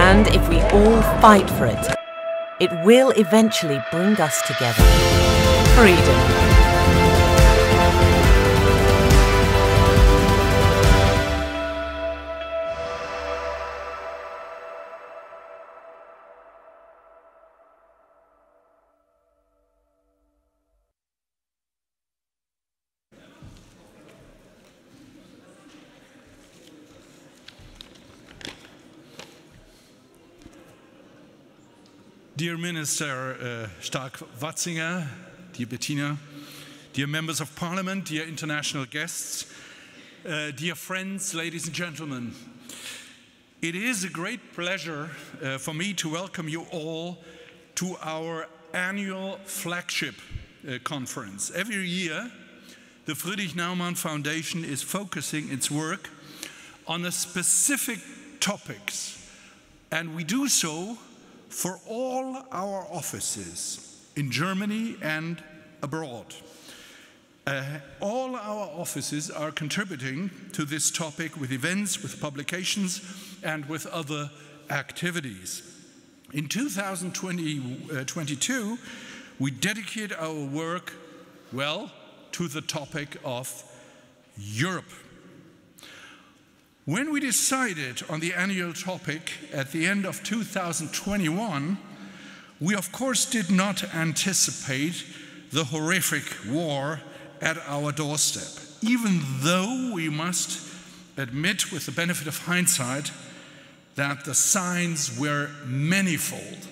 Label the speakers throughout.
Speaker 1: And if we all fight for it, it will eventually bring us together. Freedom.
Speaker 2: Dear Minister Stark-Watzinger, dear Bettina, dear members of parliament, dear international guests, dear friends, ladies and gentlemen, it is a great pleasure for me to welcome you all to our annual flagship conference. Every year, the Friedrich-Naumann Foundation is focusing its work on a specific topics, and we do so for all our offices in Germany and abroad. All our offices are contributing to this topic with events, with publications, and with other activities. In 2022, we dedicate our work, well, to the topic of Europe. When we decided on the annual topic at the end of 2021, we of course did not anticipate the horrific war at our doorstep, even though we must admit with the benefit of hindsight that the signs were manifold.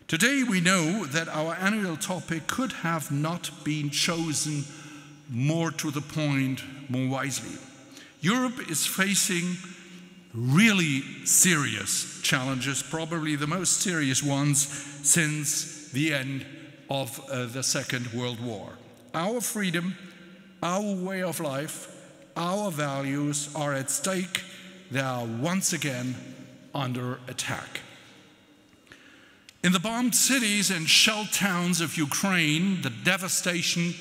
Speaker 2: Today we know that our annual topic could have not been chosen more to the point, more wisely. Europe is facing really serious challenges, probably the most serious ones since the end of the Second World War. Our freedom, our way of life, our values are at stake. They are once again under attack. In the bombed cities and shell towns of Ukraine, the devastation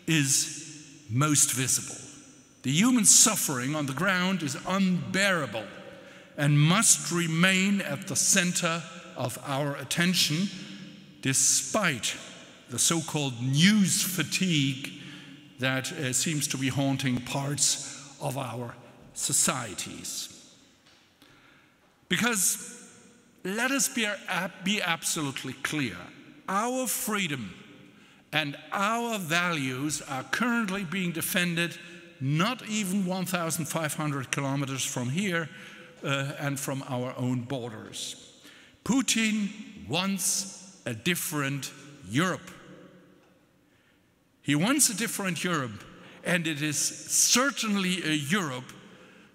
Speaker 2: is most visible. The human suffering on the ground is unbearable and must remain at the center of our attention, despite the so-called news fatigue that seems to be haunting parts of our societies. Because let us be absolutely clear, our freedom and our values are currently being defended not even 1,500 kilometers from here and from our own borders. Putin wants a different Europe. He wants a different Europe, and it is certainly a Europe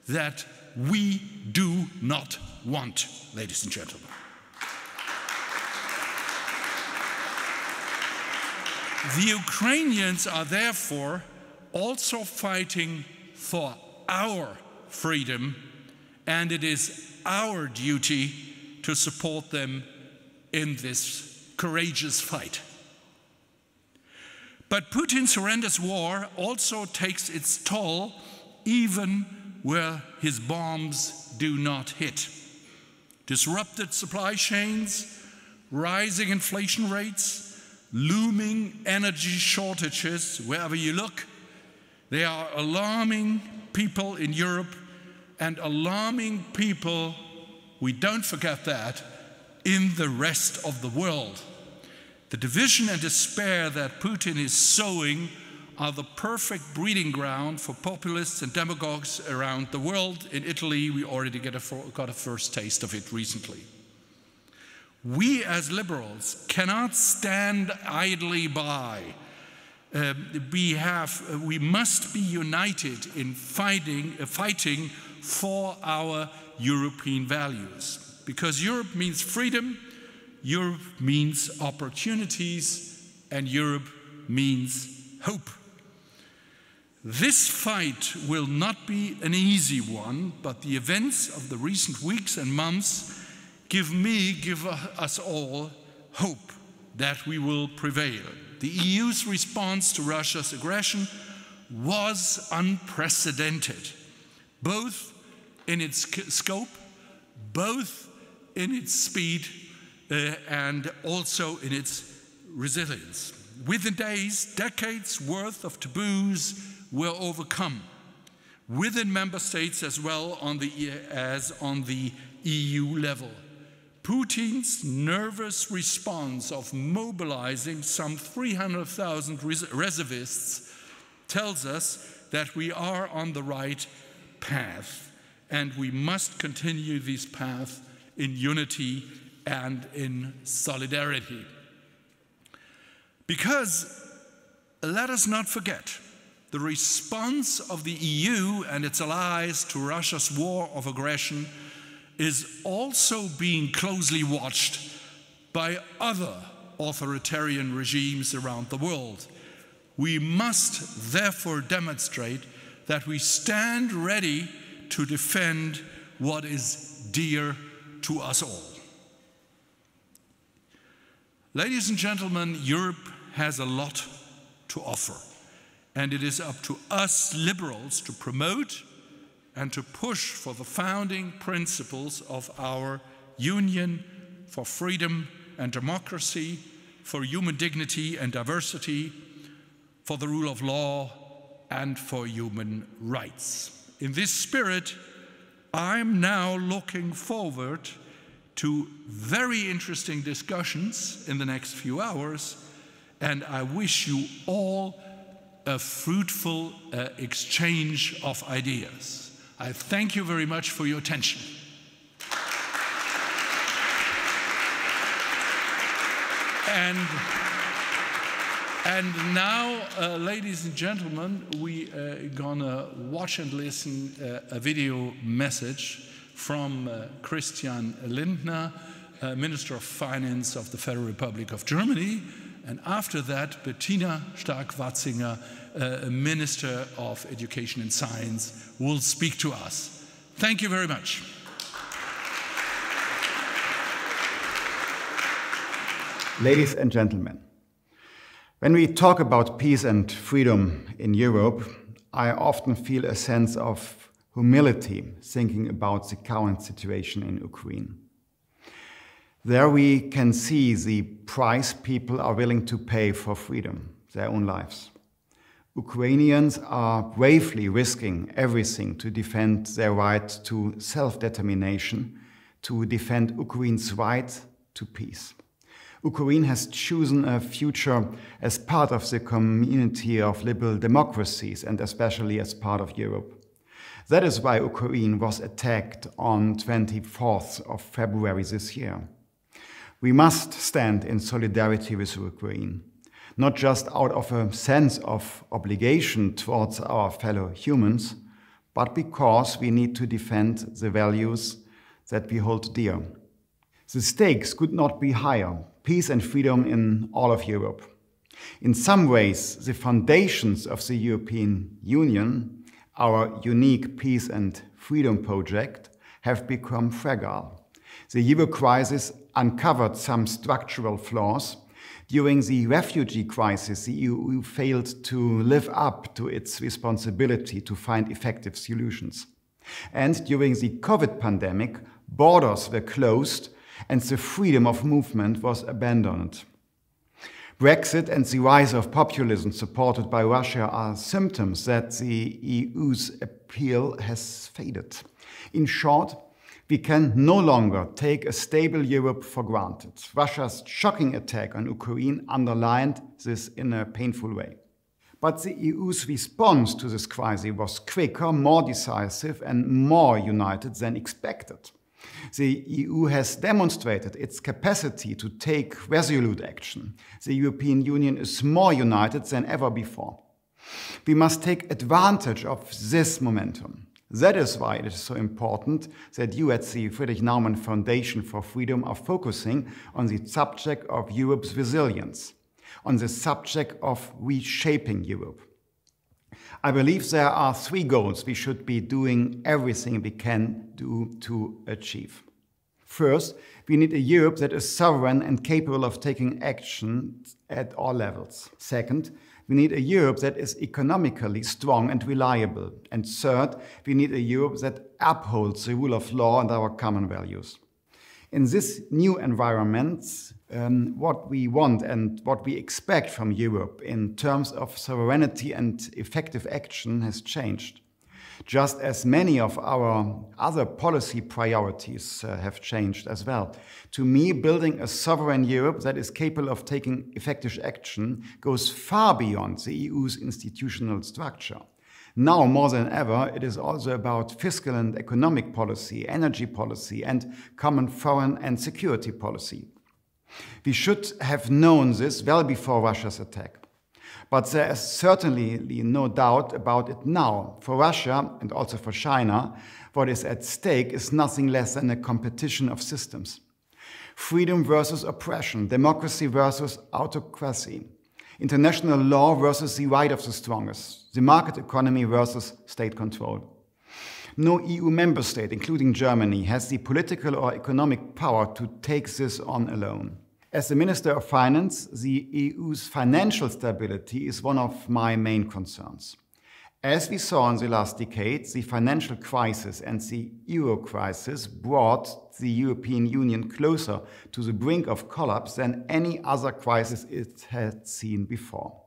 Speaker 2: that we do not want, ladies and gentlemen. The Ukrainians are therefore also fighting for our freedom, and it is our duty to support them in this courageous fight. But Putin's horrendous war also takes its toll even where his bombs do not hit. Disrupted supply chains, rising inflation rates, looming energy shortages wherever you look, they are alarming people in Europe and alarming people, we don't forget that, in the rest of the world. The division and despair that Putin is sowing are the perfect breeding ground for populists and demagogues around the world. In Italy, we already got a first taste of it recently. We as liberals cannot stand idly by. We must be united in fighting for our European values. Because Europe means freedom, Europe means opportunities, and Europe means hope. This fight will not be an easy one, but the events of the recent weeks and months give us all hope that we will prevail. The EU's response to Russia's aggression was unprecedented, both in its scope, both in its speed and also in its resilience. Within days, decades worth of taboos were overcome, within member states as well as on the EU level. Putin's nervous response of mobilizing some 300,000 reservists tells us that we are on the right path, and we must continue this path in unity and in solidarity. Because, let us not forget, the response of the EU and its allies to Russia's war of aggression is also being closely watched by other authoritarian regimes around the world. We must therefore demonstrate that we stand ready to defend what is dear to us all. Ladies and gentlemen, Europe has a lot to offer, and it is up to us liberals to promote and to push for the founding principles of our union, for freedom and democracy, for human dignity and diversity, for the rule of law and for human rights. In this spirit, I'm now looking forward to very interesting discussions in the next few hours, and I wish you all a fruitful exchange of ideas. I thank you very much for your attention. And now, ladies and gentlemen, we are gonna watch and listen a video message from Christian Lindner, Minister of Finance of the Federal Republic of Germany, and after that, Bettina Stark-Watzinger, Minister of Education and Science, will speak to us. Thank you very much.
Speaker 3: Ladies and gentlemen, when we talk about peace and freedom in Europe, I often feel a sense of humility thinking about the current situation in Ukraine. There we can see the price people are willing to pay for freedom, their own lives. Ukrainians are bravely risking everything to defend their right to self-determination, to defend Ukraine's right to peace. Ukraine has chosen a future as part of the community of liberal democracies and especially as part of Europe. That is why Ukraine was attacked on 24th of February this year. We must stand in solidarity with Ukraine, not just out of a sense of obligation towards our fellow humans, but because we need to defend the values that we hold dear. The stakes could not be higher: peace and freedom in all of Europe. In some ways, the foundations of the European Union, our unique peace and freedom project, have become fragile. The Euro crisis uncovered some structural flaws. During the refugee crisis, the EU failed to live up to its responsibility to find effective solutions. And during the COVID pandemic, borders were closed and the freedom of movement was abandoned. Brexit and the rise of populism supported by Russia are symptoms that the EU's appeal has faded. In short, we can no longer take a stable Europe for granted. Russia's shocking attack on Ukraine underlined this in a painful way. But the EU's response to this crisis was quicker, more decisive, and more united than expected. The EU has demonstrated its capacity to take resolute action. The European Union is more united than ever before. We must take advantage of this momentum. That is why it is so important that you at the Friedrich-Naumann Foundation for Freedom are focusing on the subject of Europe's resilience, on the subject of reshaping Europe. I believe there are three goals we should be doing everything we can do to achieve. First, we need a Europe that is sovereign and capable of taking action at all levels. Second, we need a Europe that is economically strong and reliable. And third, we need a Europe that upholds the rule of law and our common values. In this new environment, what we want and what we expect from Europe in terms of sovereignty and effective action has changed, just as many of our other policy priorities have changed as well. To me, building a sovereign Europe that is capable of taking effective action goes far beyond the EU's institutional structure. Now, more than ever, it is also about fiscal and economic policy, energy policy, and common foreign and security policy. We should have known this well before Russia's attack. But there is certainly no doubt about it now. For Russia and also for China, what is at stake is nothing less than a competition of systems. Freedom versus oppression, democracy versus autocracy. International law versus the right of the strongest, the market economy versus state control. No EU member state, including Germany, has the political or economic power to take this on alone. As the Minister of Finance, the EU's financial stability is one of my main concerns. As we saw in the last decades, the financial crisis and the euro crisis brought the European Union closer to the brink of collapse than any other crisis it had seen before.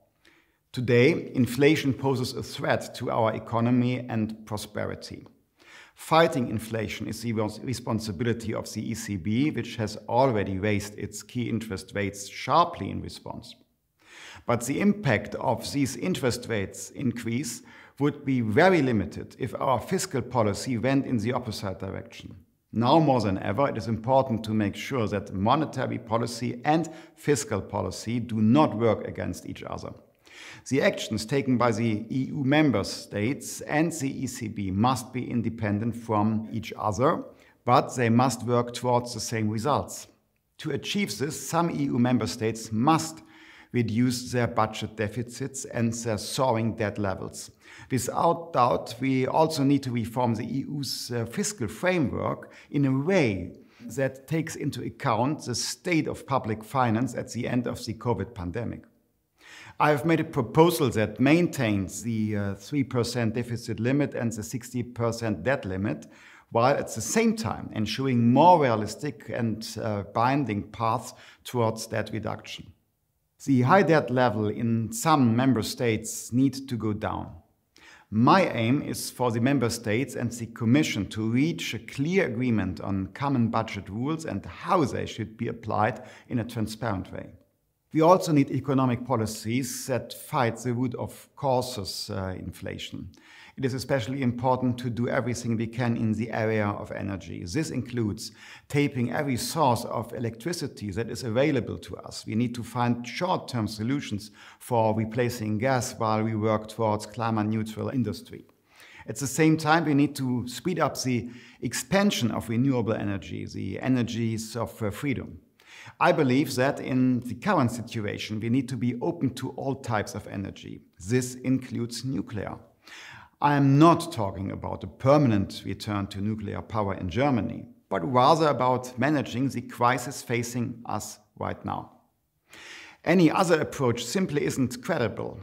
Speaker 3: Today, inflation poses a threat to our economy and prosperity. Fighting inflation is the responsibility of the ECB, which has already raised its key interest rates sharply in response. But the impact of these interest rates increase would be very limited if our fiscal policy went in the opposite direction. Now more than ever, it is important to make sure that monetary policy and fiscal policy do not work against each other. The actions taken by the EU member states and the ECB must be independent from each other, but they must work towards the same results. To achieve this, some EU member states must reduce their budget deficits and their soaring debt levels. Without doubt, we also need to reform the EU's fiscal framework in a way that takes into account the state of public finance at the end of the COVID pandemic. I have made a proposal that maintains the 3% deficit limit and the 60% debt limit, while at the same time ensuring more realistic and binding paths towards debt reduction. The high debt level in some member states needs to go down. My aim is for the member states and the Commission to reach a clear agreement on common budget rules and how they should be applied in a transparent way. We also need economic policies that fight the root of causes inflation. It is especially important to do everything we can in the area of energy. This includes tapping every source of electricity that is available to us. We need to find short-term solutions for replacing gas while we work towards climate-neutral industry. At the same time, we need to speed up the expansion of renewable energy, the energies of freedom. I believe that in the current situation, we need to be open to all types of energy. This includes nuclear. I am not talking about a permanent return to nuclear power in Germany, but rather about managing the crisis facing us right now. Any other approach simply isn't credible,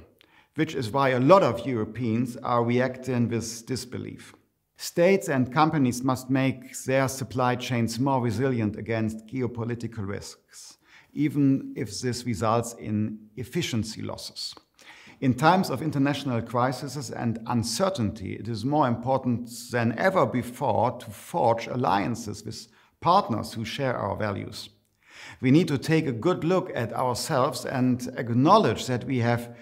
Speaker 3: which is why a lot of Europeans are reacting with disbelief. States and companies must make their supply chains more resilient against geopolitical risks, even if this results in efficiency losses. In times of international crises and uncertainty, it is more important than ever before to forge alliances with partners who share our values. We need to take a good look at ourselves and acknowledge that we have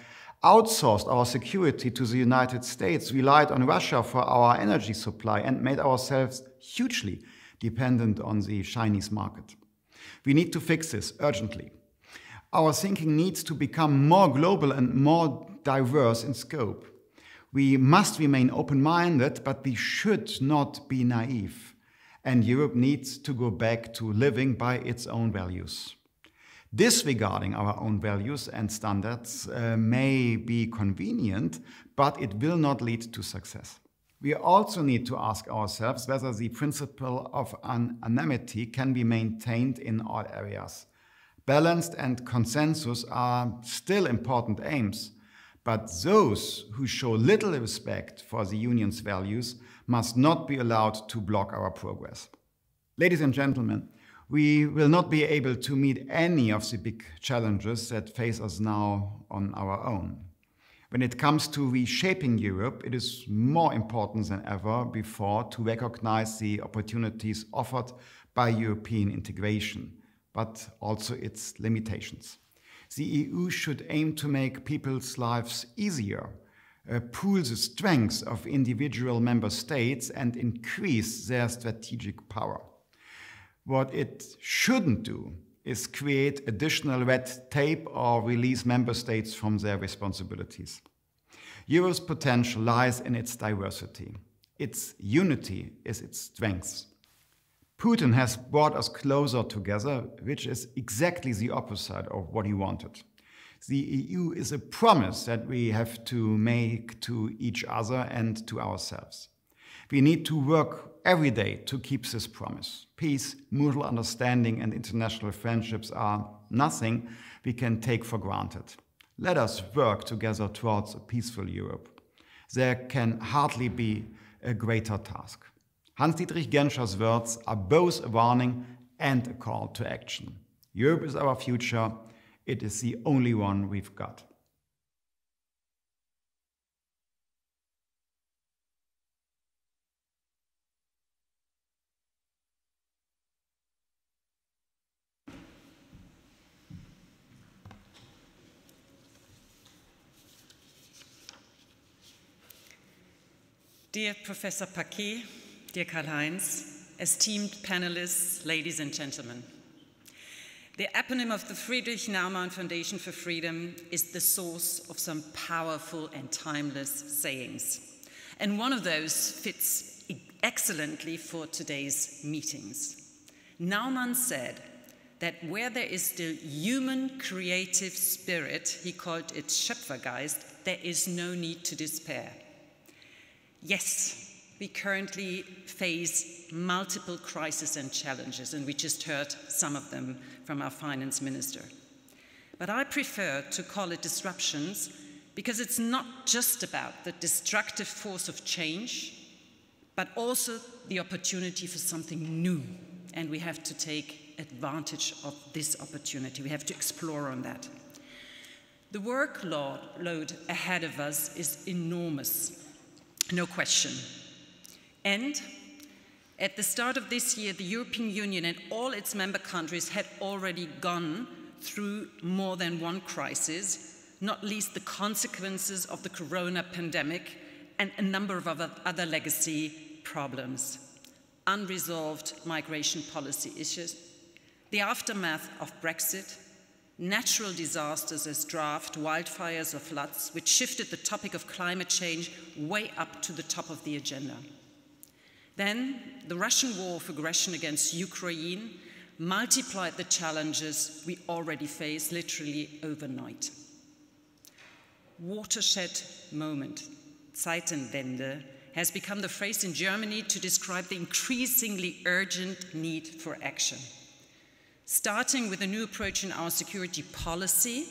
Speaker 3: outsourced our security to the United States, relied on Russia for our energy supply, and made ourselves hugely dependent on the Chinese market. We need to fix this urgently. Our thinking needs to become more global and more diverse in scope. We must remain open-minded, but we should not be naive. And Europe needs to go back to living by its own values. Disregarding our own values and standards may be convenient, but it will not lead to success. We also need to ask ourselves whether the principle of anonymity can be maintained in all areas. Balanced and consensus are still important aims, but those who show little respect for the Union's values must not be allowed to block our progress. Ladies and gentlemen, We will not be able to meet any of the big challenges that face us now on our own. When it comes to reshaping Europe, it is more important than ever before to recognize the opportunities offered by European integration, but also its limitations. The EU should aim to make people's lives easier, pool the strengths of individual member states, and increase their strategic power. What it shouldn't do is create additional red tape or release member states from their responsibilities. Europe's potential lies in its diversity. Its unity is its strength. Putin has brought us closer together, which is exactly the opposite of what he wanted. The EU is a promise that we have to make to each other and to ourselves. We need to work every day to keep this promise. Peace, mutual understanding, and international friendships are nothing we can take for granted. Let us work together towards a peaceful Europe. There can hardly be a greater task. Hans-Dietrich Genscher's words are both a warning and a call to action. Europe is our future. It is the only one we've got.
Speaker 4: Dear Professor Paquet, dear Karl-Heinz, esteemed panelists, ladies and gentlemen. The eponym of the Friedrich-Naumann Foundation for Freedom is the source of some powerful and timeless sayings. And one of those fits excellently for today's meetings. Naumann said that where there is still human creative spirit, he called it Schöpfergeist, there is no need to despair. Yes, we currently face multiple crises and challenges, and we just heard some of them from our finance minister. But I prefer to call it disruptions because it's not just about the destructive force of change, but also the opportunity for something new. And we have to take advantage of this opportunity. We have to explore on that. The workload ahead of us is enormous. No question. And at the start of this year, the European Union and all its member countries had already gone through more than one crisis, not least the consequences of the corona pandemic and a number of other legacy problems. Unresolved migration policy issues, the aftermath of Brexit, natural disasters as drought, wildfires or floods, which shifted the topic of climate change way up to the top of the agenda. Then the Russian war of aggression against Ukraine multiplied the challenges we already face literally overnight. Watershed moment, Zeitenwende, has become the phrase in Germany to describe the increasingly urgent need for action. Starting with a new approach in our security policy,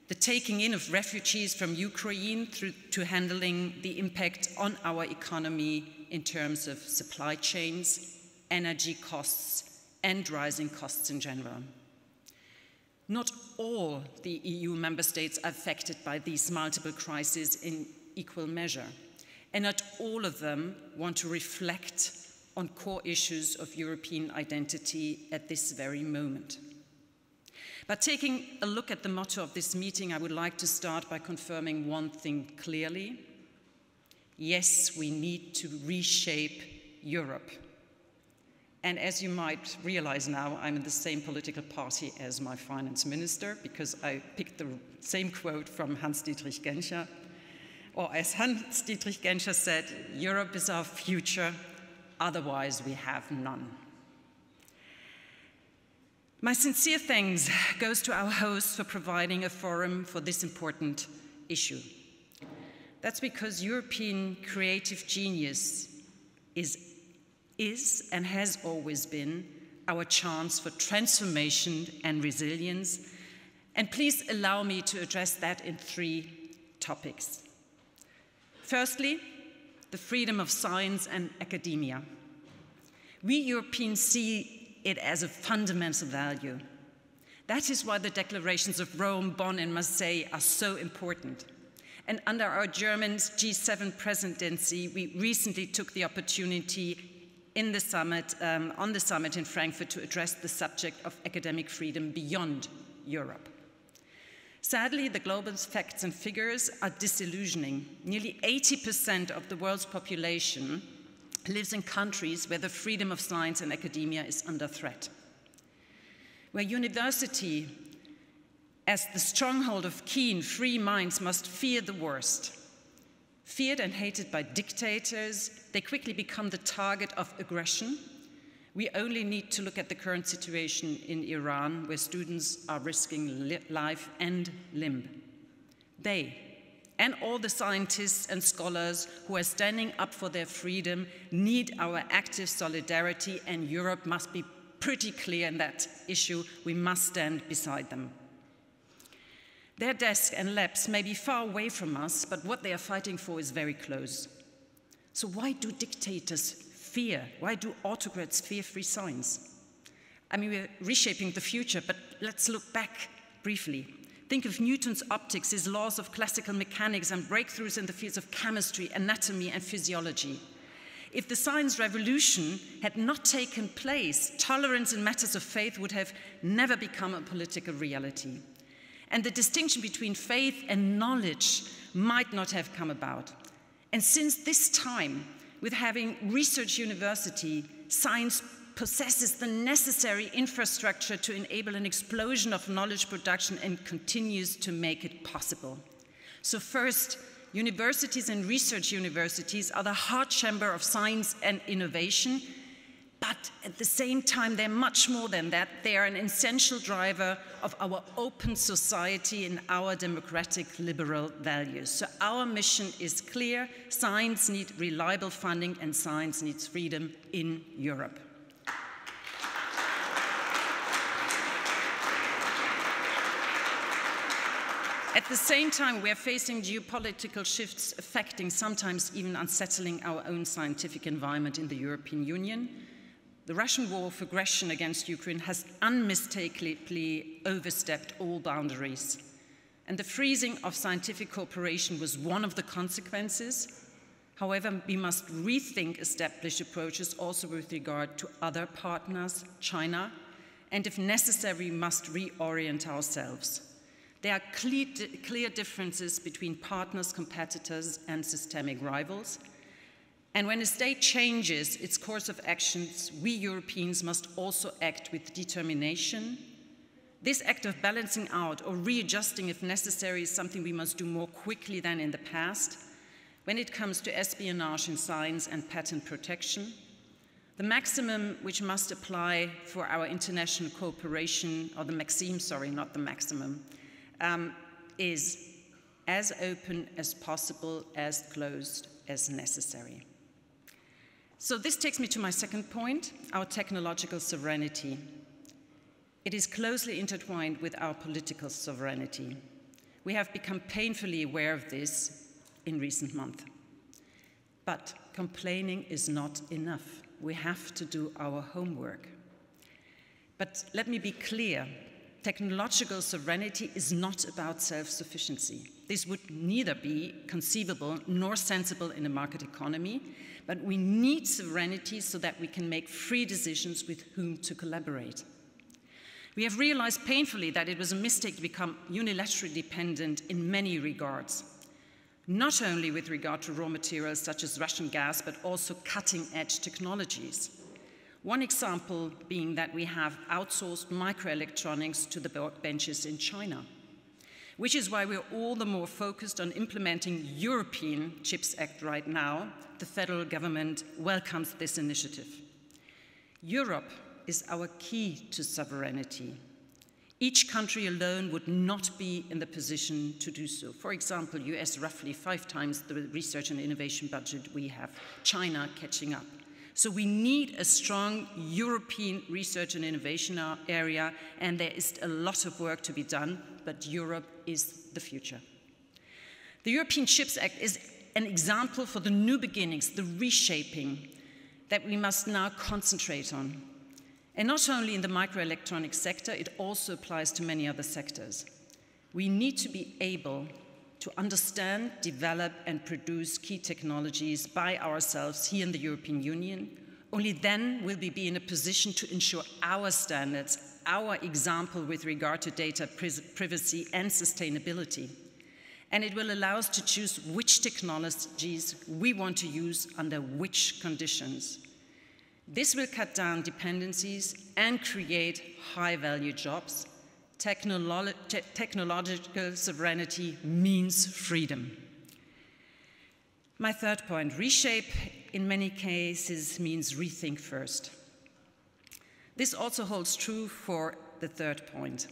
Speaker 4: the taking in of refugees from Ukraine through to handling the impact on our economy in terms of supply chains, energy costs, and rising costs in general. Not all the EU member states are affected by these multiple crises in equal measure, and not all of them want to reflect on core issues of European identity at this very moment. But taking a look at the motto of this meeting, I would like to start by confirming one thing clearly. Yes, we need to reshape Europe. And as you might realize now, I'm in the same political party as my finance minister, because I picked the same quote from Hans-Dietrich Genscher. Or as Hans-Dietrich Genscher said, Europe is our future, otherwise we have none. My sincere thanks goes to our hosts for providing a forum for this important issue. That's because European creative genius is and has always been our chance for transformation and resilience. And please allow me to address that in 3 topics. Firstly, the freedom of science and academia. We Europeans see it as a fundamental value. That is why the declarations of Rome, Bonn, and Marseille are so important. And under our German G7 presidency, we recently took the opportunity on the summit in Frankfurt to address the subject of academic freedom beyond Europe. Sadly, the global facts and figures are disillusioning. Nearly 80% of the world's population lives in countries where the freedom of science and academia is under threat, where university, as the stronghold of keen, free minds, must fear the worst. Feared and hated by dictators, they quickly become the target of aggression. We only need to look at the current situation in Iran, where students are risking life and limb. They, and all the scientists and scholars who are standing up for their freedom, need our active solidarity, and Europe must be pretty clear in that issue. We must stand beside them. Their desks and labs may be far away from us, but what they are fighting for is very close. So why do dictators fear? Why do autocrats fear free science? I mean, we're reshaping the future, but let's look back briefly. Think of Newton's optics, his laws of classical mechanics, and breakthroughs in the fields of chemistry, anatomy, and physiology. If the science revolution had not taken place, tolerance in matters of faith would have never become a political reality. And the distinction between faith and knowledge might not have come about. And since this time, with having research university, science possesses the necessary infrastructure to enable an explosion of knowledge production and continues to make it possible. So first, universities and research universities are the heart chamber of science and innovation, but at the same time, they're much more than that. They are an essential driver of our open society and our democratic liberal values. So our mission is clear. Science needs reliable funding, and science needs freedom in Europe. At the same time, we are facing geopolitical shifts affecting, sometimes even unsettling, our own scientific environment in the European Union. The Russian war of aggression against Ukraine has unmistakably overstepped all boundaries. And the freezing of scientific cooperation was one of the consequences. However, we must rethink established approaches also with regard to other partners, China, and if necessary, must reorient ourselves. There are clear differences between partners, competitors, and systemic rivals. And when a state changes its course of actions, we Europeans must also act with determination. This act of balancing out or readjusting if necessary is something we must do more quickly than in the past when it comes to espionage in science and patent protection. The maximum which must apply for our international cooperation, or the maxim, sorry, not the maximum, is as open as possible, as closed as necessary. So this takes me to my second point, our technological sovereignty. It is closely intertwined with our political sovereignty. We have become painfully aware of this in recent months. But complaining is not enough. We have to do our homework. But let me be clear, technological sovereignty is not about self-sufficiency. This would neither be conceivable nor sensible in a market economy, but we need sovereignty so that we can make free decisions with whom to collaborate. We have realized painfully that it was a mistake to become unilaterally dependent in many regards, not only with regard to raw materials such as Russian gas, but also cutting-edge technologies. One example being that we have outsourced microelectronics to the benches in China, which is why we're all the more focused on implementing European Chips Act right now. The federal government welcomes this initiative. Europe is our key to sovereignty. Each country alone would not be in the position to do so. For example, US roughly 5 times the research and innovation budget we have, China catching up. So we need a strong European research and innovation area, and there is a lot of work to be done, but Europe is the future. The European Chips Act is an example for the new beginnings, the reshaping that we must now concentrate on. And not only in the microelectronics sector, it also applies to many other sectors. We need to be able to understand, develop, and produce key technologies by ourselves here in the European Union. Only then will we be in a position to ensure our standards, our example with regard to data privacy and sustainability. And it will allow us to choose which technologies we want to use under which conditions. This will cut down dependencies and create high-value jobs. Technological sovereignty means freedom. My third point, reshape in many cases means rethink first. This also holds true for the third point.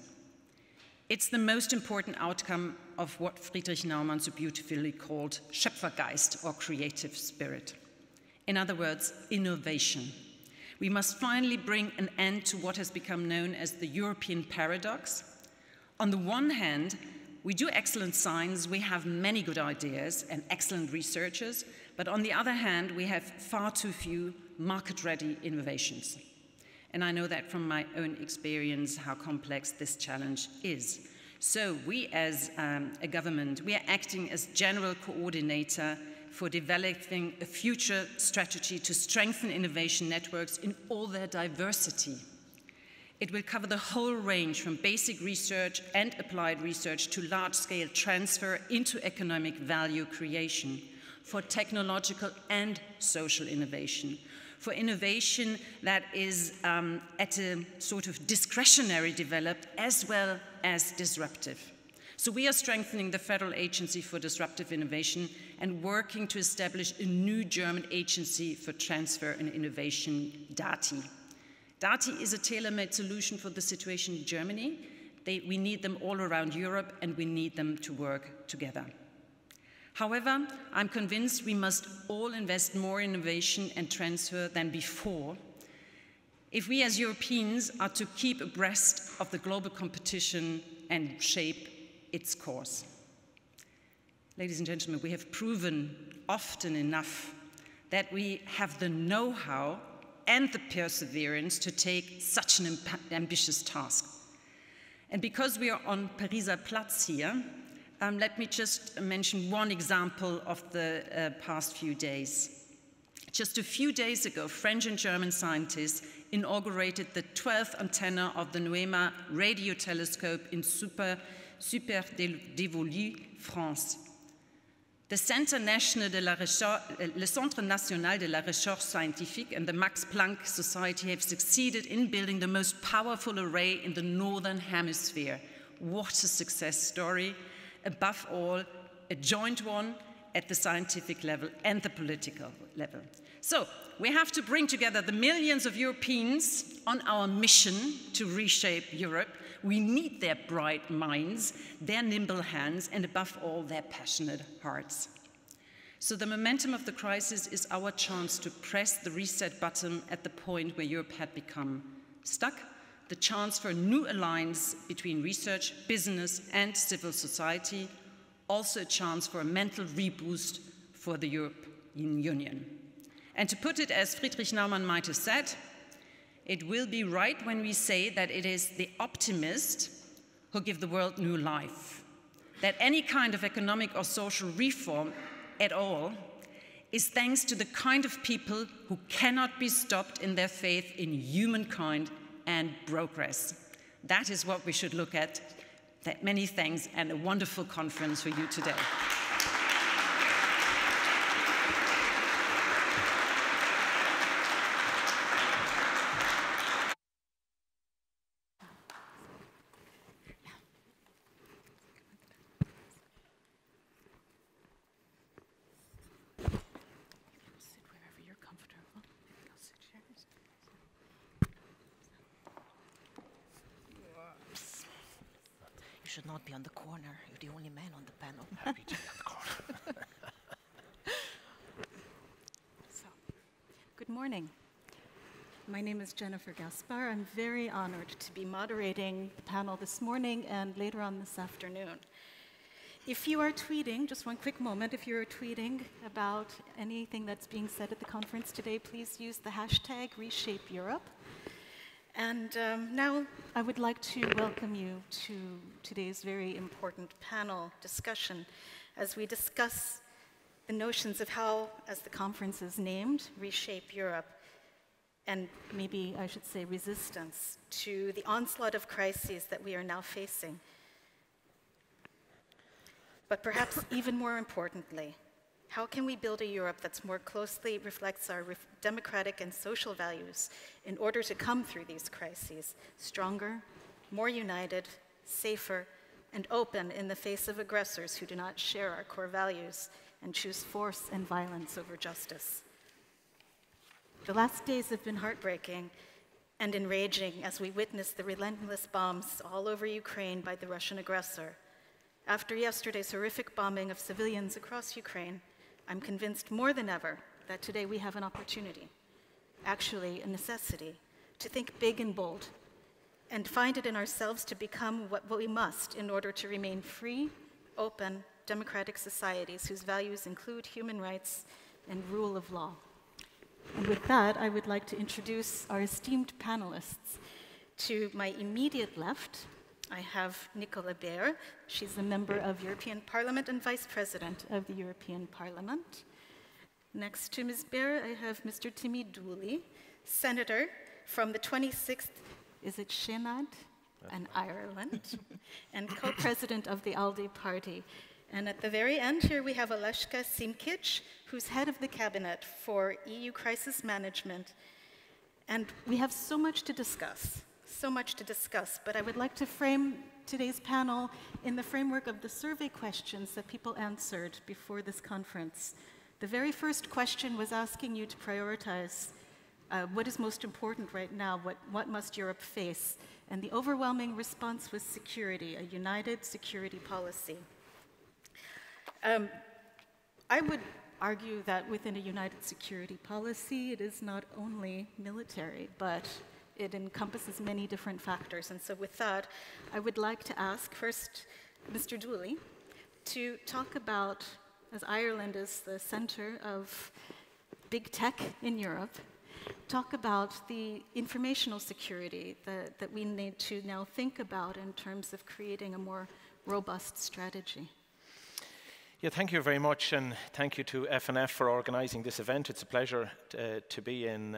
Speaker 4: It's the most important outcome of what Friedrich-Naumann so beautifully called Schöpfergeist, or creative spirit. In other words, innovation. We must finally bring an end to what has become known as the European paradox. On the one hand, we do excellent science, we have many good ideas and excellent researchers, but on the other hand, we have far too few market-ready innovations. And I know that from my own experience how complex this challenge is. So we as a government, we are acting as general coordinator for developing a future strategy to strengthen innovation networks in all their diversity. It will cover the whole range from basic research and applied research to large-scale transfer into economic value creation, for technological and social innovation, for innovation that is at a sort of discretionary developed as well as disruptive. So we are strengthening the Federal Agency for Disruptive Innovation and working to establish a new German agency for transfer and innovation, DATI. DATI is a tailor-made solution for the situation in Germany. We need them all around Europe, and we need them to work together. However, I'm convinced we must all invest more in innovation and transfer than before if we as Europeans are to keep abreast of the global competition and shape its course. Ladies and gentlemen, we have proven often enough that we have the know-how and the perseverance to take such an ambitious task. And because we are on Pariser Platz here, let me just mention one example of the past few days. Just a few days ago, French and German scientists inaugurated the 12th antenna of the Noema radio telescope in Super dévolue, France. The Centre National le Centre National de la Recherche Scientifique and the Max Planck Society have succeeded in building the most powerful array in the Northern Hemisphere. What a success story. Above all, a joint one at the scientific level and the political level. So, we have to bring together the millions of Europeans on our mission to reshape Europe. We need their bright minds, their nimble hands, and above all, their passionate hearts. So the momentum of the crisis is our chance to press the reset button at the point where Europe had become stuck, the chance for a new alliance between research, business, and civil society, also a chance for a mental reboost for the European Union. And to put it as Friedrich-Naumann might have said, it will be right when we say that it is the optimists who give the world new life, that any kind of economic or social reform at all is thanks to the kind of people who cannot be stopped in their faith in humankind and progress. That is what we should look at. Many thanks and a wonderful conference for you today.
Speaker 1: You should not be on the corner. You're the only man on the panel.
Speaker 5: Happy to be on the corner.
Speaker 6: So, good morning. My name is Jennifer Gaspar. I'm very honored to be moderating the panel this morning and later on this afternoon. If you are tweeting, just one quick moment, if you're tweeting about anything that's being said at the conference today, please use the hashtag ReshapeEurope. And now I would like to welcome you to today's very important panel discussion as we discuss the notions of how, as the conference is named, reshape Europe, and maybe I should say resistance to the onslaught of crises that we are now facing. But perhaps even more importantly, how can we build a Europe that more closely reflects our democratic and social values in order to come through these crises stronger, more united, safer, and open in the face of aggressors who do not share our core values and choose force and violence over justice? The last days have been heartbreaking and enraging as we witness the relentless bombs all over Ukraine by the Russian aggressor. After yesterday's horrific bombing of civilians across Ukraine, I'm convinced more than ever that today we have an opportunity, actually a necessity, to think big and bold and find it in ourselves to become what we must in order to remain free, open, democratic societies whose values include human rights and rule of law. And with that, I would like to introduce our esteemed panelists. To my immediate left, I have Nicola Beer. She's a member of European Parliament and Vice President of the European Parliament. Next to Ms. Beer, I have Mr. Timmy Dooley, Senator from the 26th, is it Shenad? In Ireland, and co-president of the ALDE party. And at the very end here, we have Aleška Simkic, who's head of the cabinet for EU crisis management. And we have so much to discuss, but I would like to frame today's panel in the framework of the survey questions that people answered before this conference. The very first question was asking you to prioritize what is most important right now, what must Europe face? And the overwhelming response was security, a united security policy. I would argue that within a united security policy, it is not only military, but it encompasses many different factors. And so with that, I would like to ask first Mr. Dooley to talk about, as Ireland is the center of big tech in Europe, talk about the informational security that we need to now think about in terms of creating a more robust strategy.
Speaker 5: Yeah, thank you very much, and thank you to FNF for organising this event. It's a pleasure to be in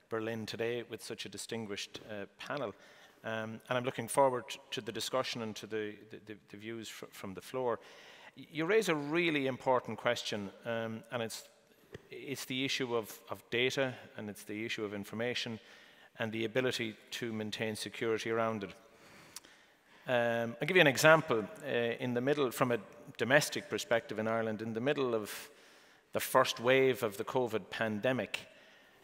Speaker 5: Berlin today with such a distinguished panel. And I'm looking forward to the discussion and to the views from the floor. You raise a really important question, and it's the issue of data, and it's the issue of information, and the ability to maintain security around it. I'll give you an example. In the middle, from a domestic perspective in Ireland, in the middle of the first wave of the COVID pandemic,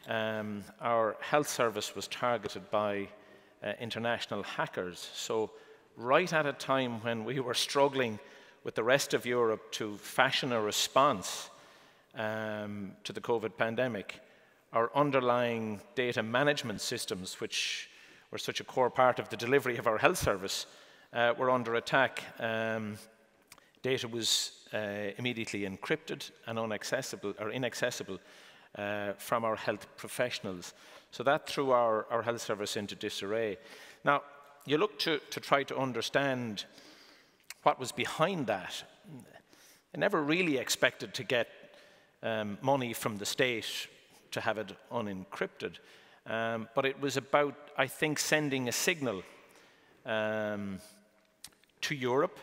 Speaker 5: our health service was targeted by international hackers. So right at a time when we were struggling with the rest of Europe to fashion a response to the COVID pandemic, our underlying data management systems, which were such a core part of the delivery of our health service, were under attack. Data was immediately encrypted and inaccessible from our health professionals. So that threw our health service into disarray. Now, you look to try to understand what was behind that. I never really expected to get money from the state to have it unencrypted. But it was about, I think, sending a signal to Europe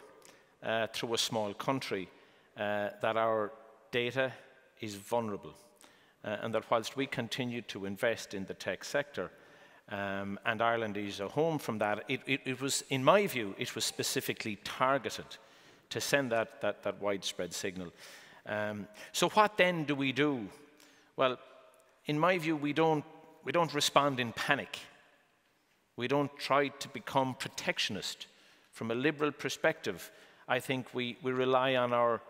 Speaker 5: through a small country that our data is vulnerable. And that whilst we continue to invest in the tech sector, and Ireland is a home from that, it was, in my view, it was specifically targeted to send that widespread signal. So what then do we do? Well, in my view, we don't respond in panic. We don't try to become protectionist. From a liberal perspective, I think we rely on our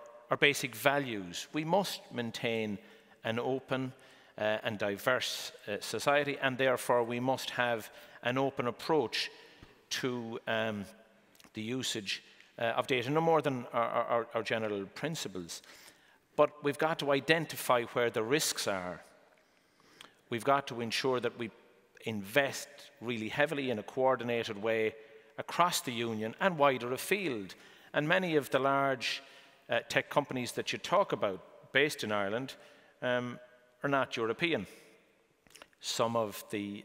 Speaker 5: basic values. We must maintain an open and diverse society, and therefore we must have an open approach to the usage of data, no more than our general principles. But we've got to identify where the risks are. We've got to ensure that we invest really heavily in a coordinated way across the Union and wider afield. And many of the large tech companies that you talk about, based in Ireland, are not European. Some of the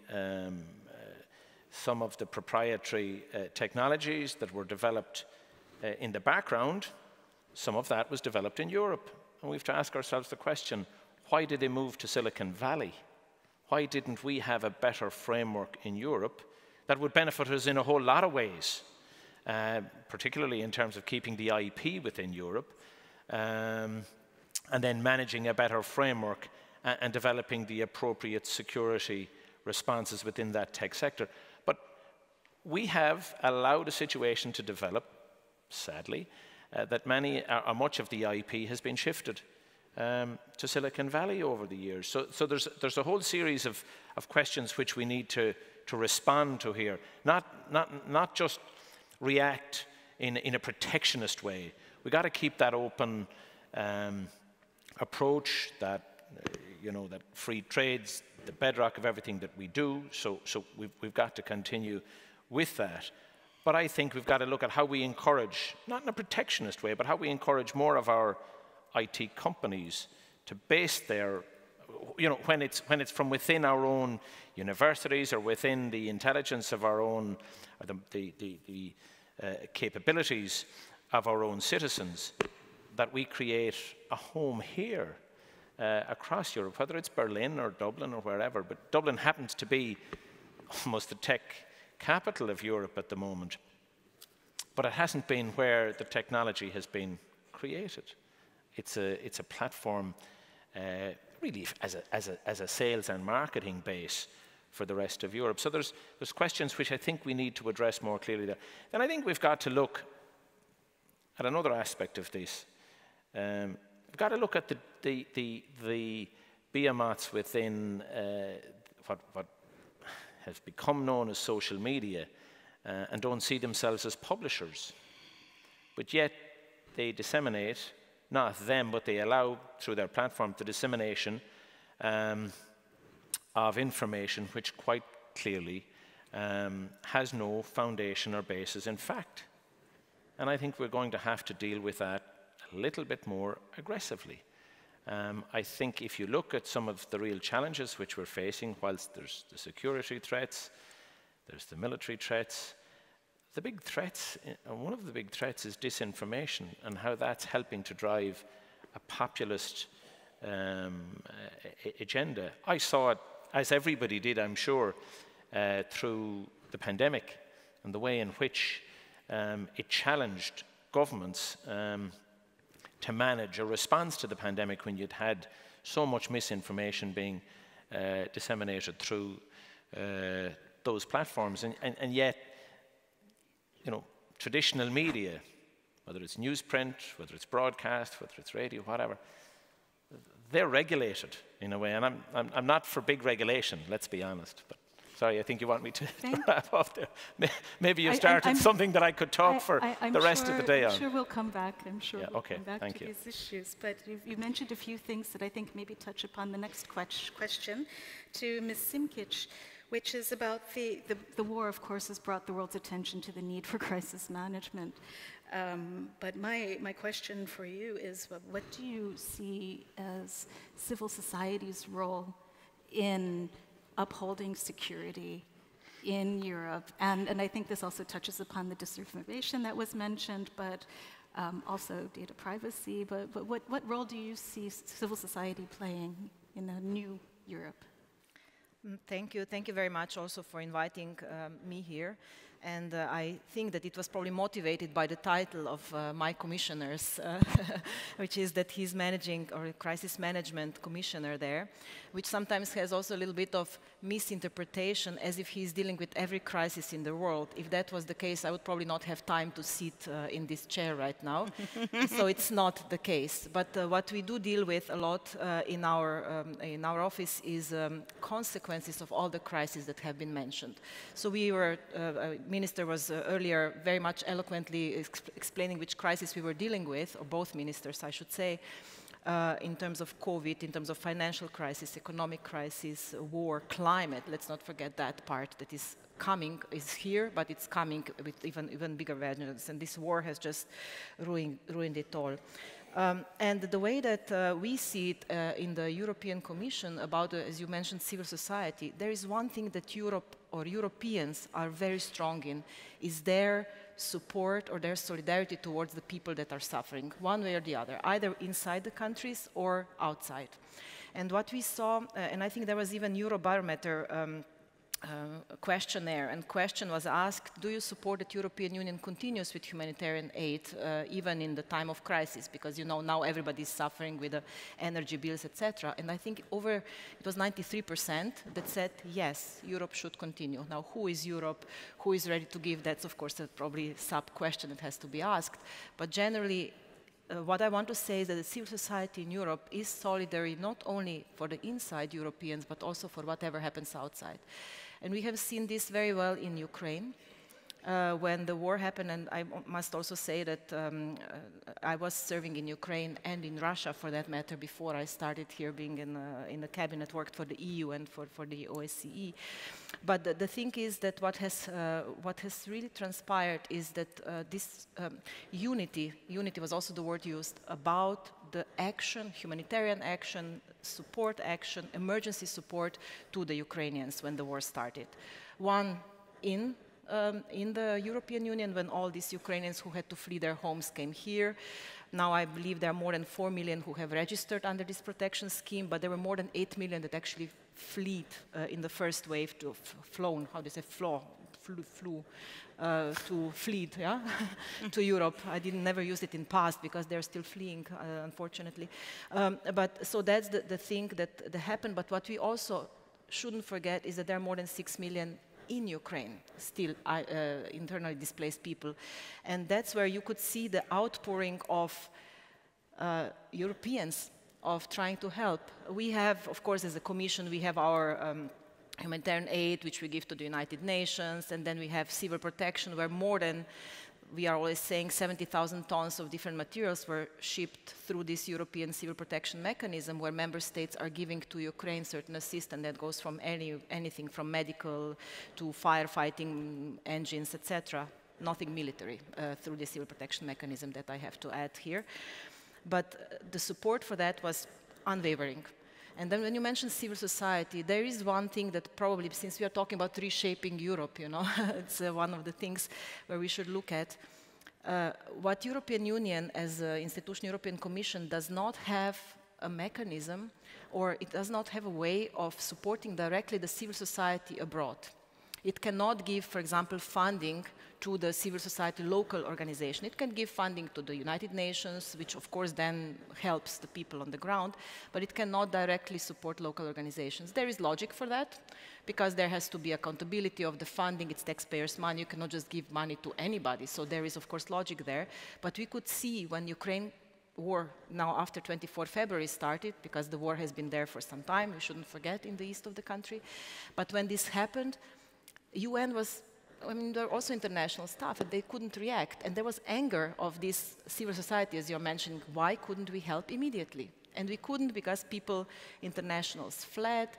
Speaker 5: proprietary technologies that were developed in the background, some of that was developed in Europe. And we have to ask ourselves the question, why did they move to Silicon Valley? Why didn't we have a better framework in Europe that would benefit us in a whole lot of ways, particularly in terms of keeping the IP within Europe, and then managing a better framework and developing the appropriate security responses within that tech sector. But we have allowed a situation to develop, sadly, that much of the IP has been shifted to Silicon Valley over the years. So there's a whole series of questions which we need to respond to here, not just react in a protectionist way. We got to keep that open approach that that free trade's the bedrock of everything that we do. So we've got to continue with that. But I think we've got to look at how we encourage, not in a protectionist way, but how we encourage more of our IT companies to base their, when it's from within our own universities or within the intelligence of our own, or the capabilities of our own citizens, that we create a home here across Europe, whether it's Berlin or Dublin or wherever. But Dublin happens to be almost the tech capital of Europe at the moment. But it hasn't been where the technology has been created. It's a platform really as a sales and marketing base for the rest of Europe. So there's questions which I think we need to address more clearly there. Then I think we've got to look at another aspect of this. We've got to look at the behemoths within what has become known as social media and don't see themselves as publishers. But yet they disseminate, not them, but they allow through their platform the dissemination of information which quite clearly has no foundation or basis in fact. And I think we're going to have to deal with that a little bit more aggressively. I think if you look at some of the real challenges which we're facing, whilst there's the security threats, there's the military threats, the big threats, one of the big threats is disinformation and how that's helping to drive a populist agenda. I saw it, as everybody did, I'm sure, through the pandemic and the way in which it challenged governments to manage a response to the pandemic when you'd had so much misinformation being disseminated through those platforms. And yet, traditional media, whether it's newsprint, whether it's broadcast, whether it's radio, whatever, they're regulated in a way. And I'm not for big regulation, let's be honest. But sorry, I think you want me to wrap up there. Maybe you started something that I could talk for the rest of the day on.
Speaker 6: I'm sure we'll come back. I'm sure we'll come back
Speaker 5: to
Speaker 6: these issues. But you mentioned a few things that I think maybe touch upon the next question to Ms. Simkic, which is about the war, of course, has brought the world's attention to the need for crisis management. But my question for you is, what do you see as civil society's role in upholding security in Europe? And I think this also touches upon the disinformation that was mentioned, but also data privacy. But what role do you see civil society playing in a new Europe?
Speaker 7: Thank you. Thank you very much also for inviting me here. And I think that it was probably motivated by the title of my commissioners, which is that he's managing, or a crisis management commissioner there, which sometimes has also a little bit of misinterpretation, as if he's dealing with every crisis in the world. If that was the case, I would probably not have time to sit in this chair right now. So it's not the case. But what we do deal with a lot in our office is consequences of all the crises that have been mentioned. So we were Minister was earlier very much eloquently explaining which crisis we were dealing with, or both ministers, I should say. in terms of COVID, in terms of financial crisis, economic crisis, war, climate. Let's not forget that part that is coming, is here, but it's coming with even bigger vengeance. And this war has just ruined it all. And the way that we see it in the European Commission about, as you mentioned, civil society, there is one thing that Europe or Europeans are very strong in, is their support or their solidarity towards the people that are suffering, one way or the other, either inside the countries or outside. And what we saw, and I think there was even Eurobarometer questionnaire, and question was asked, do you support that European Union continues with humanitarian aid even in the time of crisis? Because, you know, now everybody is suffering with the energy bills, etc. And I think it was 93% that said, yes, Europe should continue. Now, who is Europe? Who is ready to give? That's, of course, probably a sub-question that has to be asked. But generally, what I want to say is that the civil society in Europe is solidary not only for the inside Europeans, but also for whatever happens outside. And we have seen this very well in Ukraine. When the war happened, and I must also say that I was serving in Ukraine and in Russia, for that matter, before I started here being in the cabinet, worked for the EU and for the OSCE. But the thing is that what has really transpired is that this unity was also the word used, about the action, humanitarian action, support action, emergency support to the Ukrainians when the war started. One in the European Union, when all these Ukrainians who had to flee their homes came here. Now I believe there are more than 4 million who have registered under this protection scheme, but there were more than 8 million that actually fled in the first wave, yeah? to Europe. I never used it in past because they're still fleeing, unfortunately. But so that's the thing that happened. But what we also shouldn't forget is that there are more than 6 million in Ukraine, still internally displaced people. And that's where you could see the outpouring of Europeans of trying to help. We have, of course, as a Commission, we have our humanitarian aid, which we give to the United Nations, and then we have civil protection, where more than, we are always saying, 70,000 tons of different materials were shipped through this European civil protection mechanism, where member states are giving to Ukraine certain assistance that goes from anything from medical to firefighting engines, etc. Nothing military through the civil protection mechanism that I have to add here. But the support for that was unwavering. And then when you mention civil society, there is one thing that probably, since we are talking about reshaping Europe, you know, it's one of the things where we should look at. What European Union as an institution, European Commission, does not have a mechanism, or it does not have a way of supporting directly the civil society abroad. It cannot give, for example, funding to the civil society local organization. It can give funding to the United Nations, which of course then helps the people on the ground, but it cannot directly support local organizations. There is logic for that, because there has to be accountability of the funding. It's taxpayers' money. You cannot just give money to anybody. So there is, of course, logic there. But we could see when Ukraine war, now after 24 February started, because the war has been there for some time, we shouldn't forget, in the east of the country. But when this happened, UN was, I mean, there were also international staff, and they couldn't react. And there was anger of this civil society, as you're mentioning. Why couldn't we help immediately? And we couldn't because people, internationals, fled.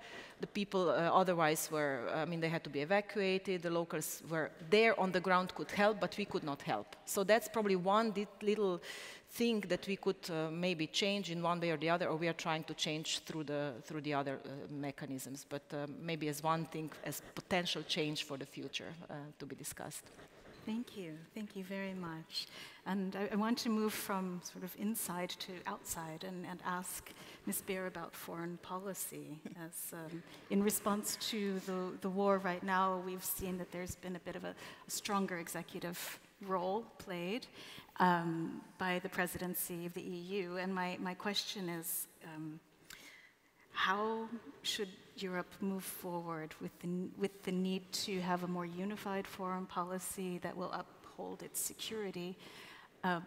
Speaker 7: The people otherwise were, I mean, they had to be evacuated. The locals were there on the ground, could help, but we could not help. So that's probably one little thing that we could maybe change in one way or the other, or we are trying to change through the other mechanisms. But maybe as one thing, as potential change for the future to be discussed.
Speaker 6: Thank you very much. And I want to move from sort of inside to outside and ask Ms. Beer about foreign policy. As in response to the war right now, we've seen that there's been a bit of a stronger executive role played by the presidency of the EU. And my question is, how should Europe move forward with the need to have a more unified foreign policy that will uphold its security?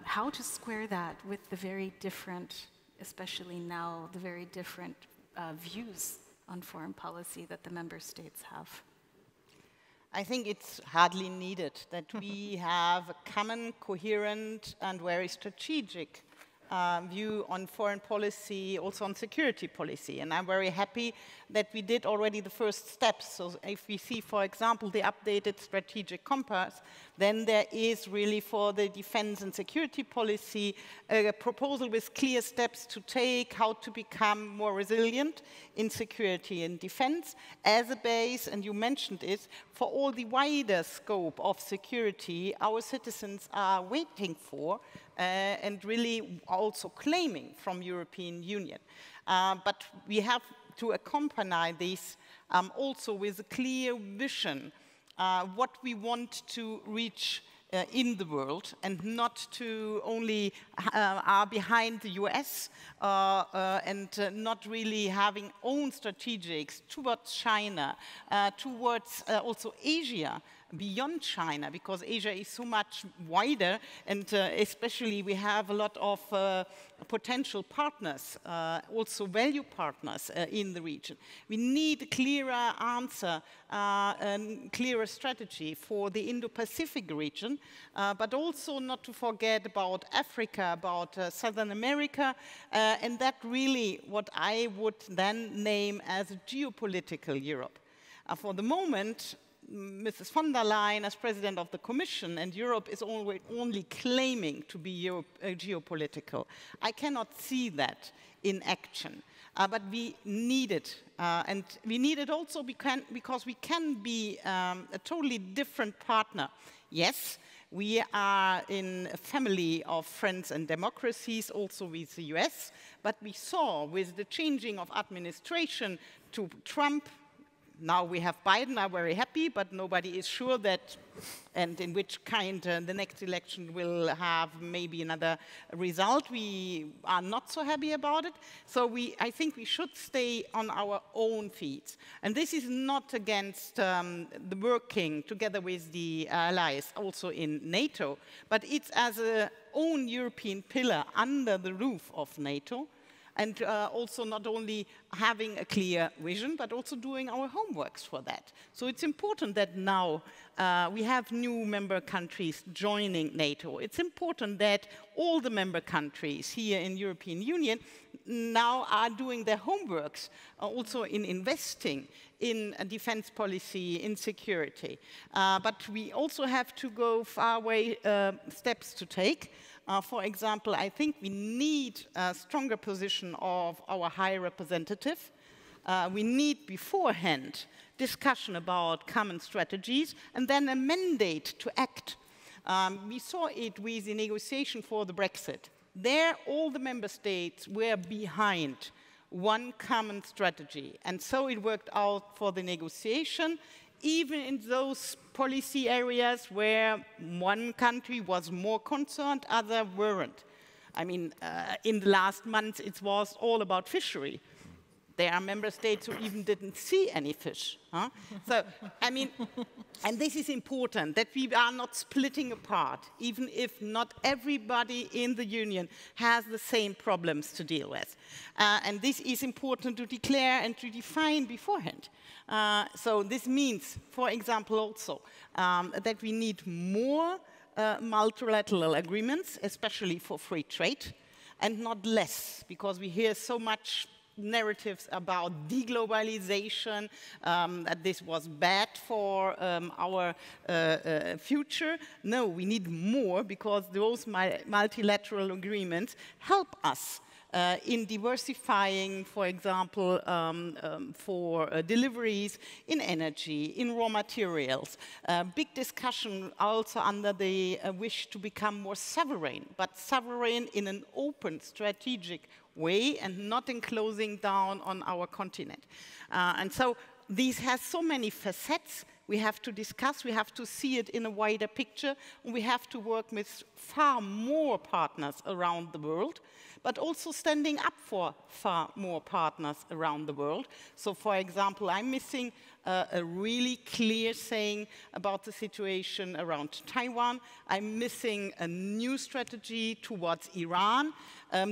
Speaker 6: How to square that with the very different, especially now, the very different views on foreign policy that the member states have?
Speaker 8: I think it's hardly needed that we have a common, coherent, and very strategic view on foreign policy, also on security policy. And I'm very happy that we did already the first steps. So if we see, for example, the updated strategic compass, then there is really for the defense and security policy a proposal with clear steps to take, how to become more resilient in security and defense as a base, and you mentioned it, for all the wider scope of security our citizens are waiting for and really also claiming from European Union. But we have to accompany this also with a clear vision, what we want to reach in the world, and not to only are behind the US and not really having own strategics towards China, towards also Asia, beyond China, because Asia is so much wider, and especially we have a lot of potential partners, also value partners in the region. We need a clearer answer and clearer strategy for the Indo-Pacific region, but also not to forget about Africa, about Southern America, and that really what I would then name as a geopolitical Europe. For the moment, Mrs. von der Leyen, as President of the Commission, and Europe is only claiming to be geopolitical. I cannot see that in action, but we need it. And we need it also because we can be a totally different partner. Yes, we are in a family of friends and democracies, also with the US, but we saw with the changing of administration to Trump, now we have Biden, I'm very happy, but nobody is sure that, and in which kind the next election will have maybe another result. We are not so happy about it. So I think we should stay on our own feet. And this is not against the working together with the allies, also in NATO, but it's as an own European pillar under the roof of NATO. And also not only having a clear vision, but also doing our homeworks for that. So it's important that now we have new member countries joining NATO. It's important that all the member countries here in European Union now are doing their homeworks, also in investing in a defense policy, in security. But we also have to go far away steps to take. For example, I think we need a stronger position of our High Representative. We need beforehand discussion about common strategies and then a mandate to act. We saw it with the negotiation for the Brexit. There, all the member states were behind one common strategy. And so it worked out for the negotiation, even in those policy areas where one country was more concerned, others weren't. I mean, in the last months, it was all about fishery. There are member states who even didn't see any fish. Huh? So, I mean, and this is important, that we are not splitting apart, even if not everybody in the Union has the same problems to deal with. And this is important to declare and to define beforehand. So this means, for example, also that we need more multilateral agreements, especially for free trade, and not less, because we hear so much narratives about deglobalization, that this was bad for our future. No, we need more, because those multilateral agreements help us in diversifying, for example, for deliveries in energy, in raw materials. Big discussion also under the wish to become more sovereign, but sovereign in an open, strategic way and not in closing down on our continent. And so this has so many facets. We have to discuss, we have to see it in a wider picture, and we have to work with far more partners around the world, but also standing up for far more partners around the world. So, for example, I'm missing a really clear saying about the situation around Taiwan. I'm missing a new strategy towards Iran.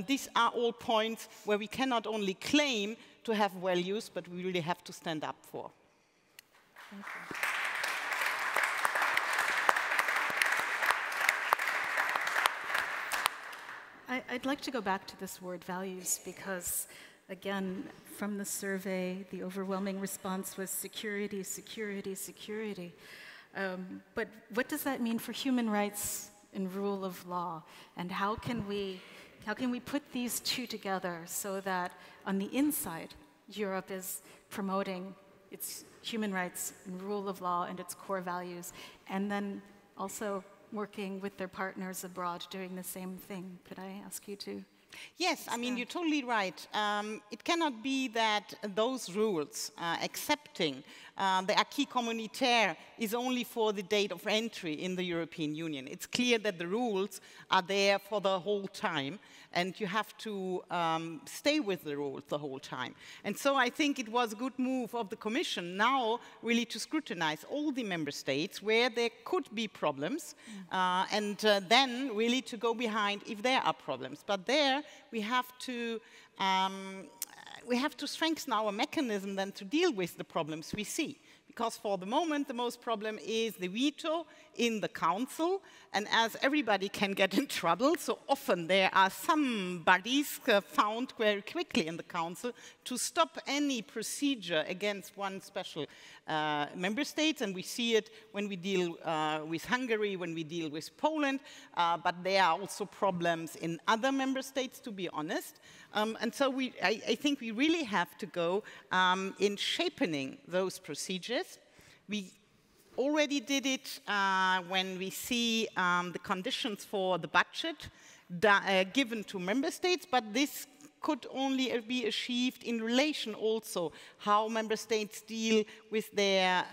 Speaker 8: These are all points where we cannot only claim to have values, but we really have to stand up for.
Speaker 6: Thank you. I'd like to go back to this word values because, again, from the survey, the overwhelming response was security, security, security. But what does that mean for human rights and rule of law? And how can we put these two together so that on the inside, Europe is promoting its human rights and rule of law and its core values, and then also working with their partners abroad doing the same thing? Could I ask you to?
Speaker 8: Yes, I mean, you're totally right. It cannot be that those rules, accepting the acquis communautaire, is only for the date of entry in the European Union. It's clear that the rules are there for the whole time, and you have to stay with the rules the whole time. And so I think it was a good move of the Commission now really to scrutinize all the member states where there could be problems, and then really to go behind if there are problems. But there we have to strengthen our mechanism then to deal with the problems we see. Because for the moment, the most problem is the veto in the Council. And as everybody can get in trouble, so often there are some bodies found very quickly in the Council to stop any procedure against one special member state. And we see it when we deal with Hungary, when we deal with Poland. But there are also problems in other member states, to be honest. And so I think we really have to go in shaping those procedures. We already did it when we see the conditions for the budget given to member states, but this could only be achieved in relation also how member states deal with their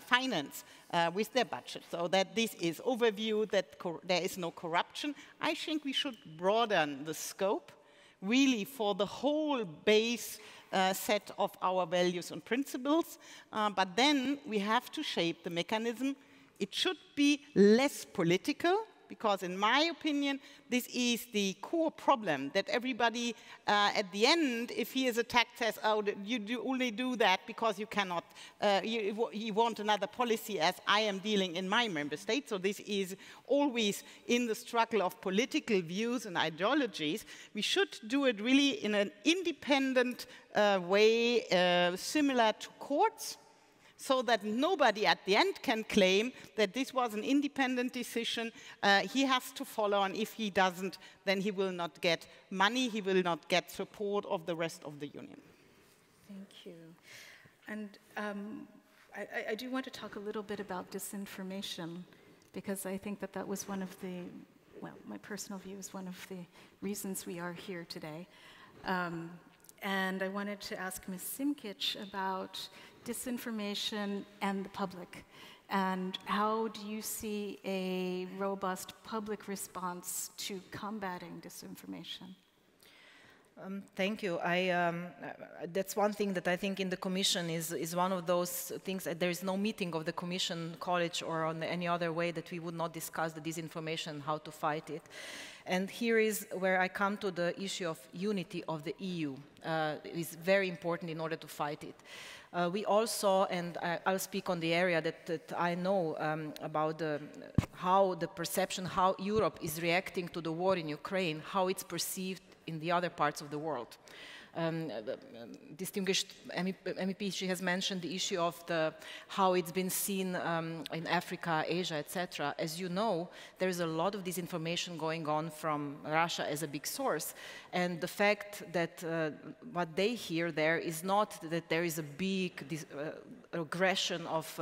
Speaker 8: finance, with their budget, so that this is overview, that there is no corruption. I think we should broaden the scope really for the whole base set of our values and principles, but then we have to shape the mechanism. It should be less political, because in my opinion, this is the core problem, that everybody at the end, if he is attacked, says, oh, you only do that because you cannot, you want another policy as I am dealing in my member state. So this is always in the struggle of political views and ideologies. We should do it really in an independent way, similar to courts, so that nobody at the end can claim that this was an independent decision he has to follow, and if he doesn't, then he will not get money, he will not get support of the rest of the Union.
Speaker 6: Thank you. And I do want to talk a little bit about disinformation, because I think that that was one of the, well, my personal view is one of the reasons we are here today. And I wanted to ask Ms. Simkic about disinformation and the public, and how do you see a robust public response to combating disinformation?
Speaker 7: Thank you. That's one thing that I think in the Commission is one of those things that there is no meeting of the Commission college or on any other way that we would not discuss the disinformation, how to fight it. And here is where I come to the issue of unity of the EU. It is very important in order to fight it. We also, and I'll speak on the area that I know about how the perception, how Europe is reacting to the war in Ukraine, how it's perceived in the other parts of the world. Distinguished MEP, she has mentioned the issue of how it's been seen in Africa, Asia, etc. As you know, there is a lot of disinformation going on from Russia as a big source, and the fact that what they hear there is not that there is a big aggression of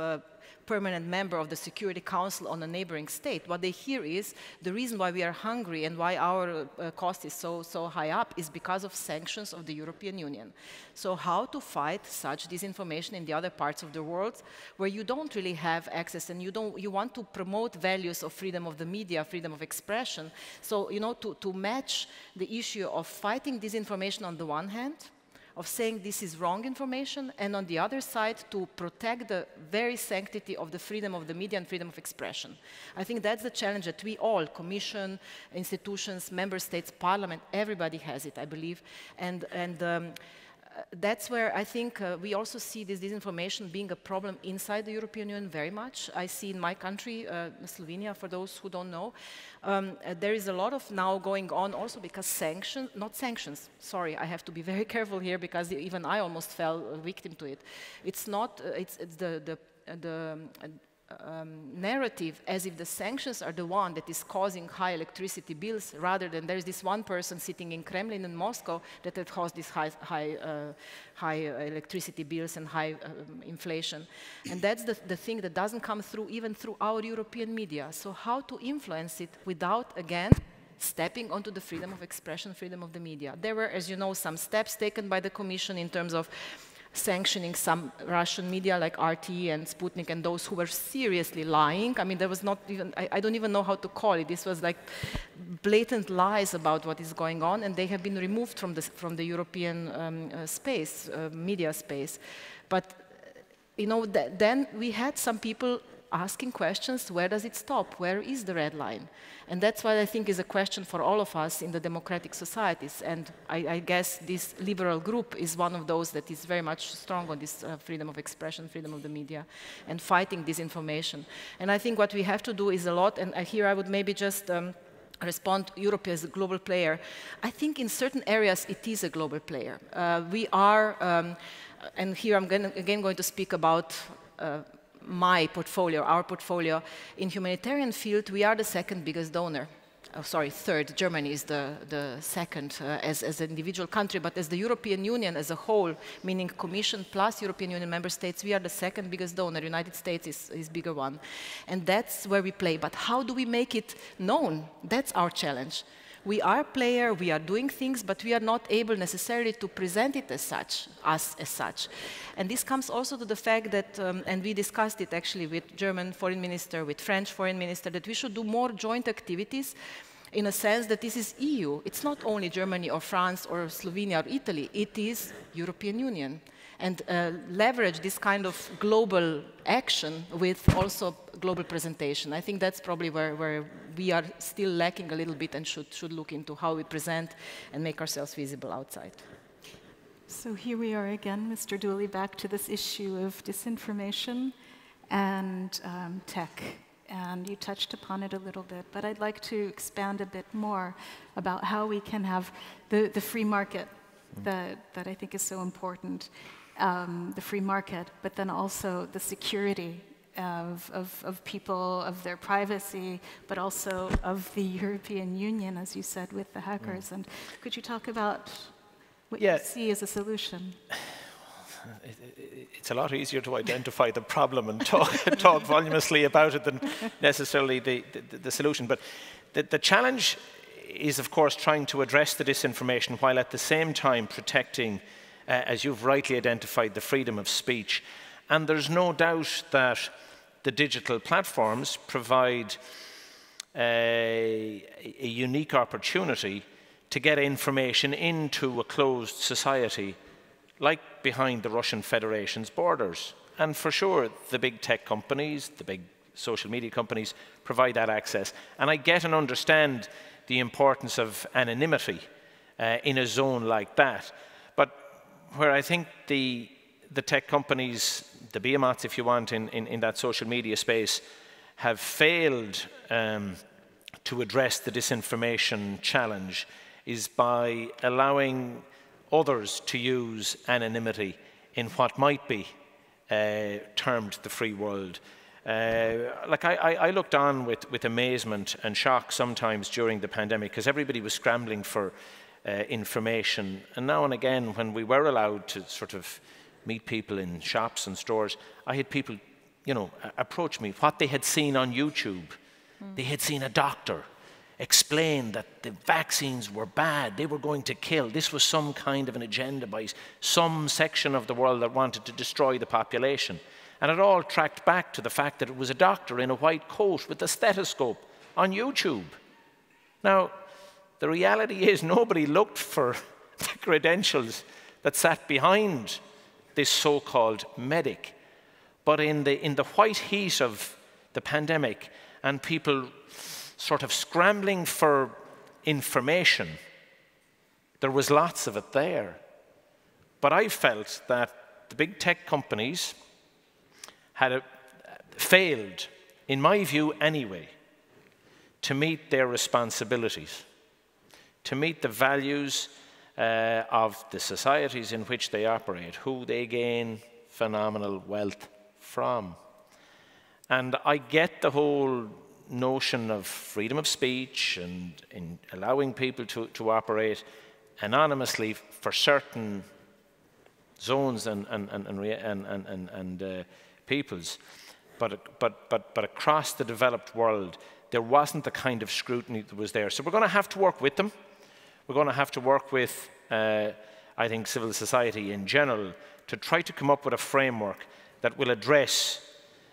Speaker 7: permanent member of the Security Council on a neighboring state. What they hear is the reason why we are hungry and why our cost is so high up is because of sanctions of the European Union. So how to fight such disinformation in the other parts of the world where you don't really have access and you want to promote values of freedom of the media, freedom of expression. So, you know, to match the issue of fighting disinformation on the one hand, of saying this is wrong information, and on the other side to protect the very sanctity of the freedom of the media and freedom of expression. I think that's the challenge that we all, Commission, institutions, member states, Parliament, everybody has it, I believe. And that's where I think we also see this disinformation being a problem inside the European Union very much. I see in my country, Slovenia, for those who don't know, there is a lot of now going on also because sanctions, sorry, I have to be very careful here because even I almost fell victim to it. It's not, it's the narrative as if the sanctions are the one that is causing high electricity bills, rather than there's this one person sitting in Kremlin in Moscow that had caused these high electricity bills and high inflation. And that's the thing that doesn't come through even through our European media. So how to influence it without, again, stepping onto the freedom of expression, freedom of the media. There were, as you know, some steps taken by the Commission in terms of sanctioning some Russian media like RT and Sputnik and those who were seriously lying. I mean, there was not even, I don't even know how to call it. This was like blatant lies about what is going on, and they have been removed from the European space, media space. But, you know, then we had some people asking questions, where does it stop? Where is the red line? And that's what I think is a question for all of us in the democratic societies. And I guess this liberal group is one of those that is very much strong on this freedom of expression, freedom of the media, and fighting disinformation. And I think what we have to do is a lot, and here I would maybe just respond, Europe as a global player. I think in certain areas it is a global player. We are, and here I'm again going to speak about my portfolio, our portfolio. In humanitarian field, we are the second biggest donor. Oh, sorry, third. Germany is the second as an individual country, but as the European Union as a whole, meaning Commission plus European Union member states, we are the second biggest donor. United States is bigger one. And that's where we play. But how do we make it known? That's our challenge. We are a player, we are doing things, but we are not able necessarily to present it as such, us as such. And this comes also to the fact that, and we discussed it actually with German foreign minister, with French foreign minister, that we should do more joint activities in a sense that this is EU. It's not only Germany or France or Slovenia or Italy, it is European Union. And leverage this kind of global action with also global presentation. I think that's probably where we are still lacking a little bit and should look into how we present and make ourselves visible outside.
Speaker 6: So here we are again, Mr. Dooley, back to this issue of disinformation and tech. And you touched upon it a little bit, but I'd like to expand a bit more about how we can have the free market that I think is so important. The free market, but then also the security of people, of their privacy, but also of the European Union, as you said, with the hackers. And could you talk about what you see as a solution?
Speaker 5: It's a lot easier to identify the problem and talk voluminously about it than necessarily the solution. But the challenge is, of course, trying to address the disinformation while at the same time protecting, as you've rightly identified, the freedom of speech. And there's no doubt that the digital platforms provide a unique opportunity to get information into a closed society, like behind the Russian Federation's borders. And for sure, the big tech companies, the big social media companies provide that access. And I get and understand the importance of anonymity in a zone like that. But where I think the tech companies, the behemoths, if you want, in that social media space, have failed to address the disinformation challenge is by allowing others to use anonymity in what might be termed the free world. Like I looked on with amazement and shock sometimes during the pandemic, because everybody was scrambling for information. And now and again, when we were allowed to sort of meet people in shops and stores, I had people, you know, approach me, what they had seen on YouTube. They had seen a doctor explain that the vaccines were bad, they were going to kill. This was some kind of an agenda by some section of the world that wanted to destroy the population. And it all tracked back to the fact that it was a doctor in a white coat with a stethoscope on YouTube. Now, the reality is nobody looked for the credentials that sat behind this so-called medic. But in the white heat of the pandemic and people sort of scrambling for information, there was lots of it there. But I felt that the big tech companies had failed, in my view anyway, to meet their responsibilities, to meet the values of the societies in which they operate, who they gain phenomenal wealth from. And I get the whole notion of freedom of speech and in allowing people to operate anonymously for certain zones and peoples, but across the developed world, there wasn't the kind of scrutiny that was there. So we're going to have to work with them. We're going to have to work with, I think, civil society in general to try to come up with a framework that will address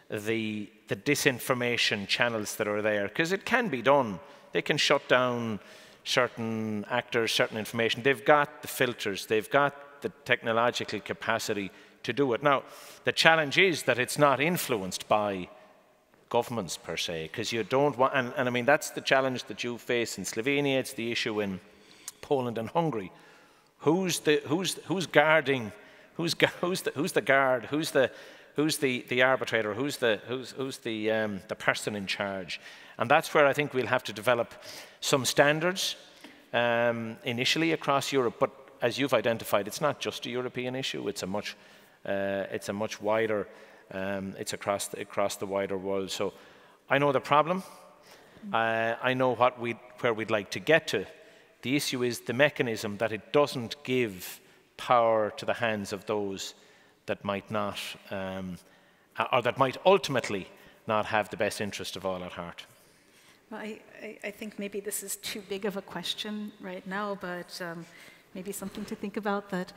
Speaker 5: the disinformation channels that are there, because it can be done. They can shut down certain actors, certain information. They've got the filters, they've got the technological capacity to do it. Now, the challenge is that it's not influenced by governments per se, because you don't want, and I mean, that's the challenge that you face in Slovenia, it's the issue in Poland and Hungary. Who's guarding, who's the guard, who's the arbitrator, who's the person in charge? And that's where I think we'll have to develop some standards initially across Europe. But as you've identified, it's not just a European issue. It's a much wider. It's across the wider world. So I know the problem. I know where we'd like to get to. The issue is the mechanism that it doesn't give power to the hands of those that might not, or that might ultimately not have the best interest of all at heart.
Speaker 6: Well, I think maybe this is too big of a question right now, but maybe something to think about, that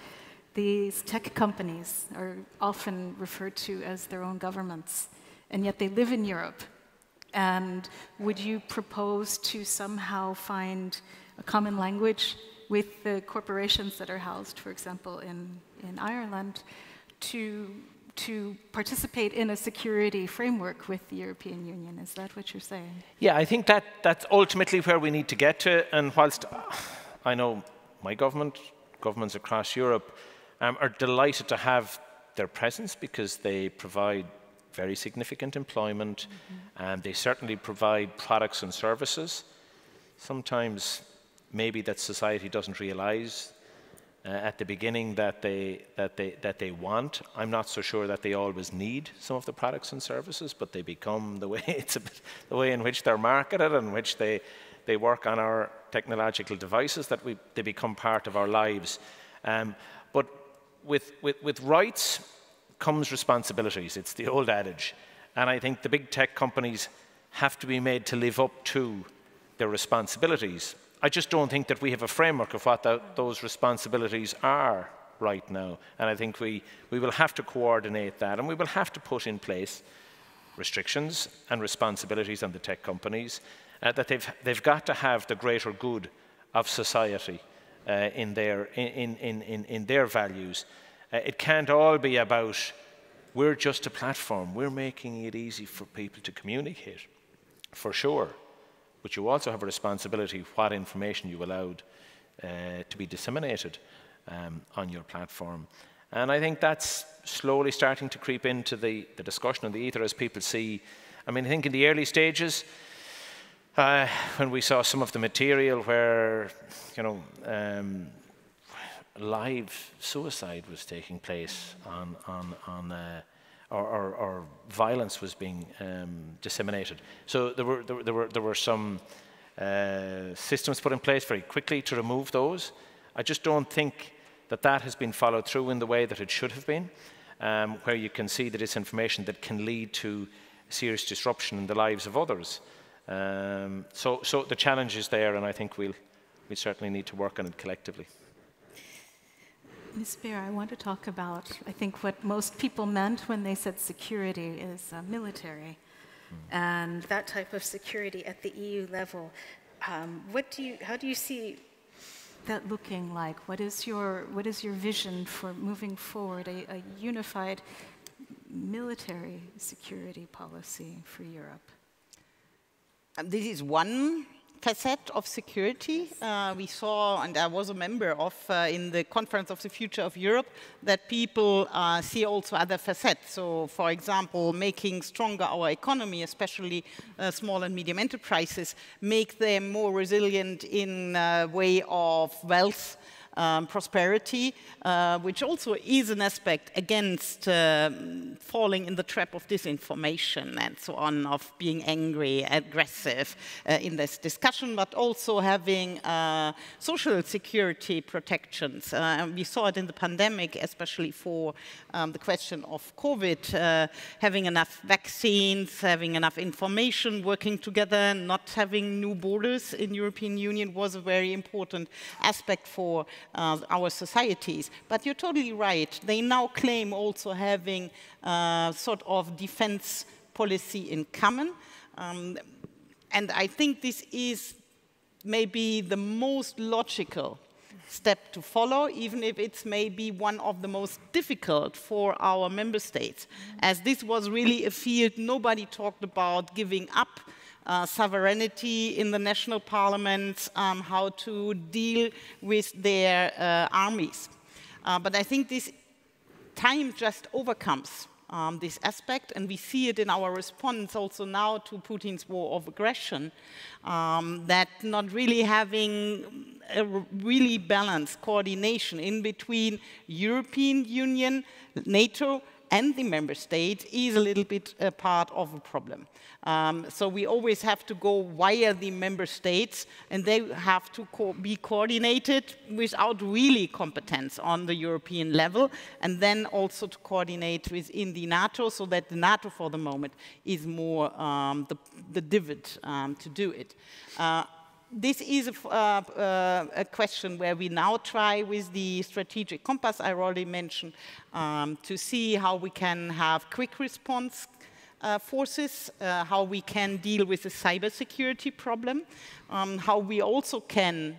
Speaker 6: these tech companies are often referred to as their own governments, and yet they live in Europe. And would you propose to somehow find a common language with the corporations that are housed, for example, in Ireland, to participate in a security framework with the European Union? Is that what you're saying?
Speaker 5: Yeah, I think that's ultimately where we need to get to. And whilst I know my government, governments across Europe, are delighted to have their presence because they provide very significant employment, and they certainly provide products and services. Sometimes maybe that society doesn't realize at the beginning that they want. I'm not so sure that they always need some of the products and services, but they become the way the way in which they're marketed and which they work on our technological devices, that they become part of our lives. But with rights comes responsibilities. It's the old adage. And I think the big tech companies have to be made to live up to their responsibilities. I just don't think that we have a framework of what those responsibilities are right now. And I think we will have to coordinate that, and we will have to put in place restrictions and responsibilities on the tech companies, that they've got to have the greater good of society in their values. It can't all be about, we're just a platform, we're making it easy for people to communicate, for sure. But you also have a responsibility what information you allowed to be disseminated on your platform. And I think that's slowly starting to creep into the discussion in the ether as people see. I mean, I think in the early stages, when we saw some of the material where, you know, live suicide was taking place or violence was being disseminated. So there were some systems put in place very quickly to remove those. I just don't think that has been followed through in the way that it should have been, where you can see the disinformation that can lead to serious disruption in the lives of others. So the challenge is there, and I think we certainly need to work on it collectively.
Speaker 6: Ms. Beer, I want to talk about, I think, what most people meant when they said security is military, and that type of security at the EU level. How do you see that looking like? What is your vision for moving forward a unified military security policy for Europe?
Speaker 8: This is one facet of security. We saw, and I was a member of, in the Conference of the Future of Europe, that people see also other facets. So, for example, making stronger our economy, especially small and medium enterprises, make them more resilient in way of wealth, prosperity, which also is an aspect against falling in the trap of disinformation and so on, of being angry, aggressive in this discussion, but also having social security protections. We saw it in the pandemic, especially for the question of COVID, having enough vaccines, having enough information, working together, not having new borders in European Union was a very important aspect for our societies. But you're totally right. They now claim also having sort of defense policy in common. And I think this is maybe the most logical step to follow, even if it's maybe one of the most difficult for our member states, as this was really a field nobody talked about giving up sovereignty in the national parliaments, how to deal with their armies. But I think this time just overcomes this aspect, and we see it in our response also now to Putin's war of aggression, that not really having a really balanced coordination in between European Union, NATO, and the member states is a little bit a part of a problem. So we always have to go via the member states, and they have to be coordinated without really competence on the European level, and then also to coordinate within the NATO, so that the NATO for the moment is more the divot to do it. This is a question where we now try with the strategic compass I already mentioned to see how we can have quick response forces, how we can deal with the cybersecurity problem, how we also can,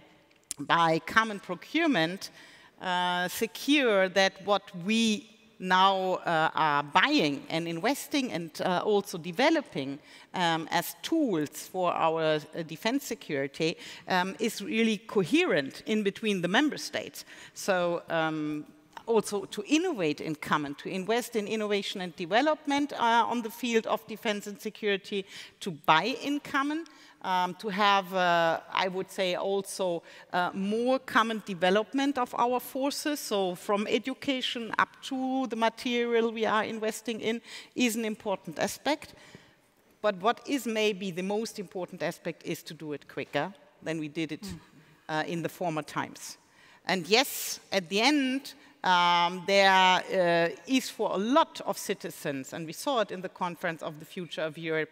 Speaker 8: by common procurement, secure that what we now are buying and investing and also developing as tools for our defense security is really coherent in between the member states. So also to innovate in common, to invest in innovation and development on the field of defense and security, to buy in common, to have, I would say, also more common development of our forces, so from education up to the material we are investing in is an important aspect. But what is maybe the most important aspect is to do it quicker than we did it in the former times. And yes, at the end, there is for a lot of citizens, and we saw it in the Conference of the Future of Europe,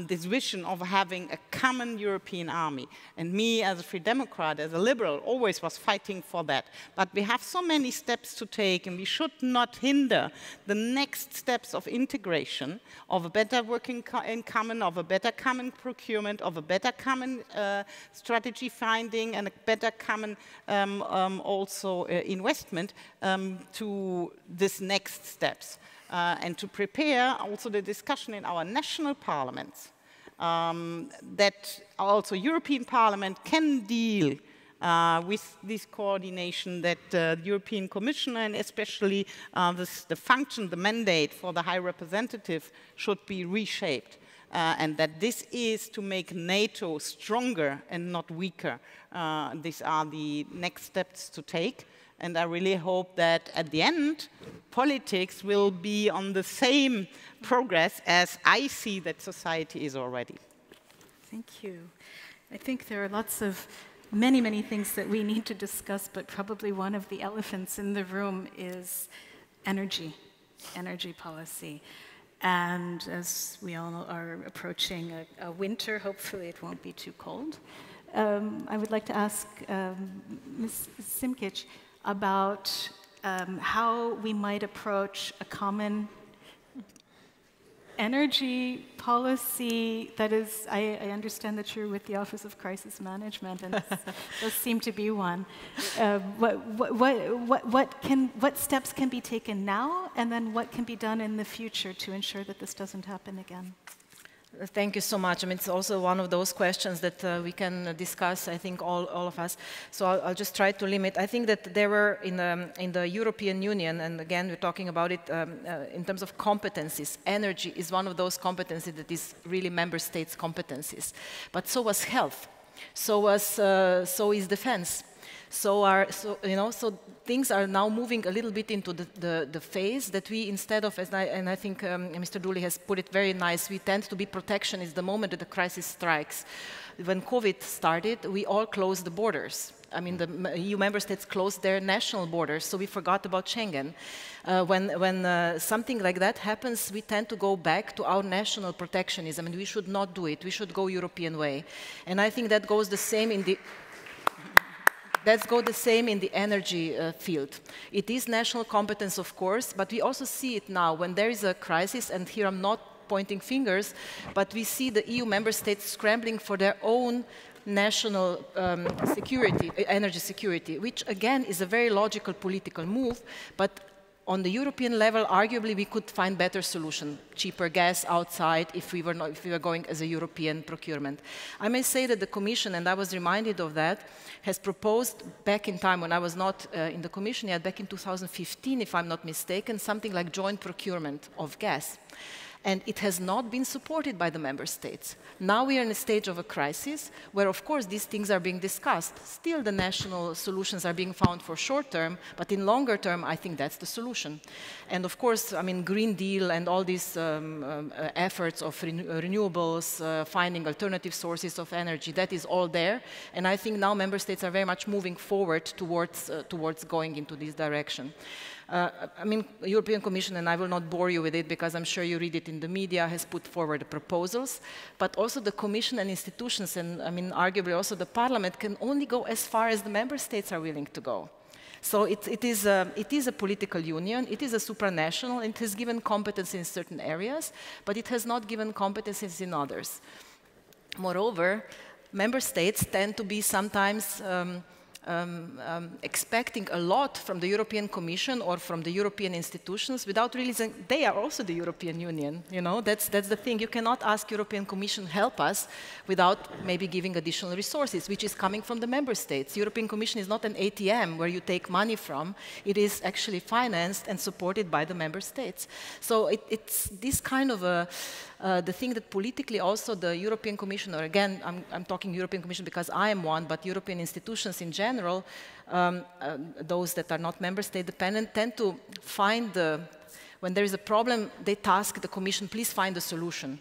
Speaker 8: this vision of having a common European army. And me, as a Free Democrat, as a liberal, always was fighting for that. But we have so many steps to take, and we should not hinder the next steps of integration, of a better working in common, of a better common procurement, of a better common strategy finding, and a better common also investment, to this next steps, and to prepare also the discussion in our national parliaments, that also European Parliament can deal with this coordination, that the European Commission and especially the function, the mandate for the High Representative should be reshaped. And that this is to make NATO stronger and not weaker. These are the next steps to take. And I really hope that at the end, politics will be on the same progress as I see that society is already.
Speaker 6: Thank you. I think there are many, many things that we need to discuss, but probably one of the elephants in the room is energy policy. And as we all are approaching a winter, hopefully it won't be too cold. I would like to ask Ms. Simkic about how we might approach a common energy policy. That is, I understand that you're with the Office of Crisis Management, and those seem to be one. What steps can be taken now, and then what can be done in the future to ensure that this doesn't happen again?
Speaker 7: Thank you so much. I mean, it's also one of those questions that we can discuss, I think, all of us. So I'll just try to limit. I think that there were, in the European Union, and again, we're talking about it in terms of competencies, energy is one of those competencies that is really member states' competencies. But so was health. So is defense. So things are now moving a little bit into the phase that we, instead of, and I think Mr. Dooley has put it very nice, we tend to be protectionist the moment that the crisis strikes. When COVID started, we all closed the borders. I mean, the EU member states closed their national borders, so we forgot about Schengen. When something like that happens, we tend to go back to our national protectionism, and we should not do it. We should go European way. And I think that goes the same in the... Let's go the same in the energy field. It is national competence, of course, but we also see it now when there is a crisis, and here I'm not pointing fingers, but we see the EU member states scrambling for their own national security, energy security, which again is a very logical political move, but on the European level, arguably, we could find better solution, cheaper gas outside if we were going as a European procurement. I may say that the Commission, and I was reminded of that, has proposed back in time when I was not in the Commission yet, back in 2015, if I'm not mistaken, something like joint procurement of gas. And it has not been supported by the member states. Now we are in a stage of a crisis where, of course, these things are being discussed. Still, the national solutions are being found for short term, but in longer term, I think that's the solution. And of course, I mean, Green Deal and all these efforts of renewables, finding alternative sources of energy, that is all there. And I think now member states are very much moving forward towards going into this direction. I mean, the European Commission, and I will not bore you with it because I'm sure you read it in the media, has put forward proposals, but also the Commission and institutions, and I mean, arguably also the Parliament, can only go as far as the member states are willing to go. So it is a political union, it is a supranational, it has given competence in certain areas, but it has not given competences in others. Moreover, member states tend to be sometimes expecting a lot from the European Commission or from the European institutions without realizing they are also the European Union. You know, that's the thing. You cannot ask European Commission help us without maybe giving additional resources, which is coming from the member states. European Commission is not an ATM where you take money from. It is actually financed and supported by the member states. So it's this kind of the thing that politically also the European Commission, or again, I'm talking European Commission because I am one, but European institutions in general, those that are not member state dependent, tend to find when there is a problem, they task the Commission, please find a solution.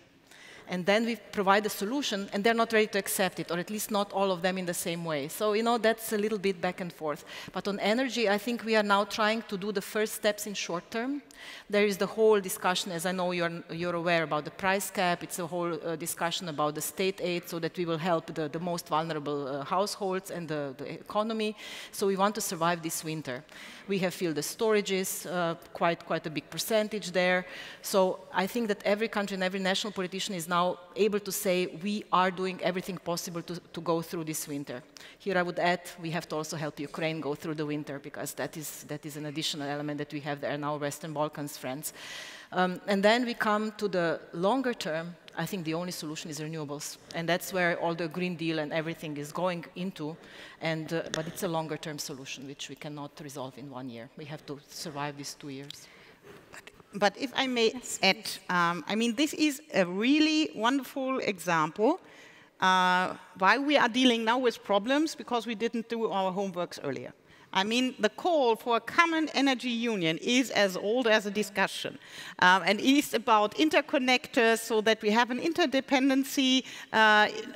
Speaker 7: And then we provide a solution, and they're not ready to accept it, or at least not all of them in the same way. So, you know, that's a little bit back and forth. But on energy, I think we are now trying to do the first steps in short term. There is the whole discussion, as I know you're aware, about the price cap. It's a whole discussion about the state aid so that we will help the most vulnerable households and the economy. So we want to survive this winter. We have filled the storages, quite a big percentage there. So I think that every country and every national politician is now able to say we are doing everything possible to go through this winter. Here I would add we have to also help Ukraine go through the winter because that is an additional element that we have there in our Western Balkans friends. And then we come to the longer term. I think the only solution is renewables, and that's where all the Green Deal and everything is going into. And but it's a longer-term solution, which we cannot resolve in 1 year. We have to survive these 2 years.
Speaker 8: But if I may add, I mean, this is a really wonderful example why we are dealing now with problems because we didn't do our homeworks earlier. I mean, the call for a common energy union is as old as a discussion. And it is about interconnectors so that we have an interdependency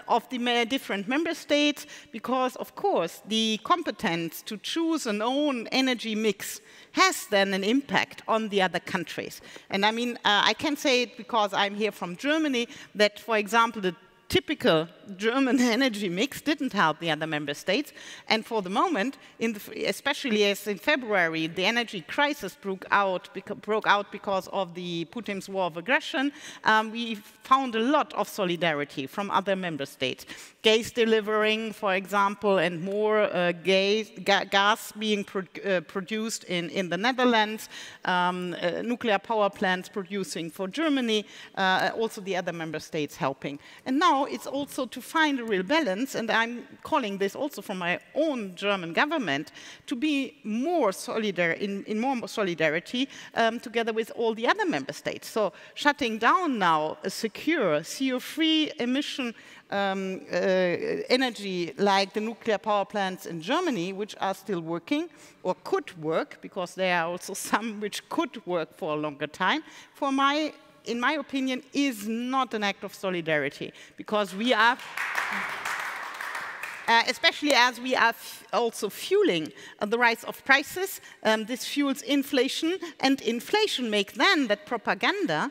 Speaker 8: of the different member states because, of course, the competence to choose an own energy mix has then an impact on the other countries. And I mean, I can say it because I'm here from Germany that, for example, the typical German energy mix didn't help the other member states. And for the moment, especially as in February, the energy crisis broke out because of the Putin's war of aggression, we found a lot of solidarity from other member states. Gas delivering, for example, and more gas being produced in the Netherlands, nuclear power plants producing for Germany, also the other member states helping. And now it's also to find a real balance, and I'm calling this also from my own German government, to be more in more solidarity together with all the other member states. So shutting down now a secure, CO2-free emission energy like the nuclear power plants in Germany, which are still working or could work, because there are also some which could work for a longer time, in my opinion, is not an act of solidarity, because we are, especially as we are also fueling the rise of prices, this fuels inflation, and inflation makes then that propaganda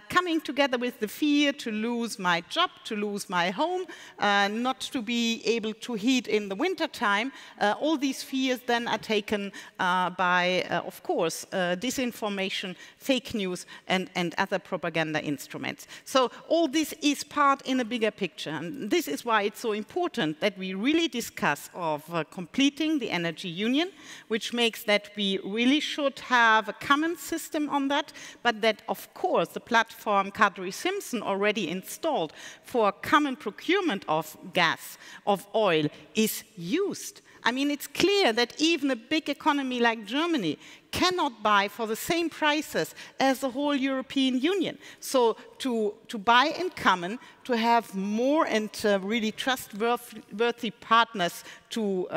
Speaker 8: coming together with the fear to lose my job, to lose my home, not to be able to heat in the wintertime. All these fears then are taken by, of course, disinformation, fake news, and other propaganda instruments. So all this is part in a bigger picture. And this is why it's so important that we really discuss of completing the energy union, which makes that we really should have a common system on that, but that, of course, the platform Kadri-Simpson already installed for common procurement of gas, of oil, is used. I mean, it's clear that even a big economy like Germany cannot buy for the same prices as the whole European Union. So to buy in common, to have more and really trustworthy partners to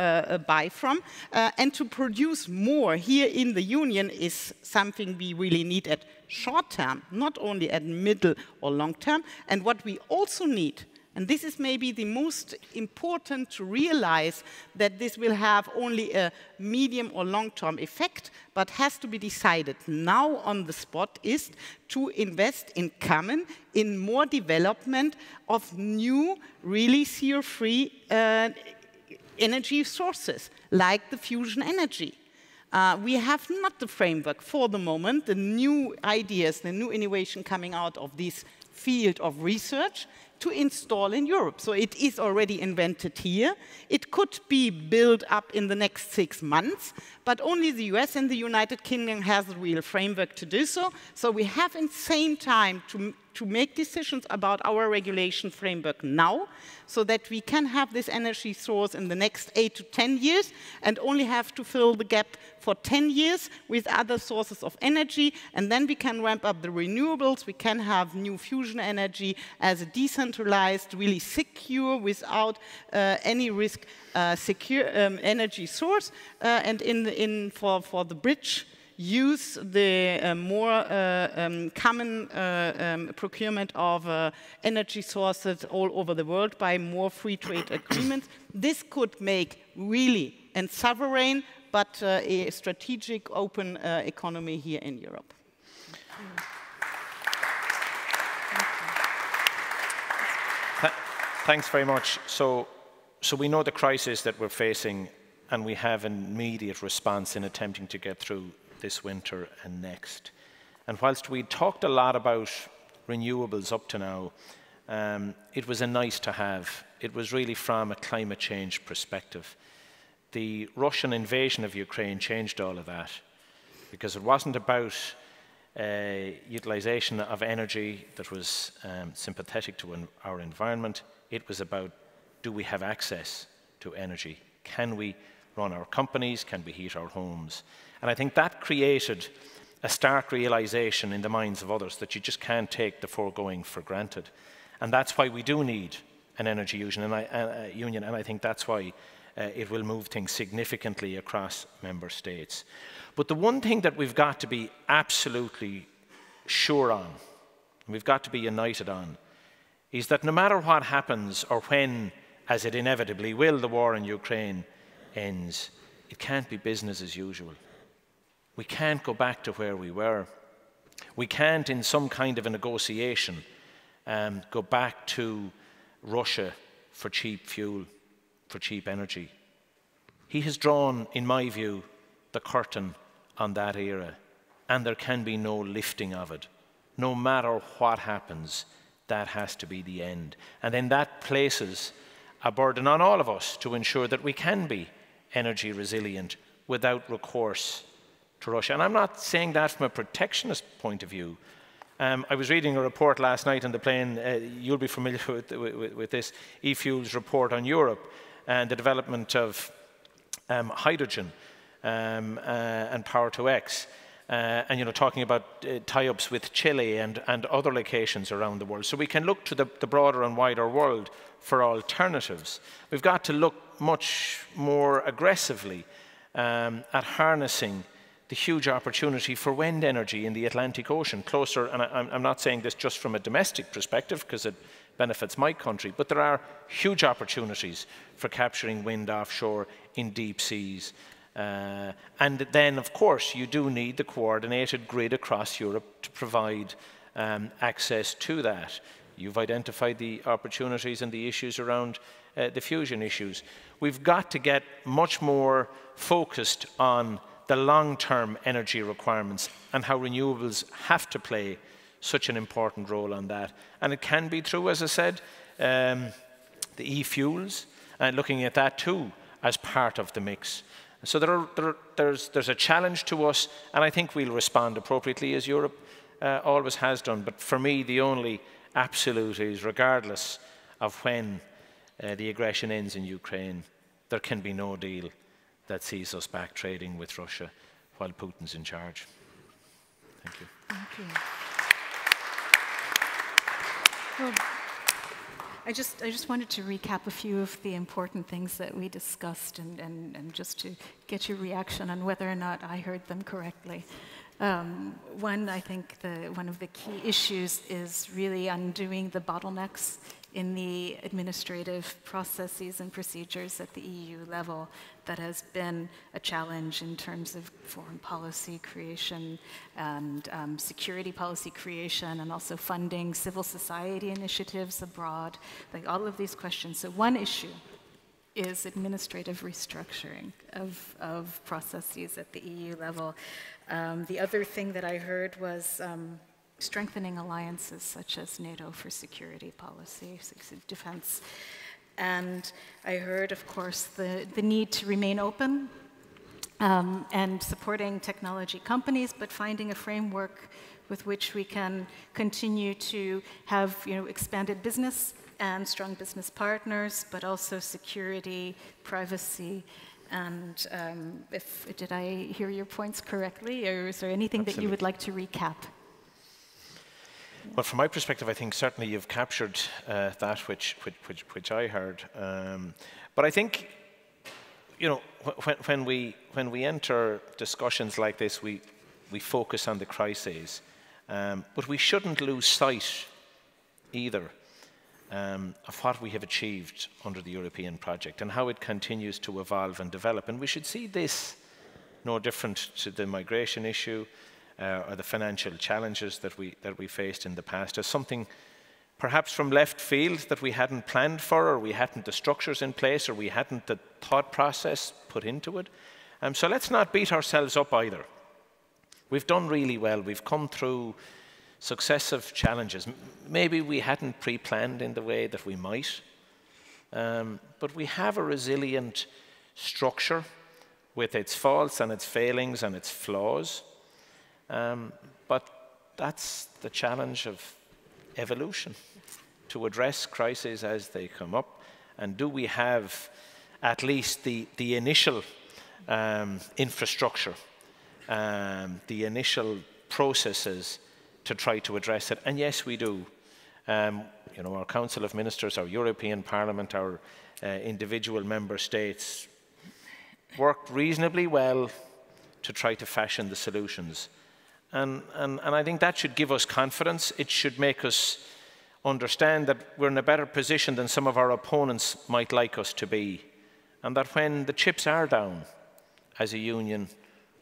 Speaker 8: buy from, and to produce more here in the Union is something we really need at short term, not only at middle or long term. And what we also need, and this is maybe the most important to realize, that this will have only a medium or long-term effect, but has to be decided now on the spot, is to invest in common, in more development of new, really CO2-free energy sources, like the fusion energy. We have not the framework for the moment, the new ideas, the new innovation coming out of this field of research to install in Europe. So it is already invented here. It could be built up in the next 6 months, but only the US and the United Kingdom has a real framework to do so. So we have in the same time to make decisions about our regulation framework now, so that we can have this energy source in the next 8 to 10 years, and only have to fill the gap for 10 years with other sources of energy, and then we can ramp up the renewables, we can have new fusion energy as a decentralized, really secure, without any risk, secure energy source, and for the bridge, use the more common procurement of energy sources all over the world by more free trade agreements. This could make really a sovereign but a strategic open economy here in Europe.
Speaker 5: Thanks very much. So we know the crisis that we're facing, and we have an immediate response in attempting to get through this winter and next. And whilst we talked a lot about renewables up to now, it was a nice to have. It was really from a climate change perspective. The Russian invasion of Ukraine changed all of that, because it wasn't about utilization of energy that was sympathetic to our environment. It was about, do we have access to energy? Can we run our companies? Can we heat our homes? And I think that created a stark realization in the minds of others that you just can't take the foregoing for granted. And that's why we do need an energy union, and I think that's why it will move things significantly across member states. But the one thing that we've got to be absolutely sure on, and we've got to be united on, is that no matter what happens, or when, as it inevitably will, the war in Ukraine ends, it can't be business as usual. We can't go back to where we were. We can't, in some kind of a negotiation, go back to Russia for cheap fuel, for cheap energy. He has drawn, in my view, the curtain on that era, and there can be no lifting of it. No matter what happens, that has to be the end. And then that places a burden on all of us to ensure that we can be energy resilient without recourse to Russia. And I'm not saying that from a protectionist point of view. I was reading a report last night on the plane, you'll be familiar with this, e-Fuels report on Europe and the development of hydrogen and power to X. And, you know, talking about tie-ups with Chile and other locations around the world. So we can look to the broader and wider world for alternatives. We've got to look much more aggressively at harnessing the huge opportunity for wind energy in the Atlantic Ocean, closer, and I'm not saying this just from a domestic perspective because it benefits my country, but there are huge opportunities for capturing wind offshore in deep seas. And then, of course, you do need the coordinated grid across Europe to provide access to that. You've identified the opportunities and the issues around the fusion issues. We've got to get much more focused on the long-term energy requirements and how renewables have to play such an important role on that. And it can be through, as I said, the e-fuels, and looking at that too as part of the mix. So there's a challenge to us, and I think we'll respond appropriately as Europe always has done. But for me, the only absolute is, regardless of when the aggression ends in Ukraine, there can be no deal that sees us back trading with Russia while Putin's in charge. Thank you.
Speaker 6: Thank you. Well, I just wanted to recap a few of the important things that we discussed and just to get your reaction on whether or not I heard them correctly. One, I think one of the key issues is really undoing the bottlenecks in the administrative processes and procedures at the EU level. That has been a challenge in terms of foreign policy creation and security policy creation, and also funding civil society initiatives abroad, like all of these questions. So one issue is administrative restructuring of processes at the EU level. The other thing that I heard was strengthening alliances such as NATO for security policy, defense. And I heard, of course, the need to remain open and supporting technology companies, but finding a framework with which we can continue to have, you know, expanded business and strong business partners, but also security, privacy. And did I hear your points correctly, or is there anything that you would like to recap?
Speaker 5: Well, from my perspective, I think certainly you've captured that which I heard. But I think, you know, when we enter discussions like this, we focus on the crises, but we shouldn't lose sight either of what we have achieved under the European project and how it continues to evolve and develop. And we should see this no different to the migration issue or the financial challenges that we faced in the past as something perhaps from left field that we hadn't planned for, or we hadn't the structures in place, or we hadn't the thought process put into it. So let's not beat ourselves up either. We've done really well. We've come through successive challenges. Maybe we hadn't pre-planned in the way that we might, but we have a resilient structure with its faults and its failings and its flaws. But that's the challenge of evolution, to address crises as they come up. And do we have at least the initial infrastructure, the initial processes to try to address it? And yes, we do. You know, our Council of Ministers, our European Parliament, our individual member states worked reasonably well to try to fashion the solutions. And I think that should give us confidence. It should make us understand that we're in a better position than some of our opponents might like us to be. And that when the chips are down as a union,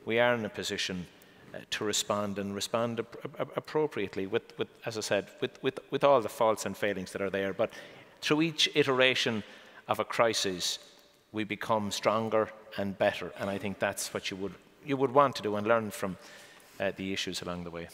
Speaker 5: we are in a position to respond and respond appropriately with, as I said, with all the faults and failings that are there. But Through each iteration of a crisis, we become stronger and better, and I think that's what you would want to do and learn from the issues along the way.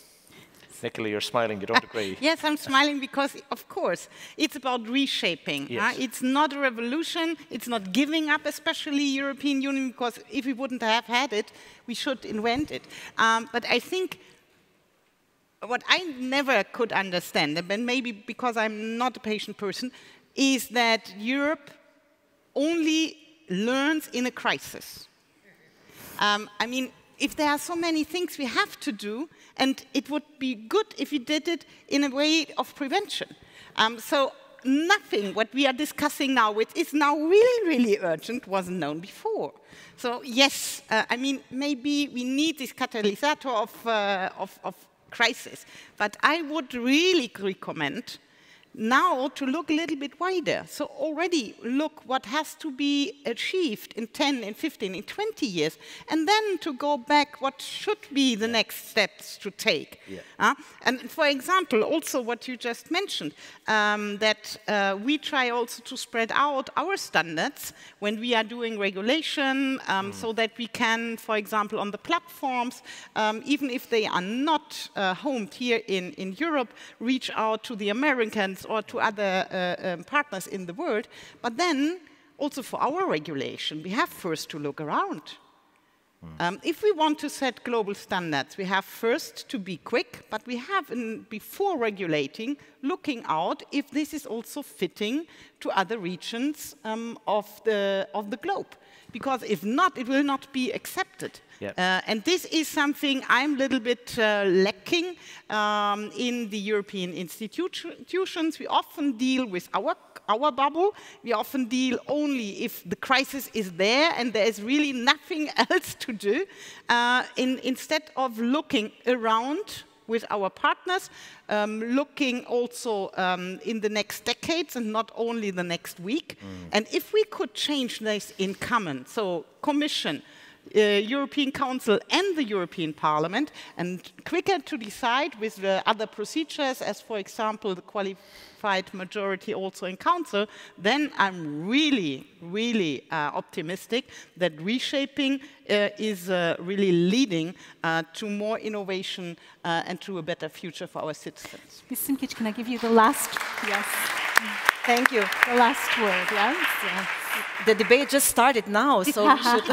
Speaker 5: Nicola, you're smiling, you don't agree?
Speaker 8: Yes, I'm smiling because, of course, it's about reshaping.
Speaker 5: Yes.
Speaker 8: It's not a revolution, it's not giving up, especially European Union, because if we wouldn't have had it, we should invent it. But I think what I never could understand, and maybe because I'm not a patient person, is that Europe only learns in a crisis. I mean, if there are so many things we have to do, and it would be good if we did it in a way of prevention. So nothing what we are discussing now, which is now really, really urgent, wasn't known before. So yes, I mean, maybe we need this catalyst of crisis. But I would really recommend now to look a little bit wider. So already look what has to be achieved in 10, in 15, in 20 years, and then to go back what should be the next steps to take. Yeah. And for example, also what you just mentioned, that we try also to spread out our standards when we are doing regulation, so that we can, for example, on the platforms, even if they are not homed here in Europe, reach out to the Americans or to other partners in the world. But then, also for our regulation, we have first to look around. If we want to set global standards, we have first to be quick, but we have, before regulating, looking out if this is also fitting to other regions of the globe. Because if not, it will not be accepted. Yep. And this is something I'm a little bit lacking in the European institutions. We often deal with our bubble. We often deal only if the crisis is there and there is really nothing else to do, instead of looking around with our partners, looking also in the next decades and not only the next week. And if we could change this in common, so Commission, European Council and the European Parliament, and quicker to decide with the other procedures, as for example the qualified majority also in Council, then I'm really, really optimistic that reshaping is really leading to more innovation and to a better future for our citizens.
Speaker 6: Ms. Simkic, can I give you the last? Yes.
Speaker 7: Thank you.
Speaker 6: The last word, yes? Yes.
Speaker 7: The debate just started now, so we should,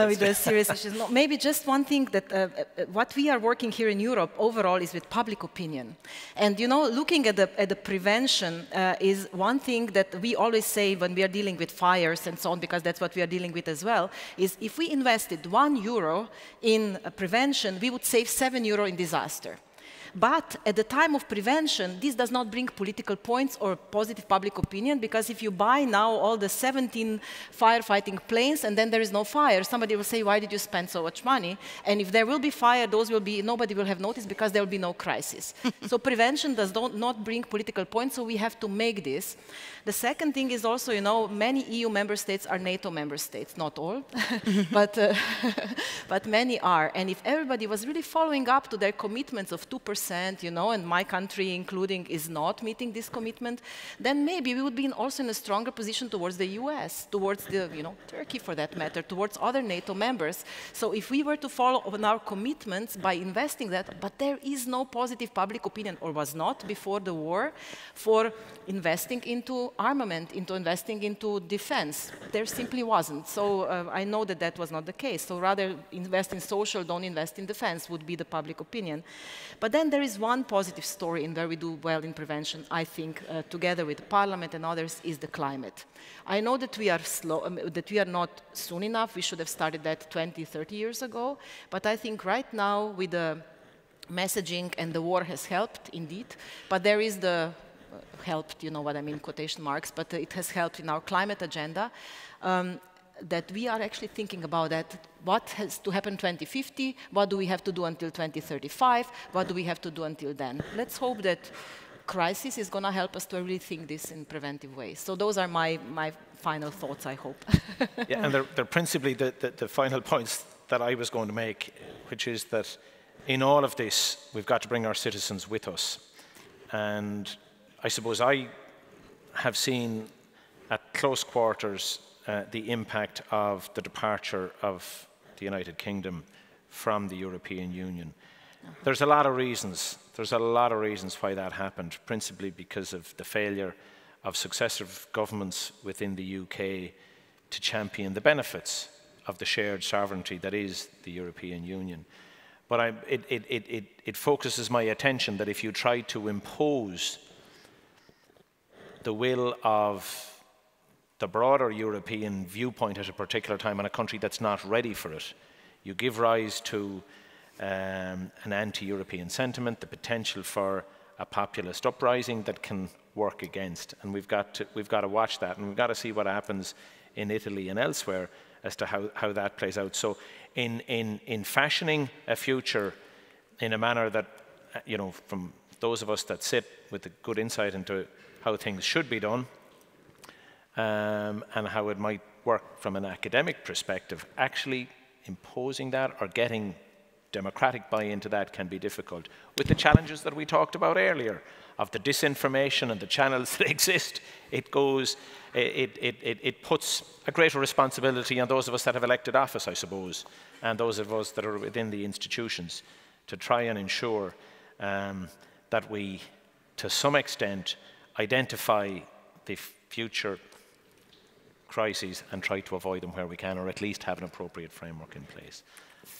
Speaker 7: with the serious issues. No, maybe just one thing that what we are working here in Europe overall is with public opinion. And you know, looking at the prevention is one thing that we always say when we are dealing with fires and so on, because that's what we are dealing with as well, is if we invested €1 in prevention, we would save €7 in disaster. But at the time of prevention, this does not bring political points or positive public opinion, because if you buy now all the 17 firefighting planes and then there is no fire, somebody will say, why did you spend so much money? And if there will be fire, nobody will have noticed because there will be no crisis. So prevention does not bring political points, so we have to make this. The second thing is also, you know, many EU member states are NATO member states, not all, but many are. And if everybody was really following up to their commitments of 2%, you know, and my country including is not meeting this commitment, then maybe we would be also in a stronger position towards the US, towards the, you know, Turkey for that matter, towards other NATO members. So if we were to follow on our commitments by investing that, but there is no positive public opinion, or was not before the war, for investing into armament, into investing into defense. There simply wasn't. So I know that that was not the case. So rather invest in social, don't invest in defense would be the public opinion. But then there is one positive story in where we do well in prevention, I think, together with the Parliament and others, is the climate. I know that we are slow, that we are not soon enough. We should have started that 20, 30 years ago. But I think right now with the messaging, and the war has helped indeed, but there is the helped, you know what I mean, quotation marks, but it has helped in our climate agenda, that we are actually thinking about that. What has to happen 2050? What do we have to do until 2035? What do we have to do until then? Let's hope that crisis is going to help us to really think this in preventive ways. So those are my final thoughts, I hope.
Speaker 5: Yeah, and they're principally the final points that I was going to make, which is that in all of this, we've got to bring our citizens with us. And I suppose I have seen at close quarters the impact of the departure of the United Kingdom from the European Union. There's a lot of reasons. There's a lot of reasons why that happened, principally because of the failure of successive governments within the UK to champion the benefits of the shared sovereignty that is the European Union. But it focuses my attention that if you try to impose the will of the broader European viewpoint at a particular time on a country that's not ready for it, you give rise to an anti-European sentiment, the potential for a populist uprising that can work against. And we've got to watch that, and we've got to see what happens in Italy and elsewhere as to how that plays out. So in fashioning a future in a manner that, you know, from those of us that sit with a good insight into how things should be done, and how it might work from an academic perspective, actually imposing that or getting democratic buy-in to that can be difficult, with the challenges that we talked about earlier of the disinformation and the channels that exist. It puts a greater responsibility on those of us that have elected office, I suppose, and those of us that are within the institutions to try and ensure that we, to some extent, identify the future crises and try to avoid them where we can, or at least have an appropriate framework in place.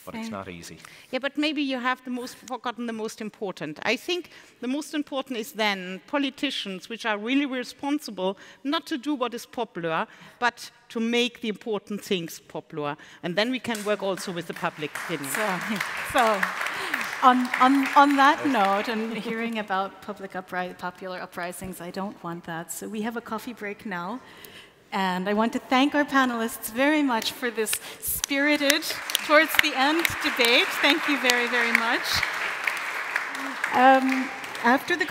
Speaker 5: But it's not easy.
Speaker 8: Yeah, but maybe you have forgotten the most important. I think the most important is then politicians, which are really responsible not to do what is popular, but to make the important things popular. And then we can work also with the public opinion.
Speaker 6: So on that note, and hearing about popular uprisings, I don't want that. So we have a coffee break now. And I want to thank our panelists very much for this spirited, towards the end, debate. Thank you very, very much. After the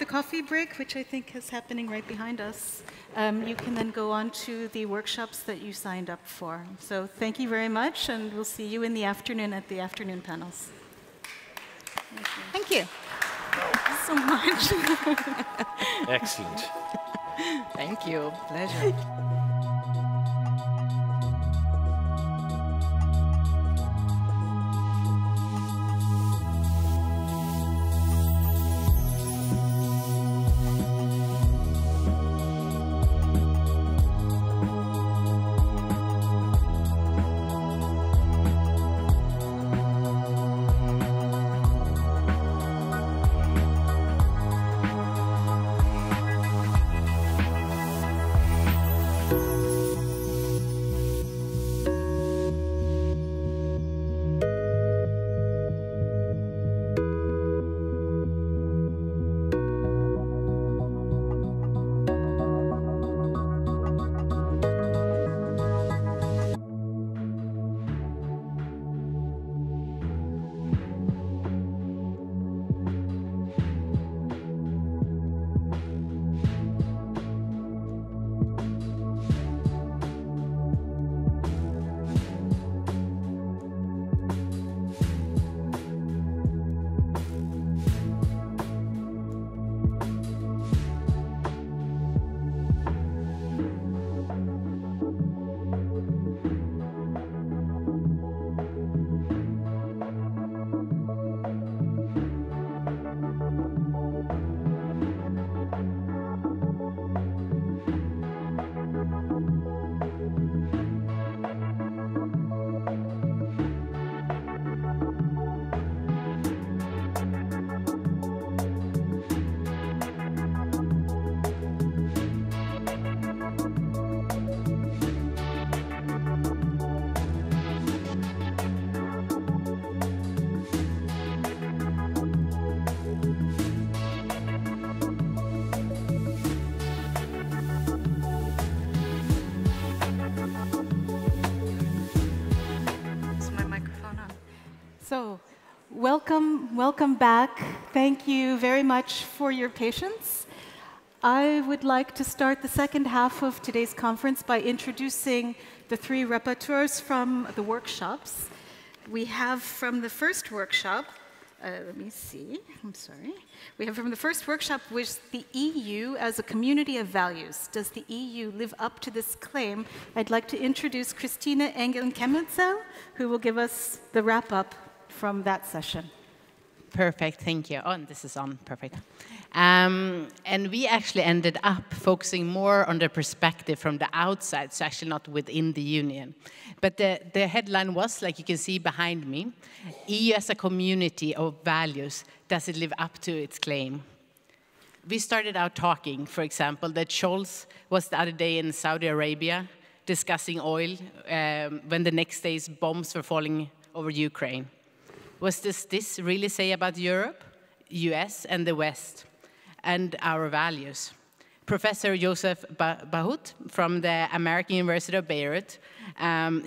Speaker 6: coffee break, which I think is happening right behind us, you can then go on to the workshops that you signed up for. So thank you very much, and we'll see you in the afternoon at the afternoon panels.
Speaker 8: Thank you.
Speaker 6: Thank you so much.
Speaker 5: Excellent.
Speaker 7: Thank you. Pleasure.
Speaker 6: So, welcome back. Thank you very much for your patience. I would like to start the second half of today's conference by introducing the three rapporteurs from the workshops. We have from the first workshop, Let me see, I'm sorry. We have from the first workshop, which the EU as a community of values. Does the EU live up to this claim? I'd like to introduce Christina Engel-Kemmetzel, who will give us the wrap-up from that session.
Speaker 9: Perfect, thank you. Oh, and this is on, perfect. And we actually ended up focusing more on the perspective from the outside, so actually not within the Union. But the headline was, like you can see behind me, EU as a community of values, does it live up to its claim? We started out talking, for example, that Scholz was the other day in Saudi Arabia discussing oil when the next day's bombs were falling over Ukraine. Was this really say about Europe, US, and the West, and our values? Professor Joseph Bahut from the American University of Beirut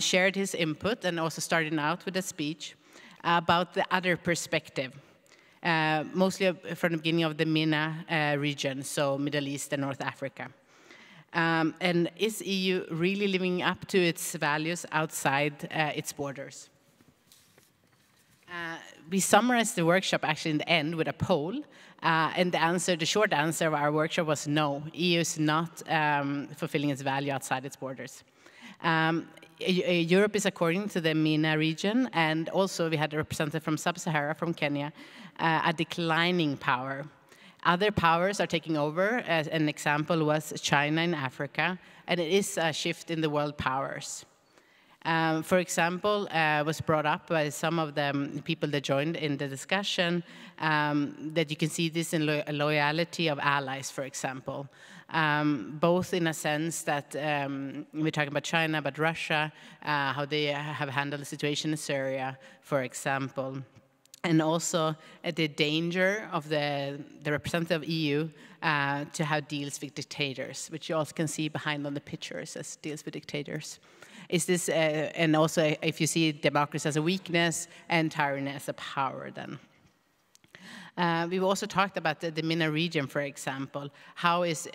Speaker 9: shared his input and also started out with a speech about the other perspective, mostly from the beginning of the MENA region, so Middle East and North Africa. And is EU really living up to its values outside its borders? We summarized the workshop actually in the end with a poll, and the short answer of our workshop was no, EU is not fulfilling its value outside its borders. Europe is according to the MENA region, and also we had a representative from Sub-Sahara, from Kenya, a declining power. Other powers are taking over. As an example was China in Africa, and it is a shift in the world powers. For example, was brought up by some of the people that joined in the discussion, that you can see this in loyalty of allies, for example. Both in a sense that we're talking about China, but Russia, how they have handled the situation in Syria, for example. And also the danger of the representative of EU to have deals with dictators, which you also can see behind on the pictures as deals with dictators. Is this, and also if you see democracy as a weakness and tyranny as a power then. We've also talked about the MENA region, for example. How is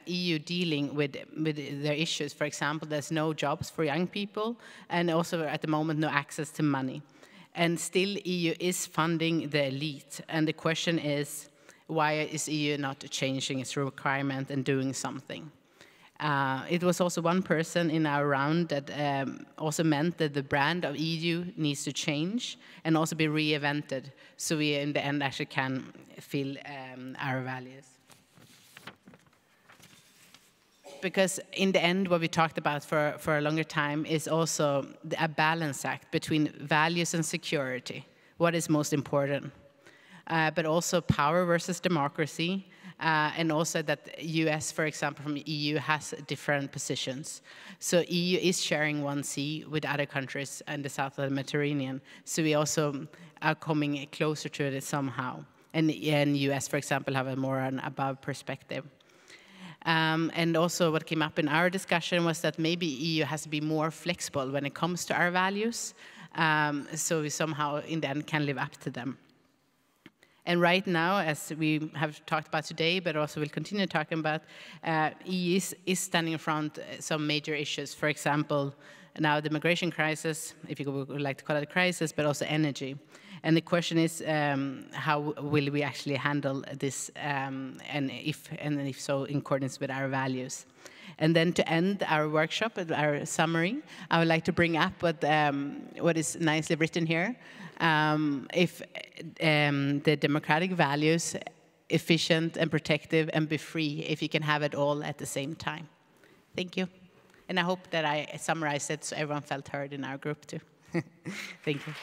Speaker 9: EU dealing with their issues? For example, there's no jobs for young people, and also at the moment no access to money. And still EU is funding the elite. And the question is, why is EU not changing its requirement and doing something? It was also one person in our round that also meant that the brand of EU needs to change and also be reinvented, so we in the end actually can feel our values. Because in the end, what we talked about for a longer time is also a balance act between values and security. What is most important? But also power versus democracy, and also that US, for example, from the EU has different positions. So EU is sharing one sea with other countries in the south of the Mediterranean. So we also are coming closer to it somehow. And US, for example, have a more an above perspective. And also what came up in our discussion was that maybe EU has to be more flexible when it comes to our values, so we somehow in the end can live up to them. And right now, as we have talked about today, but also will continue talking about, EU is standing in front of some major issues. For example, now the migration crisis, if you would like to call it a crisis, but also energy. And the question is, how will we actually handle this, and if so, in accordance with our values? And then to end our workshop, our summary, I would like to bring up what is nicely written here. If the democratic values, efficient and protective and be free, if you can have it all at the same time. Thank you. And I hope that I summarized it so everyone felt heard in our group too. Thank you.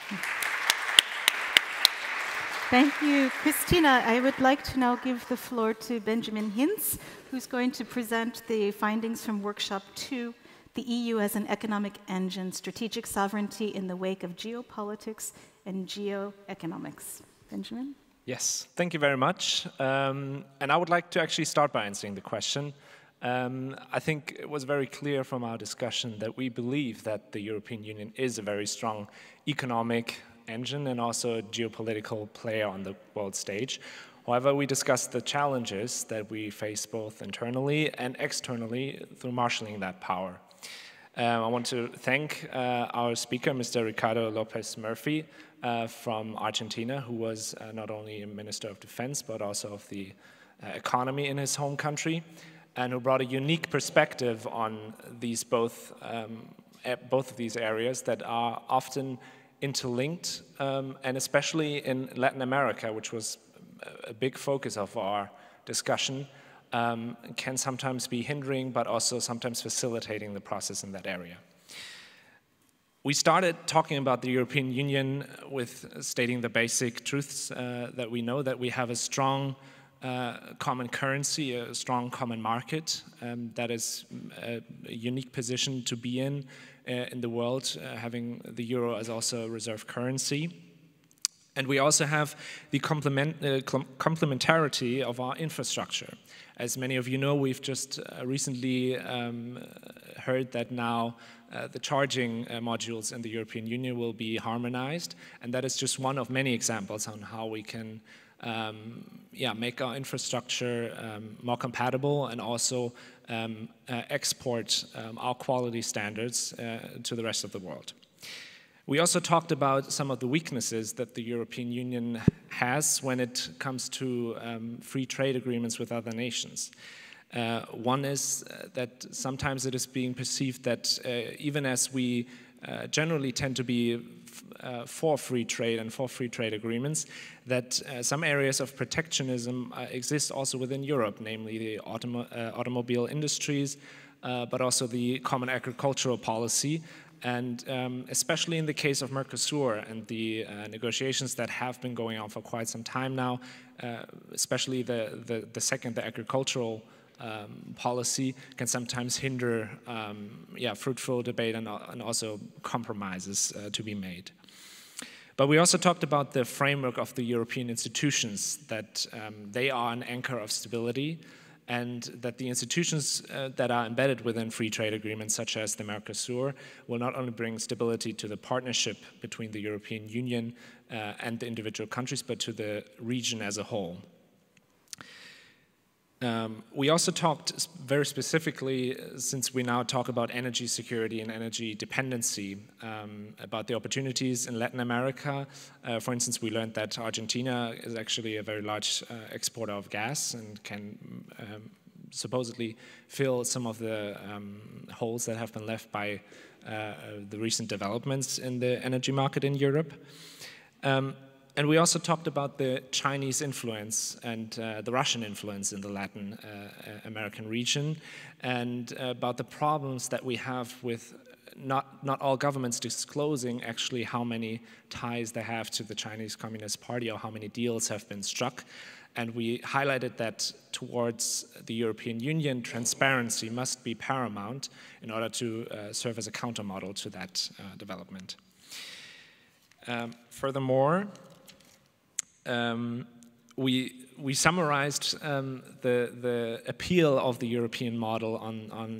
Speaker 6: Thank you, Christina. I would like to now give the floor to Benjamin Hinz, who's going to present the findings from Workshop 2, the EU as an economic engine, strategic sovereignty in the wake of geopolitics and geoeconomics. Benjamin?
Speaker 10: Yes, thank you very much. And I would like to actually start by answering the question. I think it was very clear from our discussion that we believe that the European Union is a very strong economic engine and also a geopolitical player on the world stage. However, we discussed the challenges that we face both internally and externally through marshalling that power. I want to thank our speaker, Mr. Ricardo Lopez Murphy, from Argentina, who was not only a Minister of Defense, but also of the economy in his home country, and who brought a unique perspective on these both of these areas that are often interlinked, and especially in Latin America, which was a big focus of our discussion, can sometimes be hindering, but also sometimes facilitating the process in that area. We started talking about the European Union with stating the basic truths that we know, that we have a strong common currency, a strong common market, that is a unique position to be in the world, having the euro as also a reserve currency. And we also have the complementarity of our infrastructure. As many of you know, we've just recently heard that now the charging modules in the European Union will be harmonized, and that is just one of many examples on how we can make our infrastructure more compatible and also export our quality standards to the rest of the world. We also talked about some of the weaknesses that the European Union has when it comes to free trade agreements with other nations. One is that sometimes it is being perceived that even as we generally tend to be for free trade and for free trade agreements, that some areas of protectionism exist also within Europe, namely the automobile industries, but also the common agricultural policy. And especially in the case of Mercosur and the negotiations that have been going on for quite some time now, especially the second, the agricultural policy, can sometimes hinder fruitful debate and also compromises to be made. But we also talked about the framework of the European institutions, that they are an anchor of stability, and that the institutions that are embedded within free trade agreements, such as the Mercosur, will not only bring stability to the partnership between the European Union and the individual countries, but to the region as a whole. We also talked very specifically, since we now talk about energy security and energy dependency, about the opportunities in Latin America. For instance, we learned that Argentina is actually a very large exporter of gas and can supposedly fill some of the holes that have been left by the recent developments in the energy market in Europe. And we also talked about the Chinese influence and the Russian influence in the Latin American region, and about the problems that we have with not all governments disclosing actually how many ties they have to the Chinese Communist Party or how many deals have been struck. And we highlighted that towards the European Union, transparency must be paramount in order to serve as a countermodel to that development. Furthermore, we summarized the appeal of the European model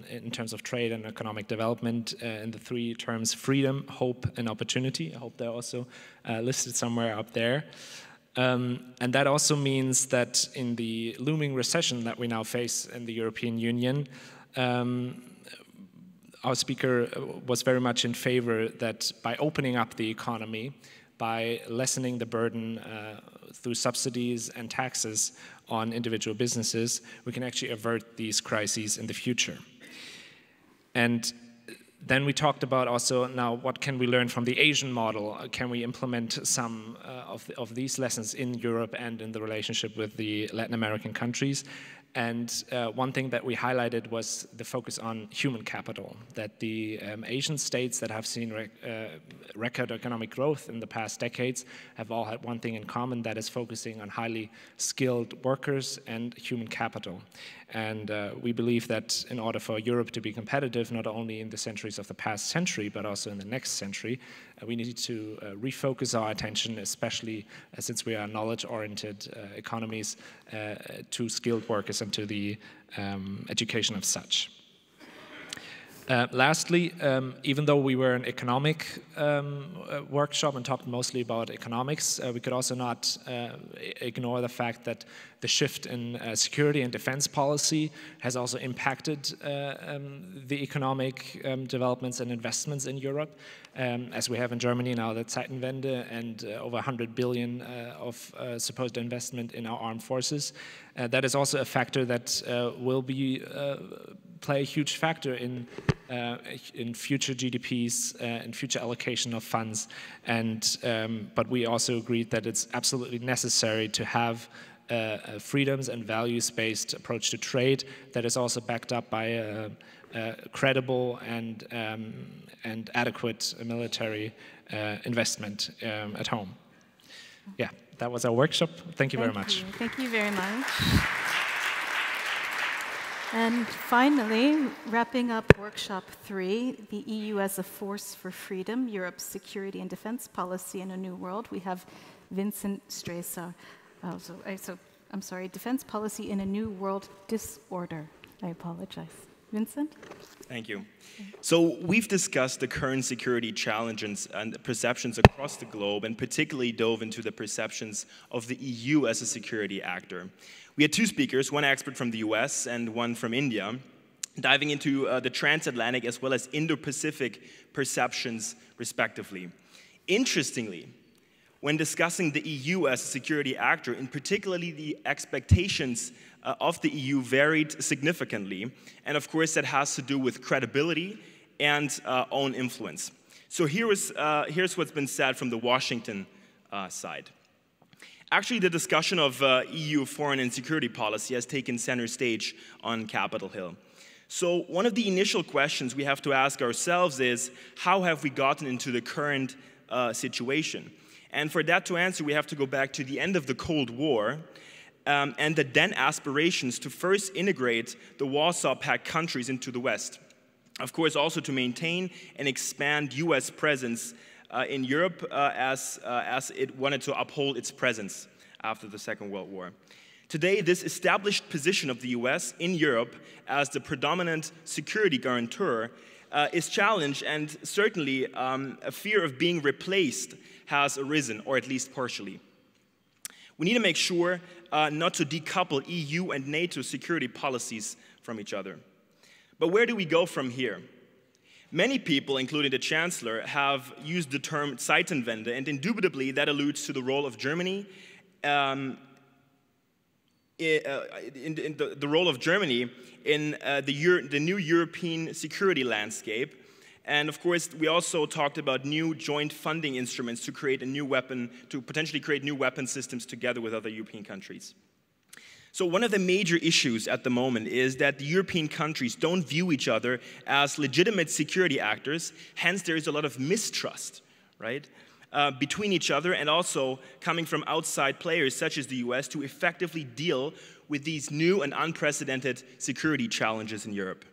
Speaker 10: in terms of trade and economic development in the three terms: freedom, hope, and opportunity. I hope they're also listed somewhere up there. And that also means that in the looming recession that we now face in the European Union, our speaker was very much in favor that by opening up the economy, by lessening the burden through subsidies and taxes on individual businesses, we can actually avert these crises in the future. And then we talked about also now what can we learn from the Asian model? Can we implement some of these lessons in Europe and in the relationship with the Latin American countries? And one thing that we highlighted was the focus on human capital, that the Asian states that have seen record economic growth in the past decades have all had one thing in common, that is focusing on highly skilled workers and human capital. And we believe that in order for Europe to be competitive, not only in the centuries of the past century, but also in the next century, we need to refocus our attention, especially since we are knowledge-oriented economies, to skilled workers and to the education of such. Lastly, even though we were an economic workshop and talked mostly about economics, we could also not ignore the fact that the shift in security and defense policy has also impacted the economic developments and investments in Europe. As we have in Germany now, the Zeitenwende and over 100 billion of supposed investment in our armed forces. That is also a factor that will be play a huge factor in future GDPs and future allocation of funds. And but we also agreed that it's absolutely necessary to have a freedoms and values-based approach to trade that is also backed up by a credible and adequate military investment at home. Yeah, that was our workshop. Thank you very much.
Speaker 6: Thank you very much. And finally, wrapping up workshop 3, the EU as a force for freedom, Europe's security and defense policy in a new world, we have Vincent Stresa. I'm sorry, defense policy in a new world disorder. I apologize. Vincent?
Speaker 11: Thank you. So we've discussed the current security challenges and perceptions across the globe, and particularly dove into the perceptions of the EU as a security actor. We had 2 speakers, one expert from the US and one from India, diving into the transatlantic as well as Indo-Pacific perceptions, respectively. Interestingly, when discussing the EU as a security actor, in particularly the expectations of the EU varied significantly, and of course that has to do with credibility and own influence. So here's what's been said from the Washington side. Actually, the discussion of EU foreign and security policy has taken center stage on Capitol Hill. So one of the initial questions we have to ask ourselves is, how have we gotten into the current situation? And for that to answer, we have to go back to the end of the Cold War and the then aspirations to first integrate the Warsaw Pact countries into the West. Of course, also to maintain and expand US presence in Europe as it wanted to uphold its presence after the Second World War. Today, this established position of the US in Europe as the predominant security guarantor is challenged, and certainly a fear of being replaced has arisen, or at least partially. We need to make sure not to decouple EU and NATO security policies from each other. But where do we go from here? Many people, including the Chancellor, have used the term Zeitenwende, and indubitably that alludes to the role of Germany in the role of Germany in the new European security landscape. And of course, we also talked about new joint funding instruments to create a new weapon, to potentially create new weapon systems together with other European countries. So one of the major issues at the moment is that the European countries don't view each other as legitimate security actors. Hence, there is a lot of mistrust, right, between each other, and also coming from outside players such as the US to effectively deal with these new and unprecedented security challenges in Europe.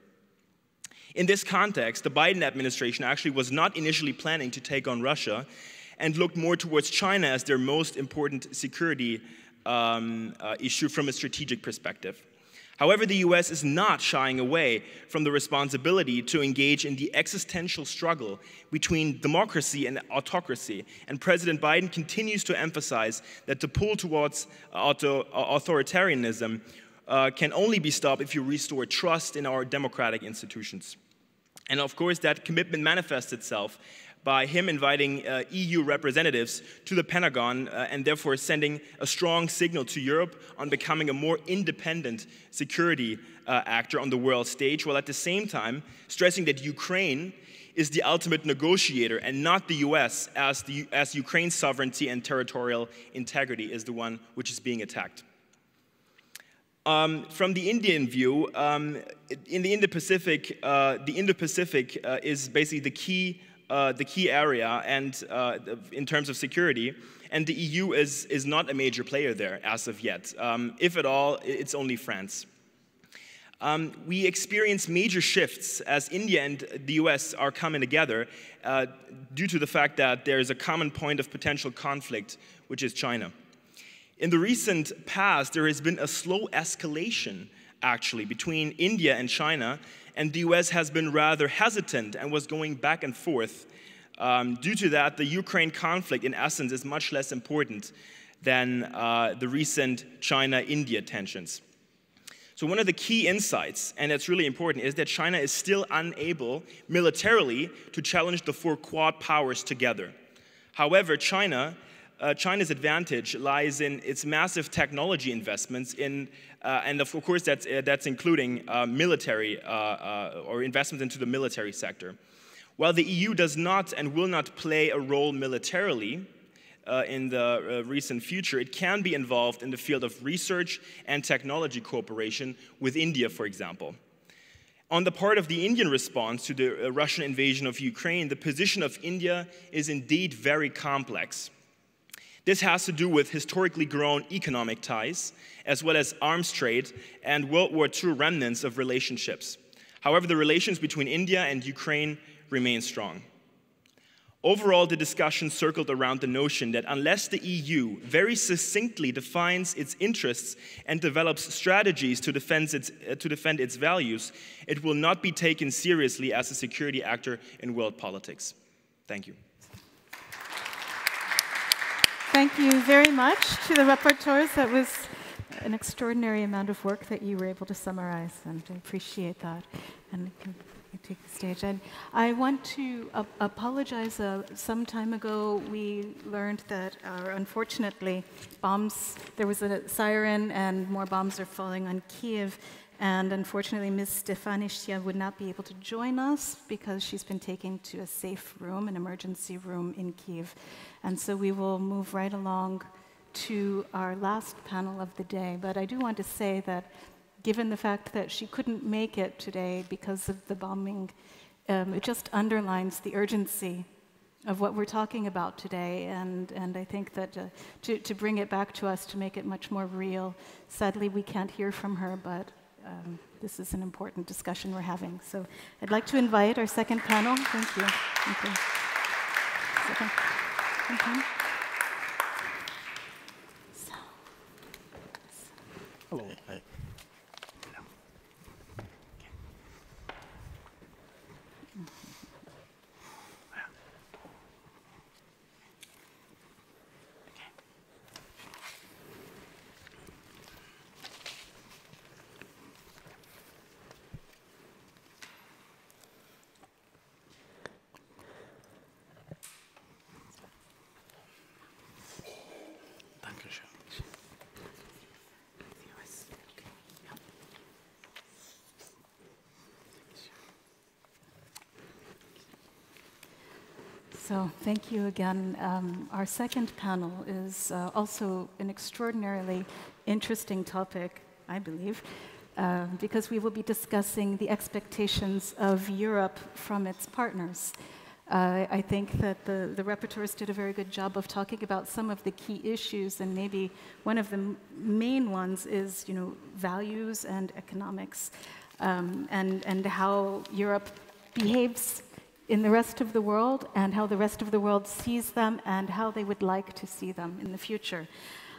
Speaker 11: In this context, the Biden administration actually was not initially planning to take on Russia and looked more towards China as their most important security issue from a strategic perspective. However, the US is not shying away from the responsibility to engage in the existential struggle between democracy and autocracy, and President Biden continues to emphasize that the pull towards authoritarianism can only be stopped if you restore trust in our democratic institutions. And of course, that commitment manifests itself by him inviting EU representatives to the Pentagon and therefore sending a strong signal to Europe on becoming a more independent security actor on the world stage, while at the same time stressing that Ukraine is the ultimate negotiator and not the US, as Ukraine's sovereignty and territorial integrity is the one which is being attacked. From the Indian view, in the Indo-Pacific, is basically the key area, and in terms of security, and the EU is not a major player there as of yet. If at all, it's only France. We experience major shifts as India and the US are coming together due to the fact that there is a common point of potential conflict, which is China. In the recent past, there has been a slow escalation actually, between India and China, and the US has been rather hesitant and was going back and forth. Due to that, the Ukraine conflict, in essence, is much less important than the recent China-India tensions. So one of the key insights, and that's really important, is that China is still unable militarily to challenge the four Quad powers together. However, China's advantage lies in its massive technology investments in, and of course that's including military or investments into the military sector. While the EU does not and will not play a role militarily in the recent future, it can be involved in the field of research and technology cooperation with India, for example. On the part of the Indian response to the Russian invasion of Ukraine, the position of India is indeed very complex. This has to do with historically grown economic ties, as well as arms trade and World War II remnants of relationships. However, the relations between India and Ukraine remain strong. Overall, the discussion circled around the notion that unless the EU very succinctly defines its interests and develops strategies to defend its values, it will not be taken seriously as a security actor in world politics. Thank you.
Speaker 6: Thank you very much to the rapporteurs. That was an extraordinary amount of work that you were able to summarize, and I appreciate that. And you take the stage. And I want to apologize. Some time ago, we learned that, unfortunately, there was a siren and more bombs are falling on Kiev. And unfortunately, Ms. Stefanishtia would not be able to join us because she's been taken to a safe room, an emergency room in Kiev. And so we will move right along to our last panel of the day. But I do want to say that given the fact that she couldn't make it today because of the bombing, it just underlines the urgency of what we're talking about today. And I think that to bring it back to us, to make it much more real, sadly we can't hear from her, but this is an important discussion we're having. So I'd like to invite our second panel. Thank you. Thank you. Second panel.
Speaker 12: Hello. Hi.
Speaker 6: So thank you again. Our second panel is also an extraordinarily interesting topic, I believe, because we will be discussing the expectations of Europe from its partners. I think that the rapporteurs did a very good job of talking about some of the key issues, and maybe one of the main ones is, values and economics, and how Europe behaves in the rest of the world, and how the rest of the world sees them, and how they would like to see them in the future.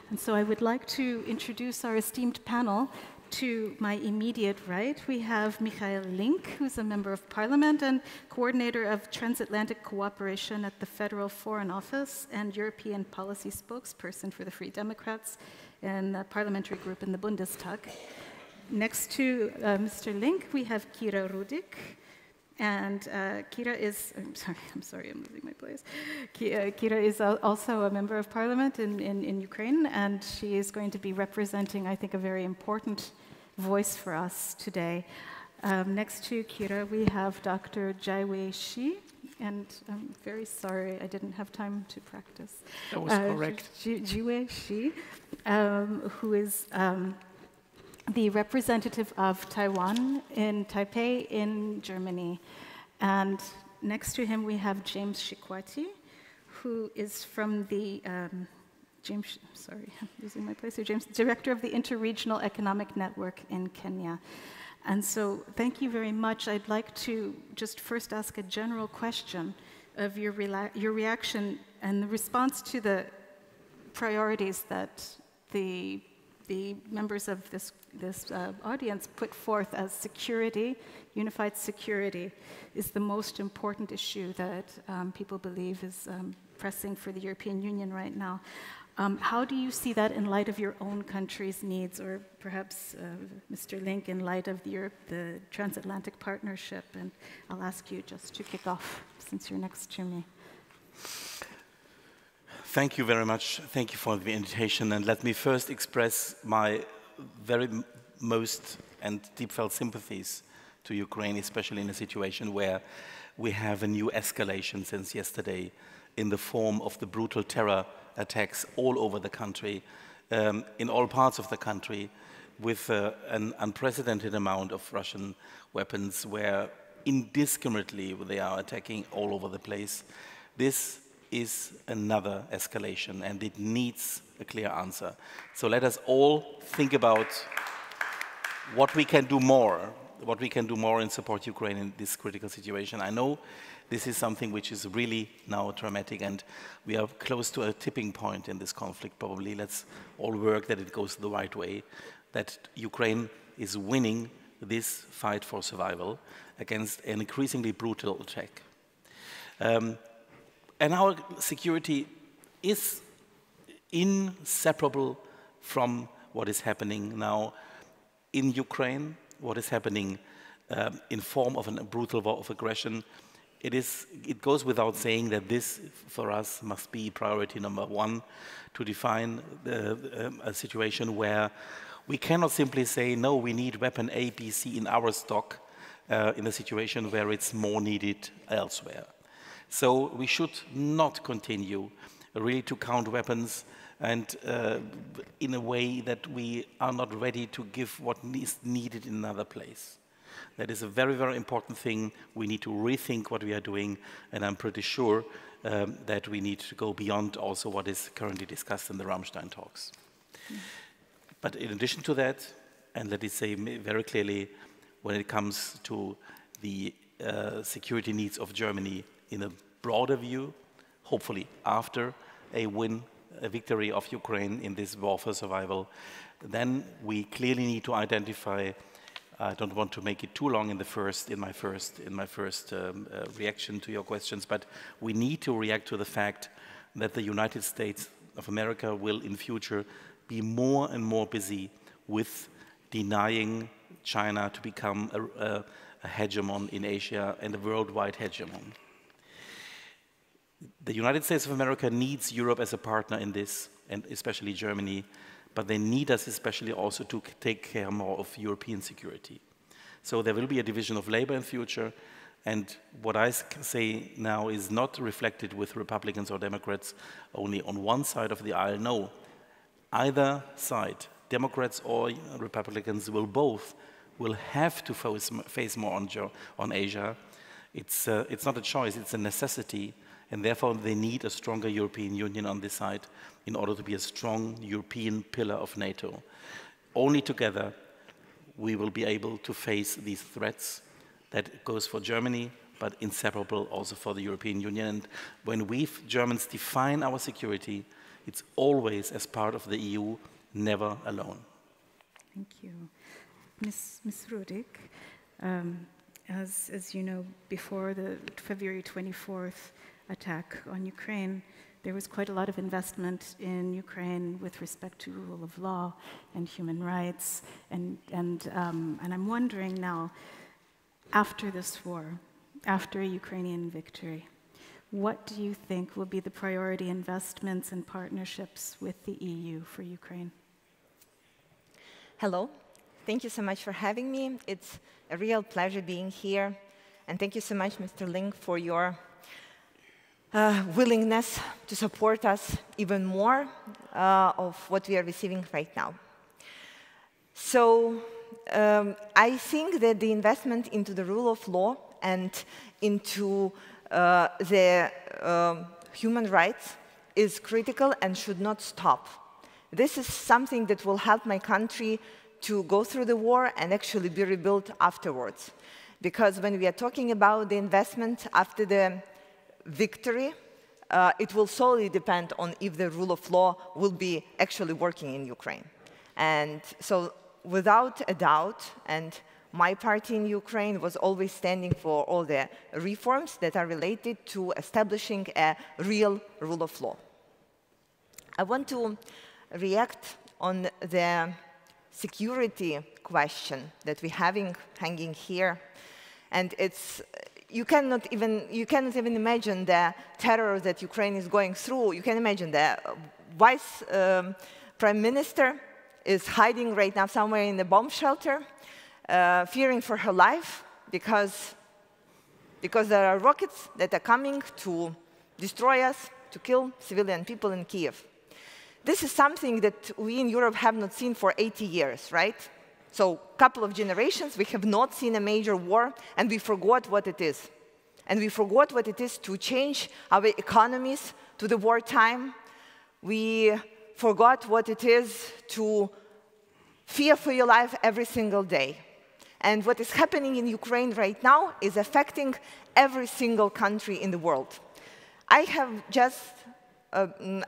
Speaker 6: And so I would like to introduce our esteemed panel. To my immediate right, we have Michael Link, who's a member of parliament and coordinator of transatlantic cooperation at the Federal Foreign Office and European policy spokesperson for the Free Democrats and the parliamentary group in the Bundestag. Next to Mr. Link, we have Kira Rudik. And Kira is, I'm sorry, I'm losing my place. Kira is also a member of parliament in Ukraine, and she is going to be representing, I think, a very important voice for us today. Next to Kira, we have Dr. Jaiwei Shi, and I'm very sorry, I didn't have time to practice.
Speaker 12: That was correct.
Speaker 6: Jaiwei Shi, who is the representative of Taiwan in Taipei in Germany. And next to him we have James Shikwati, who is from the, sorry, I'm losing my place here, James, director of the Interregional Economic Network in Kenya. And so thank you very much. I'd like to just first ask a general question of your reaction and the response to the priorities that the members of this audience put forth as security, unified security, is the most important issue that people believe is pressing for the European Union right now. How do you see that in light of your own country's needs, or perhaps, Mr. Link, in light of the transatlantic partnership? And I'll ask you just to kick off, since you're next to me.
Speaker 13: Thank you very much. Thank you for the invitation. And let me first express my very most and deep-felt sympathies to Ukraine, especially in a situation where we have a new escalation since yesterday in the form of the brutal terror attacks all over the country, in all parts of the country, with an unprecedented amount of Russian weapons where indiscriminately they are attacking all over the place. This is another escalation, and it needs a clear answer. So let us all think about what we can do more and support Ukraine in this critical situation. I know this is something which is really now dramatic, and we are close to a tipping point in this conflict, probably. Let's all work that it goes the right way, that Ukraine is winning this fight for survival against an increasingly brutal attack. And our security is inseparable from what is happening now in Ukraine, what is happening in form of a brutal war of aggression. It goes without saying that this, for us, must be priority number one, to define a situation where we cannot simply say, no, we need weapon A, B, C in our stock in a situation where it's more needed elsewhere. So we should not continue really to count weapons and in a way that we are not ready to give what is needed in another place. That is a very, very important thing. We need to rethink what we are doing, and I'm pretty sure that we need to go beyond also what is currently discussed in the Rammstein talks. But in addition to that, and let me say very clearly, when it comes to the security needs of Germany in a broader view, hopefully after a victory of Ukraine in this war for survival, then we clearly need to identify. I don't want to make it too long in my first reaction to your questions, but we need to react to the fact that the United States of America will in future be more and more busy with denying China to become a hegemon in Asia and a worldwide hegemon. The United States of America needs Europe as a partner in this, and especially Germany, but they need us especially also to take care more of European security. So there will be a division of labor in future, and what I say now is not reflected with Republicans or Democrats only on one side of the aisle. No, either side, Democrats or Republicans, will have to face more on Asia. It's not a choice, it's a necessity. And therefore, they need a stronger European Union on this side in order to be a strong European pillar of NATO. Only together, we will be able to face these threats. That goes for Germany, but inseparable also for the European Union. And when we Germans define our security, it's always as part of the EU, never alone.
Speaker 6: Thank you. Ms. Rudik, as you know, before the February 24th attack on Ukraine, there was quite a lot of investment in Ukraine with respect to rule of law and human rights, and I'm wondering now, after this war, after a Ukrainian victory, what do you think will be the priority investments and partnerships with the EU for Ukraine?
Speaker 14: Hello, thank you so much for having me. It's a real pleasure being here, and thank you so much, Mr. Link, for your willingness to support us even more of what we are receiving right now. So I think that the investment into the rule of law and into the human rights is critical and should not stop. This is something that will help my country to go through the war and actually be rebuilt afterwards. Because when we are talking about the investment after the victory, it will solely depend on if the rule of law will be actually working in Ukraine. And so without a doubt, and my party in Ukraine was always standing for all the reforms that are related to establishing a real rule of law. I want to react on the security question that we're hanging here, and you cannot even imagine the terror that Ukraine is going through. You can imagine the vice prime minister is hiding right now somewhere in the bomb shelter, fearing for her life because there are rockets that are coming to destroy us, to kill civilian people in Kiev. This is something that we in Europe have not seen for 80 years, right? So a couple of generations, we have not seen a major war, and we forgot what it is. And we forgot what it is to change our economies to the wartime. We forgot what it is to fear for your life every single day. And what is happening in Ukraine right now is affecting every single country in the world.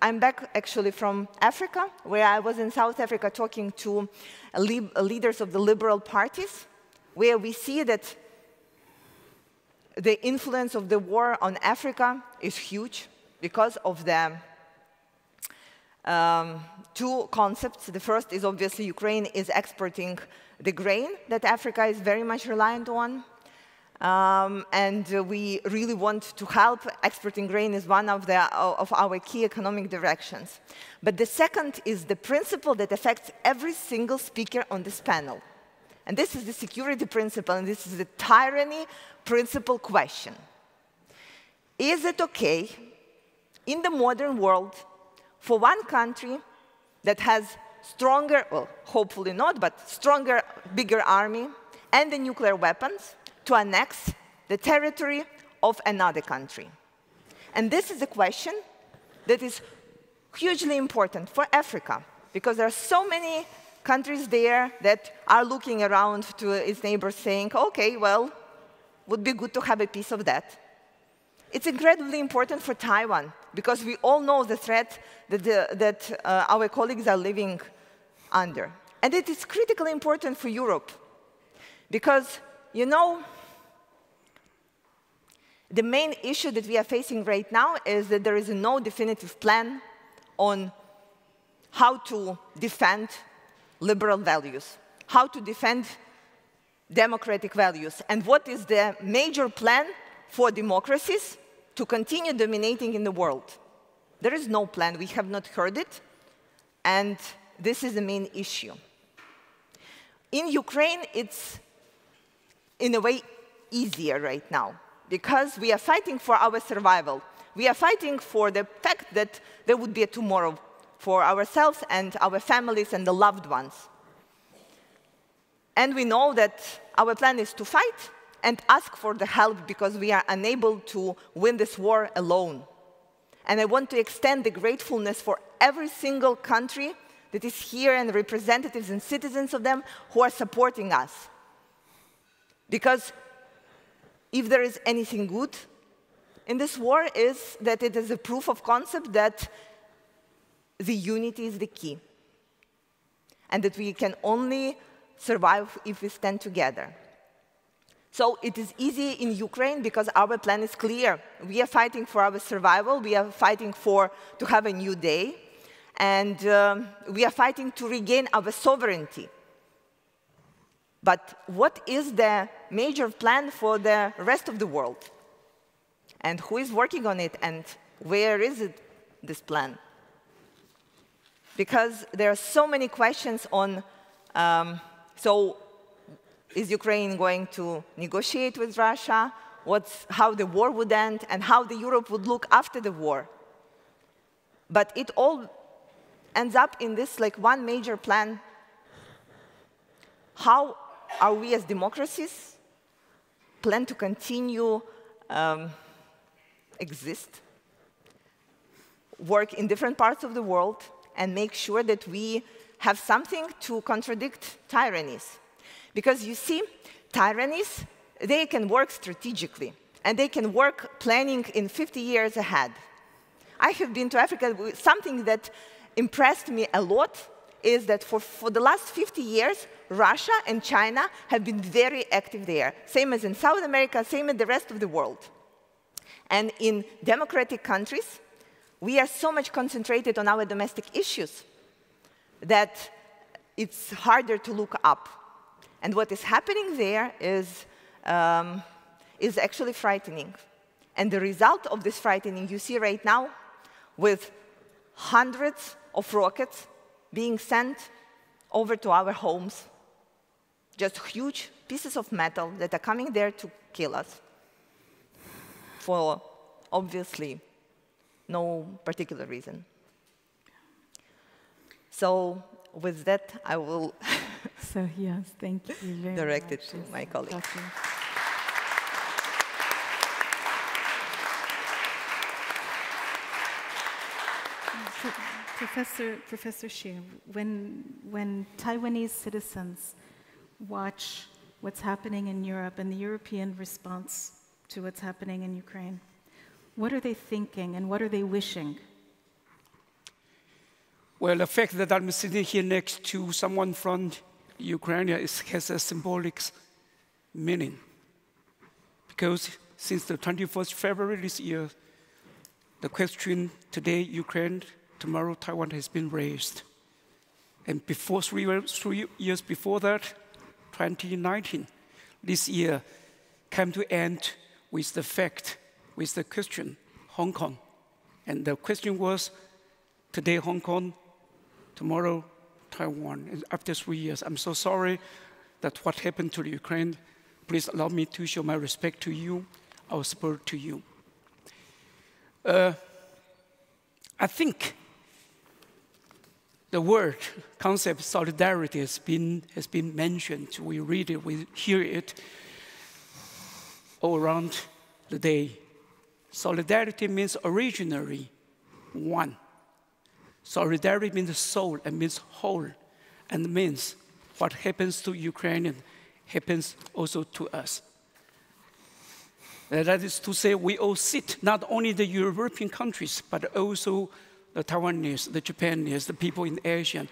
Speaker 14: I'm back actually from Africa, where I was in South Africa talking to leaders of the liberal parties, where we see that the influence of the war on Africa is huge because of the two concepts. The first is obviously Ukraine is exporting the grain that Africa is very much reliant on. And we really want to help. Exporting grain is one of our key economic directions. But the second is the principle that affects every single speaker on this panel. And this is the security principle, and this is the tyranny principle question. Is it okay in the modern world for one country that has stronger, well, hopefully not, but stronger, bigger army and the nuclear weapons to annex the territory of another country? And this is a question that is hugely important for Africa, because there are so many countries there that are looking around to its neighbors saying, okay, well, would be good to have a piece of that. It's incredibly important for Taiwan, because we all know the threat that our colleagues are living under. And it is critically important for Europe, because, you know, the main issue that we are facing right now is that there is no definitive plan on how to defend liberal values, how to defend democratic values, and what is the major plan for democracies to continue dominating in the world. There is no plan. We have not heard it, and this is the main issue. In Ukraine, it's, in a way, easier right now, because we are fighting for our survival. We are fighting for the fact that there would be a tomorrow for ourselves and our families and the loved ones. And we know that our plan is to fight and ask for the help, because we are unable to win this war alone. And I want to extend the gratefulness for every single country that is here, and representatives and citizens of them who are supporting us. Because if there is anything good in this war, is that it is a proof of concept that the unity is the key, and that we can only survive if we stand together. So it is easy in Ukraine because our plan is clear. We are fighting for our survival. We are fighting to have a new day. And we are fighting to regain our sovereignty. But what is the major plan for the rest of the world? And who is working on it? And where is it, this plan? Because there are so many questions on, so is Ukraine going to negotiate with Russia? How the war would end, and how the Europe would look after the war? But it all ends up in this one major plan. How are we as democracies plan to continue exist, work in different parts of the world, and make sure that we have something to contradict tyrannies? Because you see, tyrannies, they can work strategically, and they can work planning in 50 years ahead. I have been to Africa. Something that impressed me a lot is that for the last 50 years, Russia and China have been very active there, same as in South America, same as the rest of the world. And in democratic countries, we are so much concentrated on our domestic issues that it's harder to look up. And what is happening there is actually frightening. And the result of this frightening you see right now with hundreds of rockets being sent over to our homes. Just huge pieces of metal that are coming there to kill us for, obviously, no particular reason. So with that, I will
Speaker 6: so yes, thank you very
Speaker 14: direct
Speaker 6: much.
Speaker 14: it to my colleague.
Speaker 6: Professor Xu, when Taiwanese citizens watch what's happening in Europe and the European response to what's happening in Ukraine, what are they thinking and what are they wishing?
Speaker 12: Well, the fact that I'm sitting here next to someone from Ukraine has a symbolic meaning. Because since the 21st February this year, the question today, Ukraine, tomorrow, Taiwan has been raised. And before 3 years before that, 2019, this year came to end with the fact, with the question, Hong Kong. And the question was, today Hong Kong, tomorrow Taiwan. And after 3 years, I'm so sorry that what happened to the Ukraine. Please allow me to show my respect to you, our support to you. I think the word, concept, solidarity has been mentioned. We read it, we hear it all around the day. Solidarity means originally one. Solidarity means soul and means whole, and means what happens to Ukrainians happens also to us. That is to say, we all sit, not only the European countries, but also the Taiwanese, the Japanese, the people in Asia,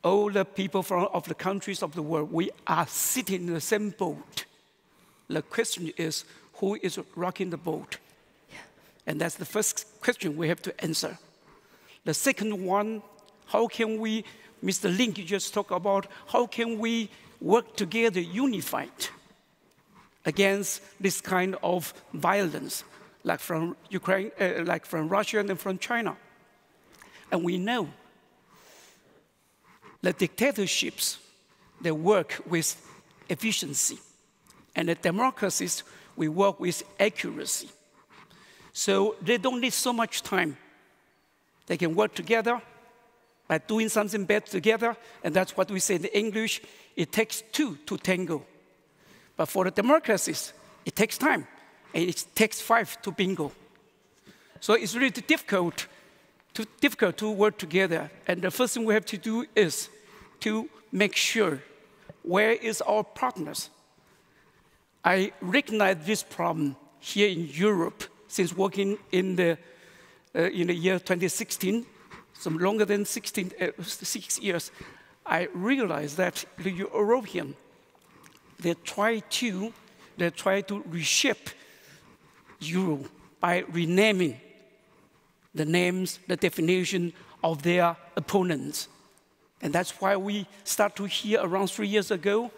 Speaker 12: all the people of the countries of the world, we are sitting in the same boat. The question is, who is rocking the boat? And that's the first question we have to answer. The second one, how can we, Mr. Link, you just talked about, how can we work together unified against this kind of violence, like from Ukraine, like from Russia and from China? And we know the dictatorships, they work with efficiency. And the democracies, we work with accuracy. So they don't need so much time. They can work together by doing something better together. And that's what we say in English, it takes two to tango. But for the democracies, it takes time. And it takes 5 to bingo. So it's really difficult to work together. And the first thing we have to do is to make sure where is our partners. I recognize this problem here in Europe since working in the year 2016, some longer than 6 years. I realized that the European, they try to reshape Europe by renaming the names, the definition of their opponents. And that's why we start to hear around 3 years ago,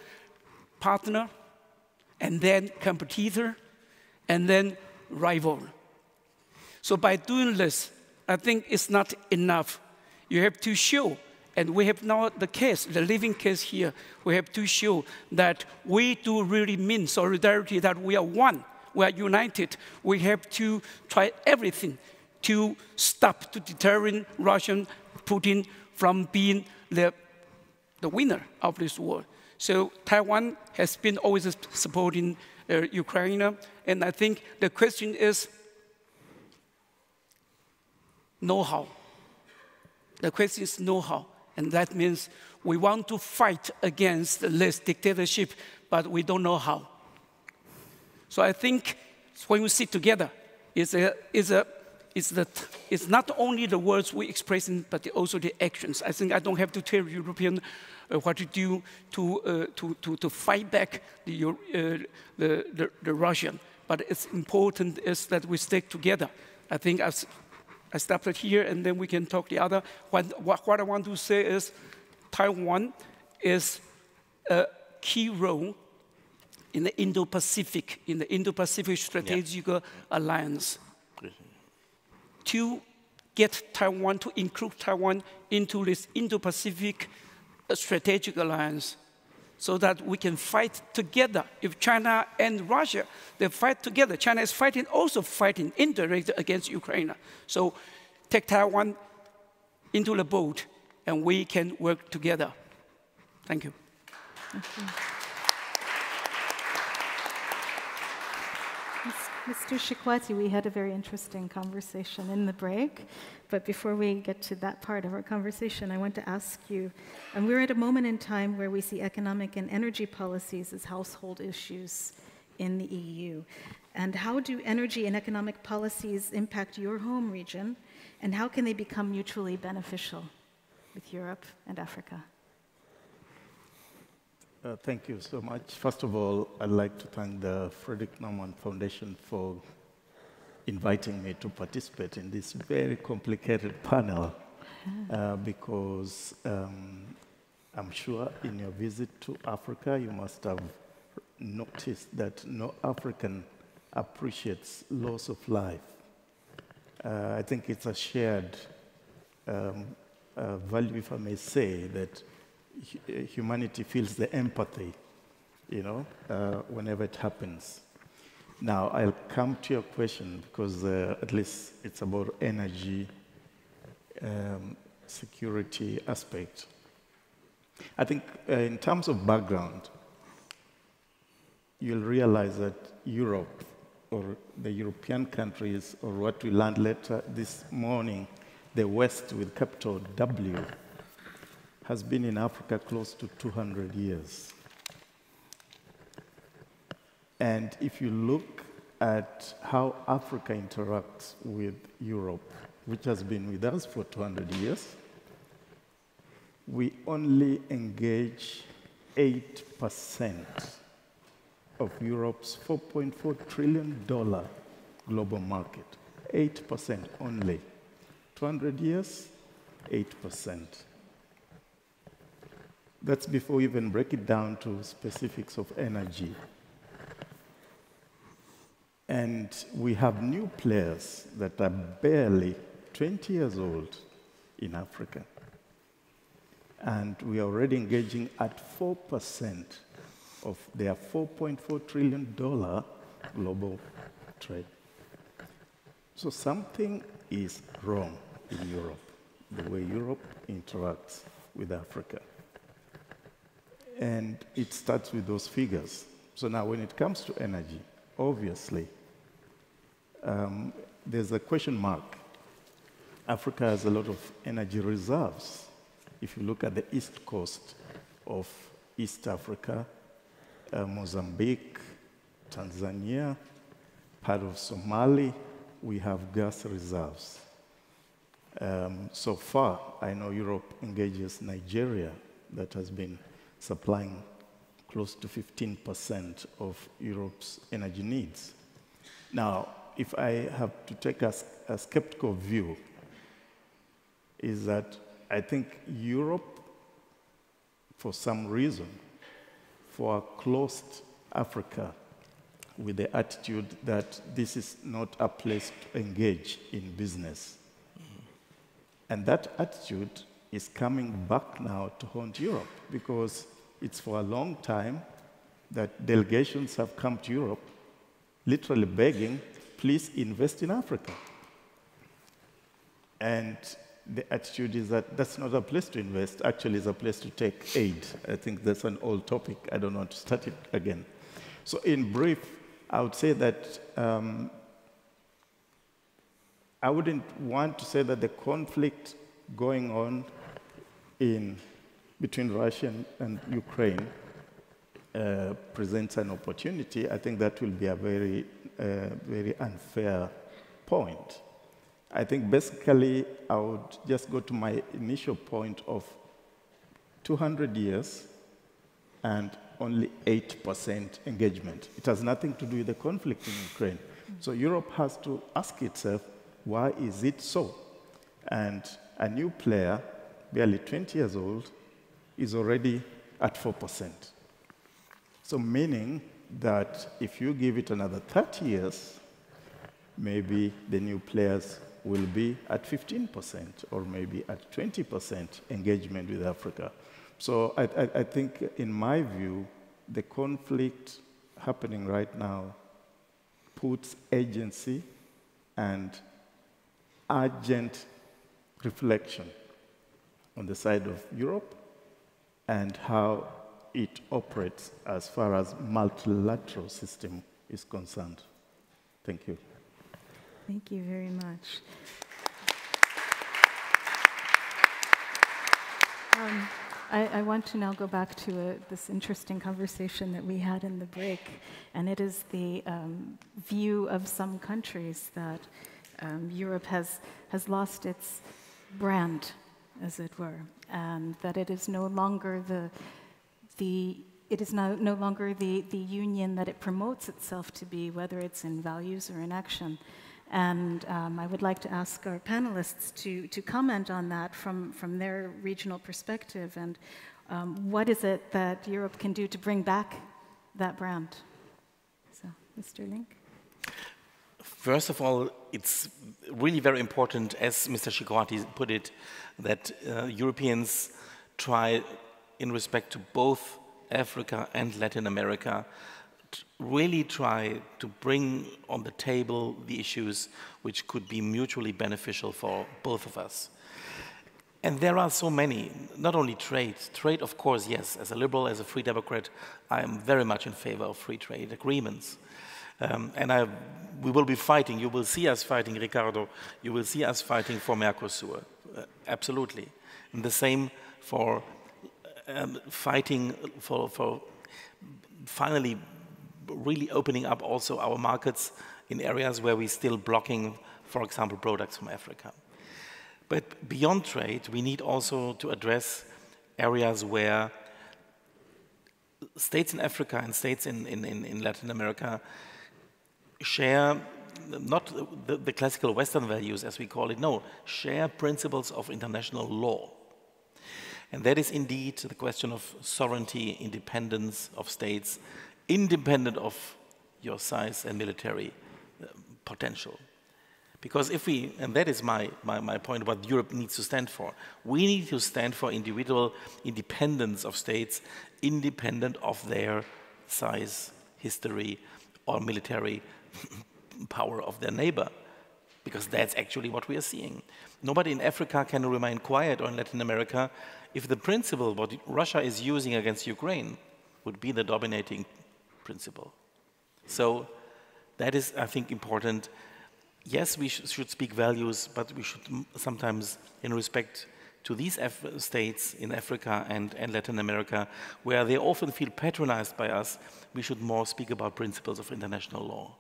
Speaker 12: partner, and then competitor, and then rival. So by doing this, I think it's not enough. You have to show, and we have now the case, the living case here, we have to show that we do really mean solidarity, that we are one, we are united. We have to try everything to stop, to deter Russian Putin from being the winner of this war. So Taiwan has been always supporting Ukraine, and I think the question is know-how. The question is know-how, and that means we want to fight against this dictatorship, but we don't know how. So I think when we sit together, is a is that it's not only the words we express, but also the actions. I think I don't have to tell Europeans what to do to fight back the Russian. But it's important is that we stick together. I think I stopped it here, and then we can talk the other. What I want to say is Taiwan is a key role in the Indo-Pacific, strategic alliance, to get Taiwan, to include Taiwan into this Indo-Pacific strategic alliance, so that we can fight together. If China and Russia, they fight together. China is also fighting indirectly against Ukraine. So take Taiwan into the boat, and we can work together. Thank you.
Speaker 6: Thank you. Mr. Shikwati, we had a very interesting conversation in the break, but before we get to that part of our conversation, I want to ask you, and we're at a moment in time where we see economic and energy policies as household issues in the EU. And how do energy and economic policies impact your home region, and how can they become mutually beneficial with Europe and Africa?
Speaker 15: Thank you so much. First of all, I'd like to thank the Friedrich-Naumann Foundation for inviting me to participate in this very complicated panel, because I'm sure in your visit to Africa, you must have noticed that no African appreciates loss of life. I think it's a shared value, if I may say, that humanity feels the empathy, whenever it happens. Now, I'll come to your question, because at least it's about energy security aspect. I think in terms of background, you'll realize that Europe, or the European countries, or what we learned later this morning, the West with capital W, has been in Africa close to 200 years. And if you look at how Africa interacts with Europe, which has been with us for 200 years, we only engage 8% of Europe's $4.4 trillion global market. 8% only. 200 years, 8%. That's before we even break it down to specifics of energy. And we have new players that are barely 20 years old in Africa. And we are already engaging at 4% of their $4.4 trillion global trade. So something is wrong in Europe, the way Europe interacts with Africa. And it starts with those figures. So now when it comes to energy, obviously, there's a question mark. Africa has a lot of energy reserves. If you look at the east coast of East Africa, Mozambique, Tanzania, part of Somalia, we have gas reserves. So far, I know Europe engages Nigeria, that has been supplying close to 15% of Europe's energy needs. Now, if I have to take a skeptical view, is that I think Europe, for some reason, for a closed Africa with the attitude that this is not a place to engage in business. And that attitude is coming back now to haunt Europe, because it's for a long time that delegations have come to Europe literally begging, please invest in Africa. And the attitude is that that's not a place to invest, actually it's a place to take aid. I think that's an old topic, I don't want to start it again. So in brief, I would say that I wouldn't want to say that the conflict going on between Russia and Ukraine presents an opportunity. I think that will be a very unfair point. I think basically I would just go to my initial point of 200 years and only 8% engagement. It has nothing to do with the conflict in Ukraine. So Europe has to ask itself, why is it so? And a new player, barely 20 years old, is already at 4%. So meaning that if you give it another 30 years, maybe the new players will be at 15% or maybe at 20% engagement with Africa. So I think, in my view, the conflict happening right now puts agency and urgent reflection on the side of Europe and how it operates as far as multilateral system is concerned. Thank you.
Speaker 6: Thank you very much. I want to now go back to this interesting conversation that we had in the break, and it is the view of some countries that Europe has lost its brand, as it were, and that it is no longer the union that it promotes itself to be, whether it's in values or in action. And I would like to ask our panelists to comment on that from their regional perspective, and what is it that Europe can do to bring back that brand? So, Mr. Link.
Speaker 13: First of all, it's really very important, as Mr. Shikwati put it, that Europeans try, in respect to both Africa and Latin America, really try to bring on the table the issues which could be mutually beneficial for both of us. And there are so many, not only trade. Trade, of course, yes. As a liberal, as a free democrat, I am very much in favor of free trade agreements. We will be fighting. You will see us fighting, Ricardo. You will see us fighting for Mercosur. Absolutely. And the same for fighting for finally really opening up also our markets in areas where we're still blocking, for example, products from Africa. But beyond trade, we need also to address areas where states in Africa and states in Latin America share not the classical Western values, as we call it, no, share principles of international law. And that is indeed the question of sovereignty, independence of states, independent of your size and military potential. Because if we, and that is my point, what Europe needs to stand for, we need to stand for individual independence of states, independent of their size, history, or military power of their neighbor. Because that's actually what we are seeing. Nobody in Africa can remain quiet, or in Latin America, if the principle what Russia is using against Ukraine would be the dominating principle. So that is, I think, important. Yes, we should speak values, but we should sometimes, in respect to these states in Africa and Latin America, where they often feel patronized by us, we should more speak about principles of international law.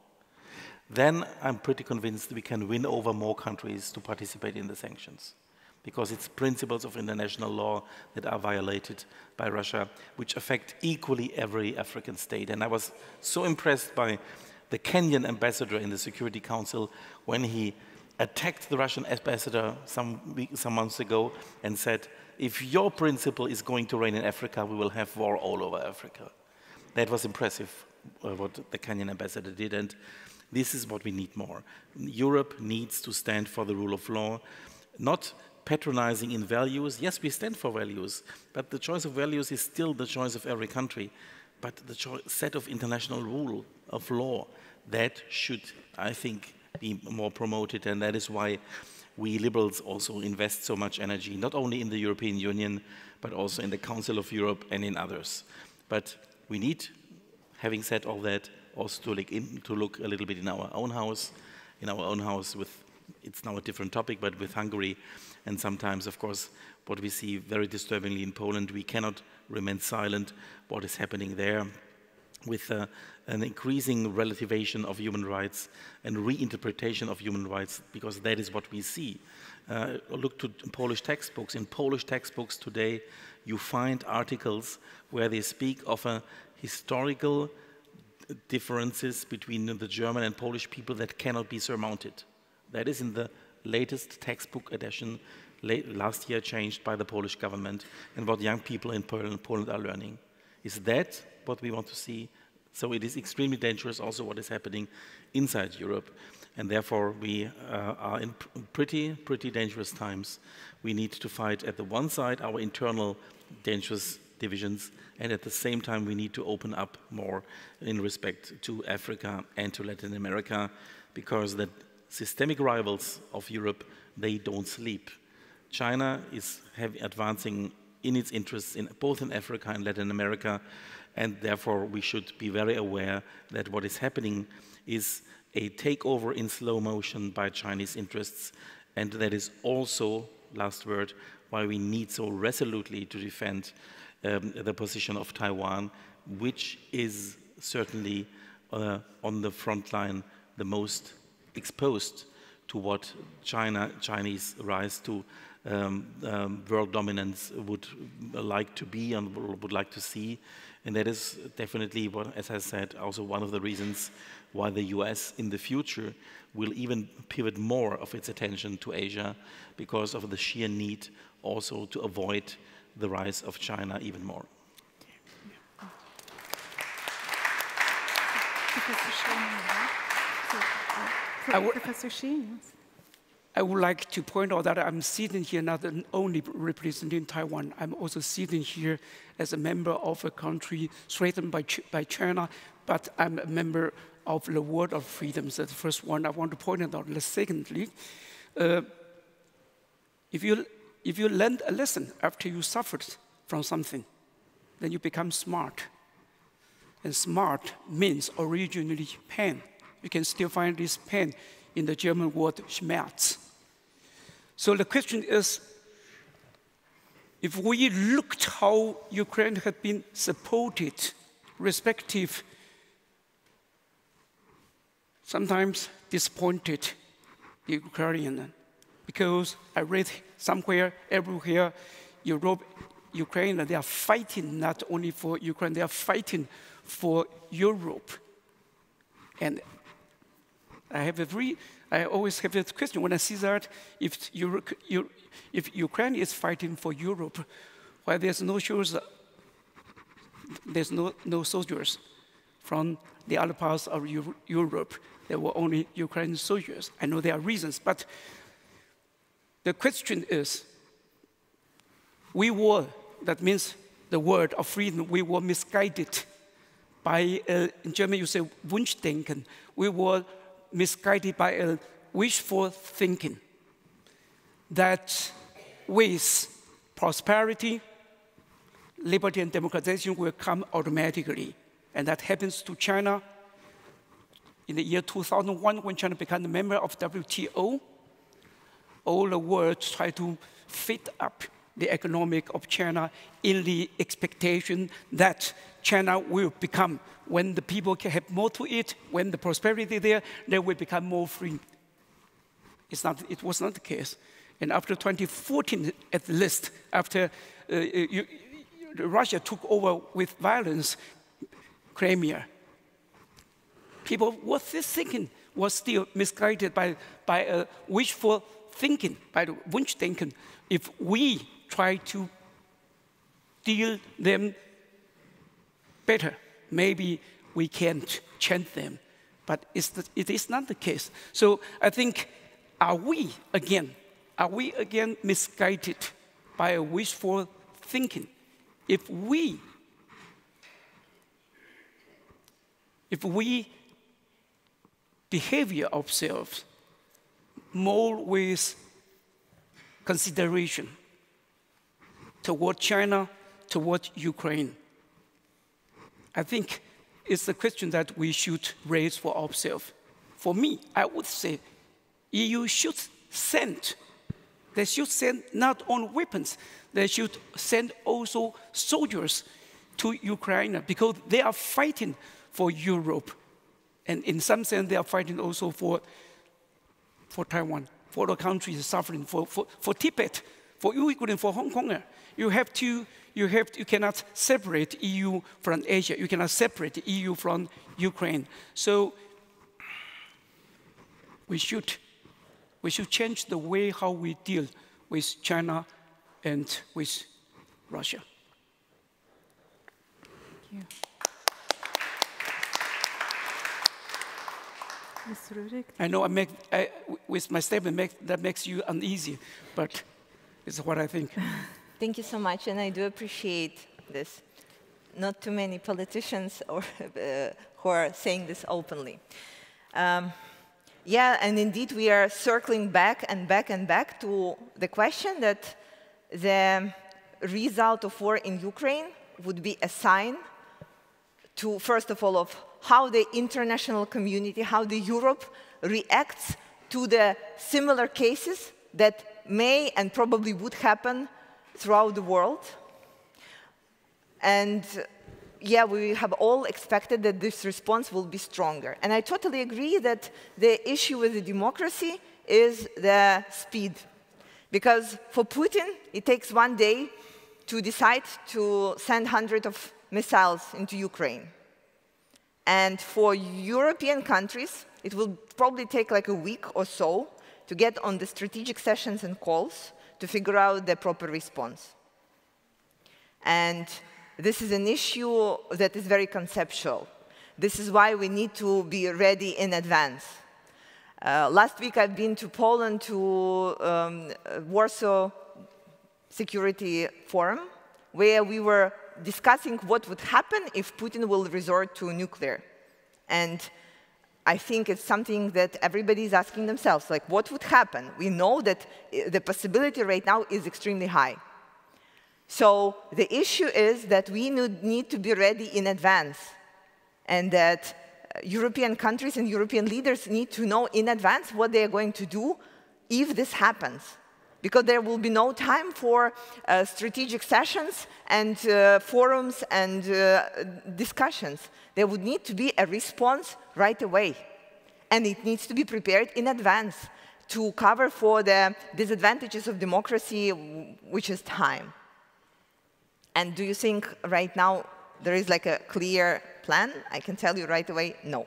Speaker 13: Then I'm pretty convinced we can win over more countries to participate in the sanctions, because it's principles of international law that are violated by Russia, which affect equally every African state. And I was so impressed by the Kenyan ambassador in the Security Council when he attacked the Russian ambassador some months ago and said, if your principle is going to reign in Africa, we will have war all over Africa. That was impressive, what the Kenyan ambassador did, and this is what we need more. Europe needs to stand for the rule of law, not patronizing in values. Yes, we stand for values, but the choice of values is still the choice of every country. But the set of international rule of law, that should, I think, be more promoted, and that is why we liberals also invest so much energy, not only in the European Union, but also in the Council of Europe and in others. But we need, having said all that, also to look a little bit in our own house, with, it's now a different topic, but with Hungary, and sometimes, of course, what we see very disturbingly in Poland, we cannot remain silent what is happening there. with an increasing relativation of human rights and reinterpretation of human rights, because that is what we see. Look to Polish textbooks. In Polish textbooks today, you find articles where they speak of a historical differences between the German and Polish people that cannot be surmounted. That is in the latest textbook edition, last year changed by the Polish government, and what young people in Poland are learning. Is that what we want to see? So it is extremely dangerous also what is happening inside Europe, and therefore we are in pretty dangerous times. We need to fight at the one side our internal dangerous divisions, and at the same time we need to open up more in respect to Africa and to Latin America, because the systemic rivals of Europe, they don't sleep. China is advancing in its interests both in Africa and Latin America, and therefore we should be very aware that what is happening is a takeover in slow motion by Chinese interests, and that is also, last word, why we need so resolutely to defend the position of Taiwan, which is certainly on the front line the most exposed to what Chinese rise to world dominance would like to be and would like to see. And that is definitely, as I said, also one of the reasons why the US in the future will even pivot more of its attention to Asia, because of the sheer need also to avoid the rise of China even more.
Speaker 12: Professor Shi. I would like to point out that I'm sitting here not only representing Taiwan, I'm also sitting here as a member of a country threatened by China, but I'm a member of the World of Freedoms. That's the first one I want to point out. Secondly, if you learn a lesson after you suffered from something, then you become smart. And smart means originally pain. You can still find this pain in the German word Schmerz. So the question is, if we looked how Ukraine had been supported, respective, sometimes disappointed the Ukrainian, because I read somewhere, everywhere, Europe, Ukraine, they are fighting not only for Ukraine, they are fighting for Europe. And I always have this question when I see that, if Ukraine is fighting for Europe, why there's no soldiers from the other parts of Europe. There were only Ukrainian soldiers. I know there are reasons, but the question is, that means the word of freedom, we were misguided by, in German you say Wunschdenken, we were misguided by a wishful thinking that with prosperity, liberty and democratization will come automatically. And that happens to China in the year 2001 when China became a member of WTO. All the world tried to fit up the economic of China in the expectation that China will become, when the people can have more to eat, when the prosperity there, they will become more free. It was not the case. And after 2014, at least, after Russia took over with violence Crimea, people, what this thinking was still misguided by a wishful thinking, by the Wunschdenken. If we try to deal them better, maybe we can change them. But it is not the case. So I think, are we again misguided by a wishful thinking? If we behave ourselves more with consideration toward China, toward Ukraine, I think it's the question that we should raise for ourselves. For me, I would say EU should send not only weapons, they should send also soldiers to Ukraine because they are fighting for Europe. And in some sense, they are fighting also for Taiwan, for the countries suffering, for Tibet, for Uyghur, and for Hong Kong. You cannot separate EU from Asia. You cannot separate EU from Ukraine. So we should change the way how we deal with China and with Russia.
Speaker 6: Thank you. Ms. Rurik?
Speaker 12: I know with my statement that makes you uneasy, but it's what I think.
Speaker 14: Thank you so much, and I do appreciate this. Not too many politicians who are saying this openly. Yeah, and indeed we are circling back and back and back to the question that the result of war in Ukraine would be a sign to, first of all, of how the international community, how the Europe reacts to the similar cases that may and probably would happen throughout the world. And yeah, we have all expected that this response will be stronger. And I totally agree that the issue with the democracy is the speed. Because for Putin, it takes 1 day to decide to send hundreds of missiles into Ukraine. And for European countries, it will probably take like a week or so to get on the strategic sessions and calls to figure out the proper response. And this is an issue that is very conceptual. This is why we need to be ready in advance. Last week, I've been to Poland to Warsaw Security Forum, where we were discussing what would happen if Putin will resort to nuclear. And I think it's something that everybody is asking themselves, like, what would happen? We know that the possibility right now is extremely high. So the issue is that we need to be ready in advance, and that European countries and European leaders need to know in advance what they are going to do if this happens. Because there will be no time for strategic sessions and forums and discussions. There would need to be a response right away. And it needs to be prepared in advance to cover for the disadvantages of democracy, which is time. And do you think right now there is like a clear plan? I can tell you right away, no.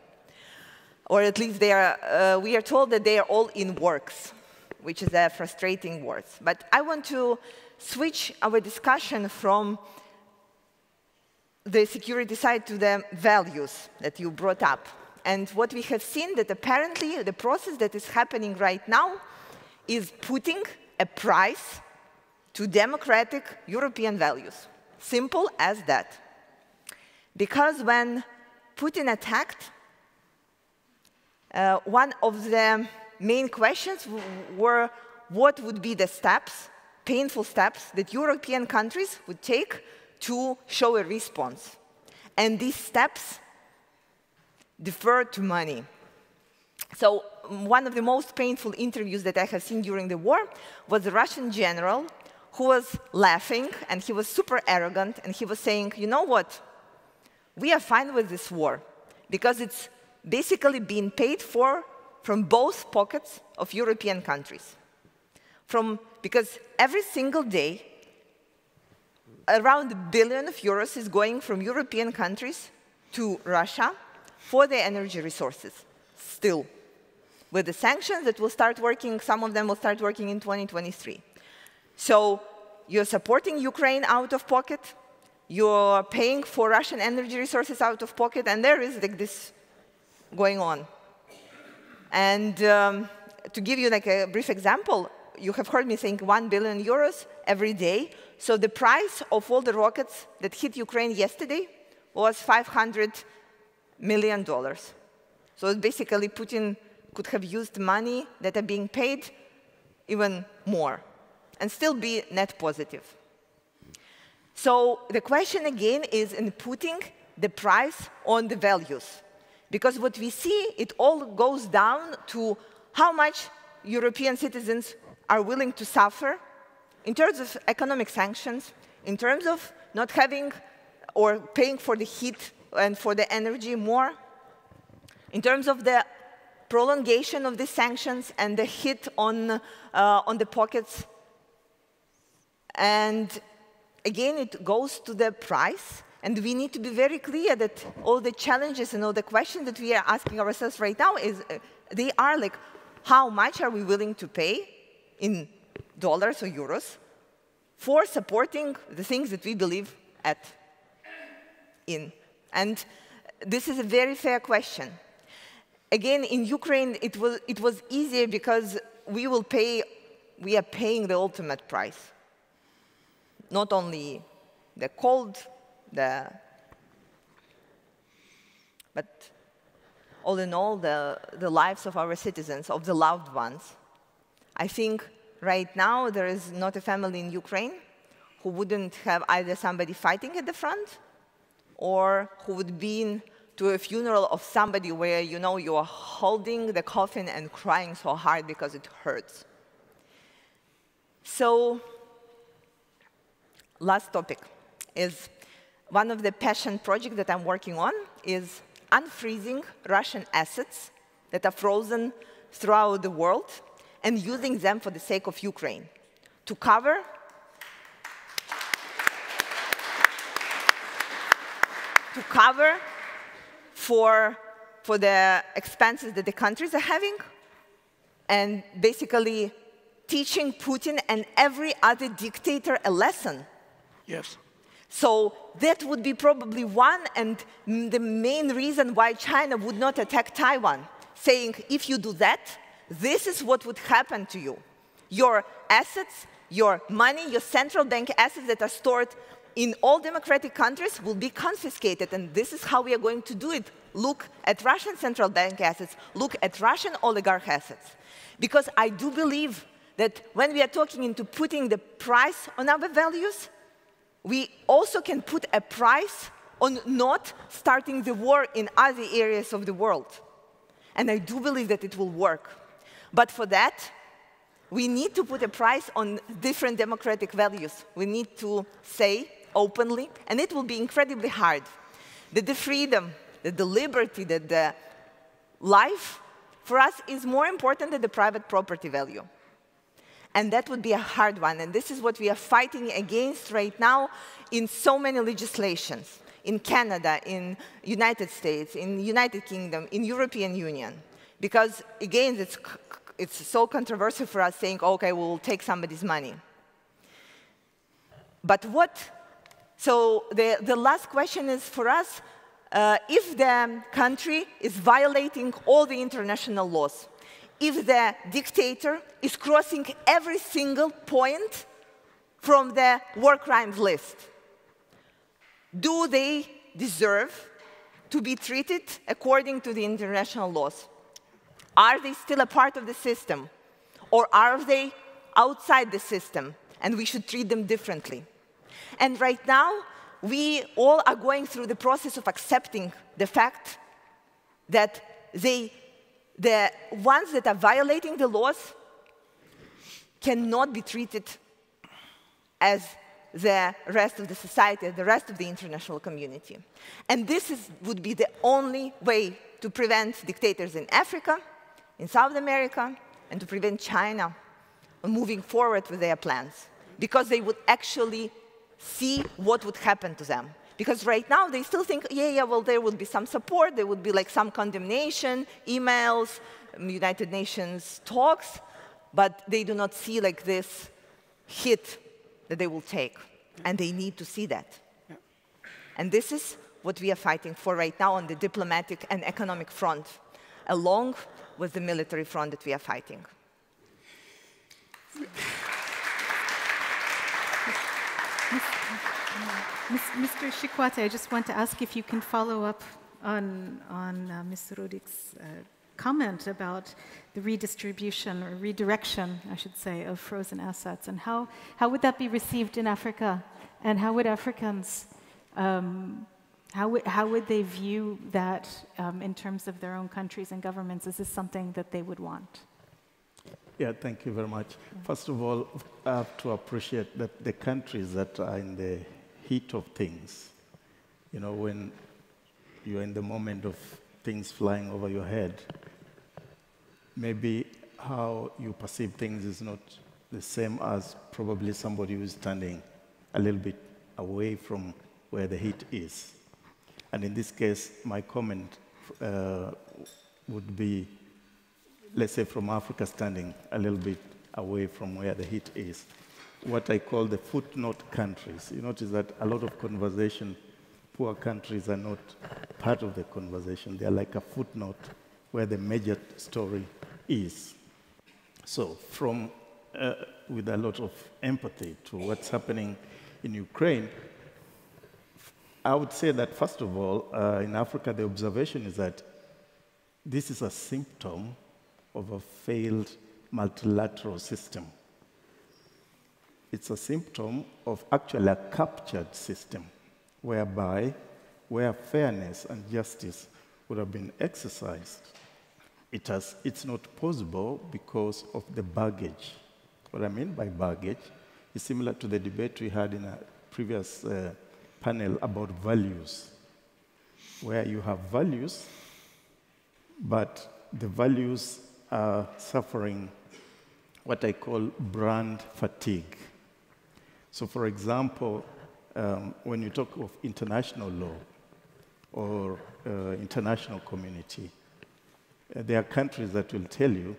Speaker 14: Or at least we are told that they are all in works, which is a frustrating word. But I want to switch our discussion from the security side to the values that you brought up. And what we have seen that apparently the process that is happening right now is putting a price to democratic European values. Simple as that. Because when Putin attacked, one of the main questions were what would be the steps, painful steps, that European countries would take to show a response. And these steps defer to money. So one of the most painful interviews that I have seen during the war was a Russian general who was laughing, and he was super arrogant, and he was saying, you know what? We are fine with this war, because it's basically being paid for from both pockets of European countries. Because every single day, around €1 billion is going from European countries to Russia for their energy resources, still. With the sanctions that will start working, some of them will start working in 2023. So you're supporting Ukraine out of pocket, you're paying for Russian energy resources out of pocket, and there is like this going on. And to give you like a brief example, you have heard me saying €1 billion every day. So the price of all the rockets that hit Ukraine yesterday was $500 million. So basically, Putin could have used money that are being paid even more and still be net positive. So the question again is in putting the price on the values. Because what we see, it all goes down to how much European citizens are willing to suffer in terms of economic sanctions, in terms of not having or paying for the heat and for the energy more. In terms of the prolongation of the sanctions and the hit on the pockets. And again, it goes to the price. And we need to be very clear that all the challenges and all the questions that we are asking ourselves right now is, they are like, how much are we willing to pay in dollars or euros for supporting the things that we believe in? And this is a very fair question. Again, in Ukraine, it was easier because we are paying the ultimate price. Not only the cold, but all in all, the lives of our citizens, of the loved ones. I think right now there is not a family in Ukraine who wouldn't have either somebody fighting at the front or who would be to a funeral of somebody where you know you are holding the coffin and crying so hard because it hurts. So, last topic is one of the passion projects that I'm working on is unfreezing Russian assets that are frozen throughout the world and using them for the sake of Ukraine to cover for the expenses that the countries are having, and basically teaching Putin and every other dictator a lesson.
Speaker 12: Yes.
Speaker 14: So that would be probably one and the main reason why China would not attack Taiwan, saying, if you do that, this is what would happen to you. Your assets, your money, your central bank assets that are stored in all democratic countries will be confiscated, and this is how we are going to do it. Look at Russian central bank assets. Look at Russian oligarch assets. Because I do believe that when we are talking into putting the price on our values, we also can put a price on not starting the war in other areas of the world. And I do believe that it will work. But for that, we need to put a price on different democratic values. We need to say openly, and it will be incredibly hard, that the freedom, that the liberty, that the life, for us, is more important than the private property value. And that would be a hard one. And this is what we are fighting against right now in so many legislations, in Canada, in United States, in United Kingdom, in European Union. Because, again, it's so controversial for us saying, OK, we'll take somebody's money. But so the last question is for us, if the country is violating all the international laws, if the dictator is crossing every single point from the war crimes list, do they deserve to be treated according to the international laws? Are they still a part of the system? Or are they outside the system, and we should treat them differently? And right now, we all are going through the process of accepting the fact that the ones that are violating the laws cannot be treated as the rest of the society, the rest of the international community. And this would be the only way to prevent dictators in Africa, in South America, and to prevent China from moving forward with their plans, because they would actually see what would happen to them. Because right now, they still think, yeah, well, there would be some support, there would be like some condemnation, emails, United Nations talks, but they do not see like this hit that they will take. And they need to see that. Yeah. And this is what we are fighting for right now on the diplomatic and economic front, along with the military front that we are fighting.
Speaker 6: Mr. Shikwate, I just want to ask if you can follow up on Ms. Rudik's comment about the redistribution or redirection, I should say, of frozen assets, and how would that be received in Africa, and how would Africans, how would they view that in terms of their own countries and governments? Is this something that they would want?
Speaker 15: Yeah, thank you very much. First of all, I have to appreciate that the countries that are in the heat of things, You know, when you're in the moment of things flying over your head, maybe how you perceive things is not the same as probably somebody who's standing a little bit away from where the heat is. And in this case, my comment would be, let's say from Africa standing a little bit away from where the heat is, what I call the footnote countries. You notice that a lot of conversation, poor countries are not part of the conversation. They're like a footnote where the major story is. So from, with a lot of empathy to what's happening in Ukraine, I would say that, first of all, in Africa, the observation is that this is a symptom of a failed multilateral system. It's a symptom of actually a captured system, whereby where fairness and justice would have been exercised, it's not possible because of the baggage. What I mean by baggage is similar to the debate we had in a previous panel about values, where you have values, but the values are suffering what I call brand fatigue. So for example, when you talk of international law or international community, there are countries that will tell you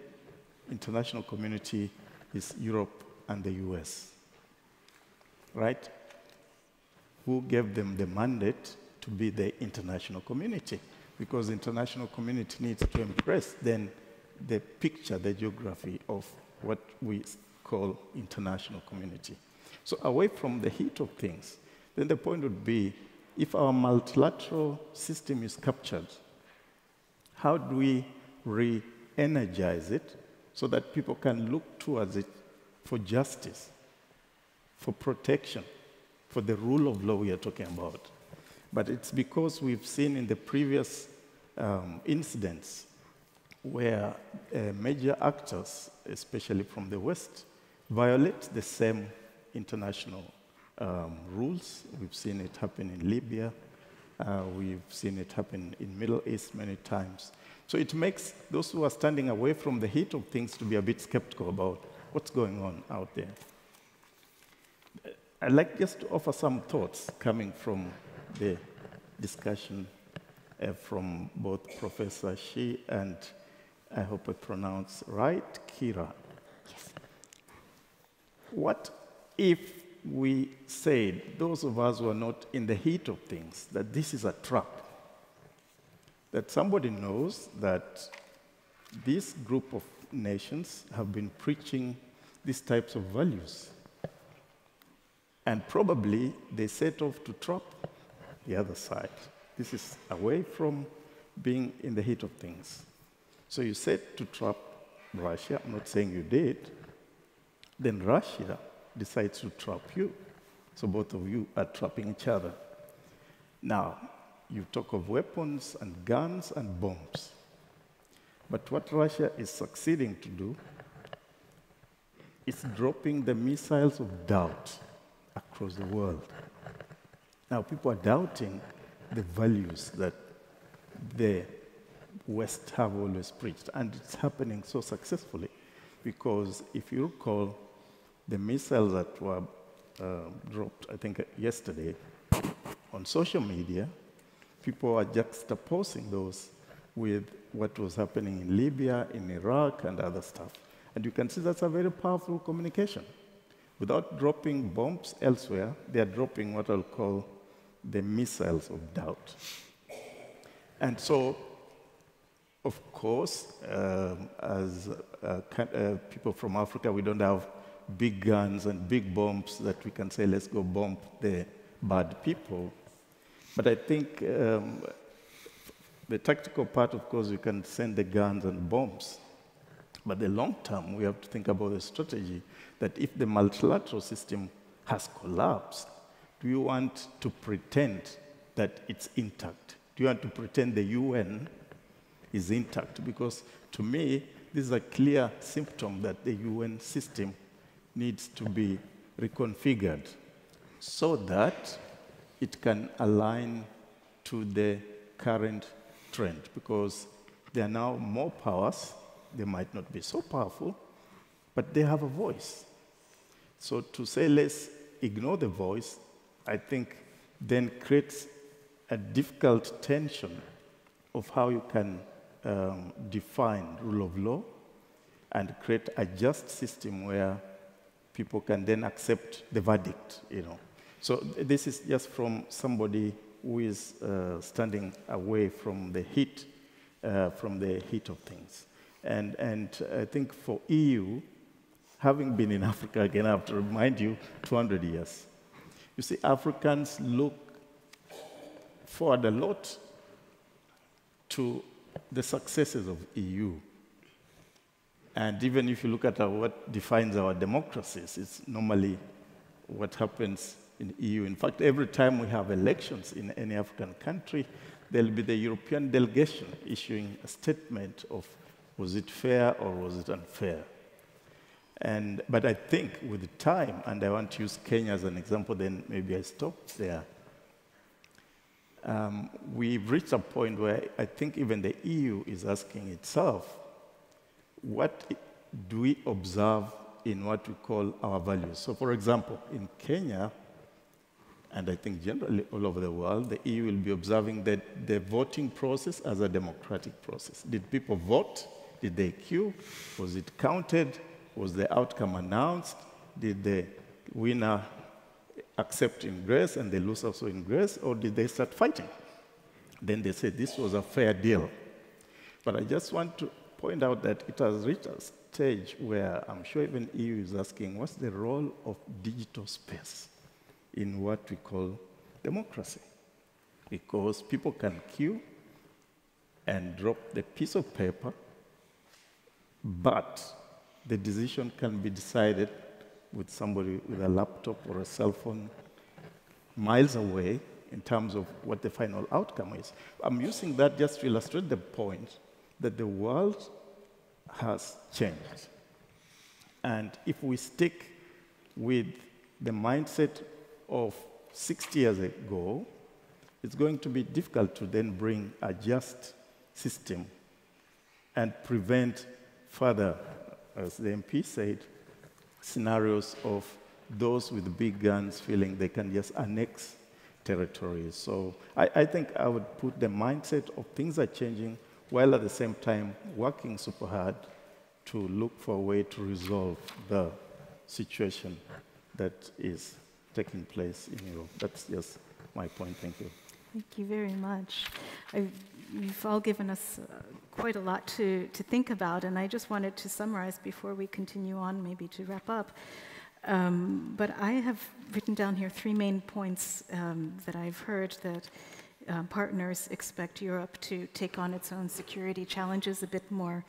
Speaker 15: international community is Europe and the US, right? Who gave them the mandate to be the international community? Because international community needs to embrace then the picture, the geography of what we call international community. So away from the heat of things, then the point would be, if our multilateral system is captured, how do we re-energize it so that people can look towards it for justice, for protection, for the rule of law we are talking about? But it's because we've seen in the previous incidents where major actors, especially from the West, violate the same international rules. We've seen it happen in Libya. We've seen it happen in Middle East many times. So it makes those who are standing away from the heat of things to be a bit skeptical about what's going on out there. I'd like just to offer some thoughts coming from the discussion from both Professor Shi and, I hope I pronounce right, Kira. Yes. What if we said, those of us who are not in the heat of things, that this is a trap? That somebody knows that this group of nations have been preaching these types of values. And probably they set off to trap the other side. This is away from being in the heat of things. So you set to trap Russia. I'm not saying you did. Then Russia decides to trap you. So both of you are trapping each other. Now, you talk of weapons and guns and bombs. But what Russia is succeeding to do is dropping the missiles of doubt across the world. Now, people are doubting the values that the West have always preached, and it's happening so successfully because if you recall, the missiles that were dropped, I think, yesterday on social media, people are juxtaposing those with what was happening in Libya, in Iraq, and other stuff. And you can see that's a very powerful communication. Without dropping bombs elsewhere, they are dropping what I'll call the missiles of doubt. And so, of course, as people from Africa, we don't have big guns and big bombs that we can say, let's go bomb the bad people. But I think the tactical part, of course, you can send the guns and bombs. But the long term, we have to think about the strategy that if the multilateral system has collapsed, do you want to pretend that it's intact? Do you want to pretend the UN is intact? Because to me, this is a clear symptom that the UN system needs to be reconfigured so that it can align to the current trend, because there are now more powers. They might not be so powerful, but they have a voice. So to say let's ignore the voice, I think then creates a difficult tension of how you can define rule of law and create a just system where people can then accept the verdict, you know. So this is just from somebody who is standing away from the heat of things. And I think for EU, having been in Africa, again, I have to remind you, 200 years. You see, Africans look forward a lot to the successes of EU. And even if you look at what defines our democracies, it's normally what happens in EU. In fact, every time we have elections in any African country, there'll be the European delegation issuing a statement of was it fair or was it unfair? But I think with time, and I want to use Kenya as an example, then maybe I stop there. We've reached a point where I think even the EU is asking itself, what do we observe in what we call our values? So for example, in Kenya, and I think generally all over the world, the EU will be observing that the voting process as a democratic process. Did people vote? Did they queue? Was it counted? Was the outcome announced? Did the winner accept in grace and the loser also in grace, or did they start fighting? Then they said this was a fair deal. But I just want to point out that it has reached a stage where I'm sure even EU is asking, what's the role of digital space in what we call democracy? Because people can queue and drop the piece of paper, but the decision can be decided with somebody with a laptop or a cell phone miles away in terms of what the final outcome is. I'm using that just to illustrate the point that the world has changed. And if we stick with the mindset of 60 years ago, it's going to be difficult to then bring a just system and prevent further, as the MP said, scenarios of those with big guns feeling they can just annex territories. So I think I would put the mindset of things are changing while at the same time working super hard to look for a way to resolve the situation that is taking place in Europe. That's just my point. Thank you.
Speaker 6: Thank you very much. You've all given us quite a lot to think about, and I just wanted to summarize before we continue on, maybe to wrap up. But I have written down here 3 main points that I've heard that partners expect Europe to take on its own security challenges a bit more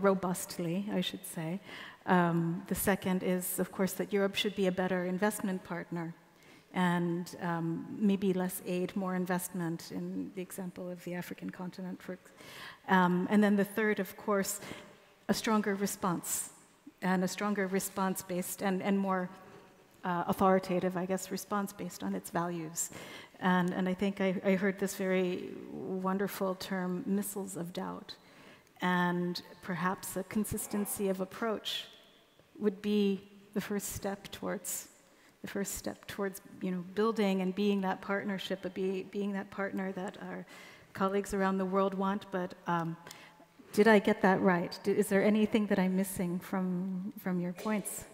Speaker 6: robustly, I should say. The second is, of course, that Europe should be a better investment partner, and maybe less aid, more investment, in the example of the African continent. And then the third, of course, a stronger response, and a stronger response based and more authoritative, I guess, response based on its values. And I think I heard this very wonderful term, missiles of doubt. And perhaps a consistency of approach would be the first step towards building and being that partnership, being that partner that our colleagues around the world want. But did I get that right? Is there anything that I'm missing from your points?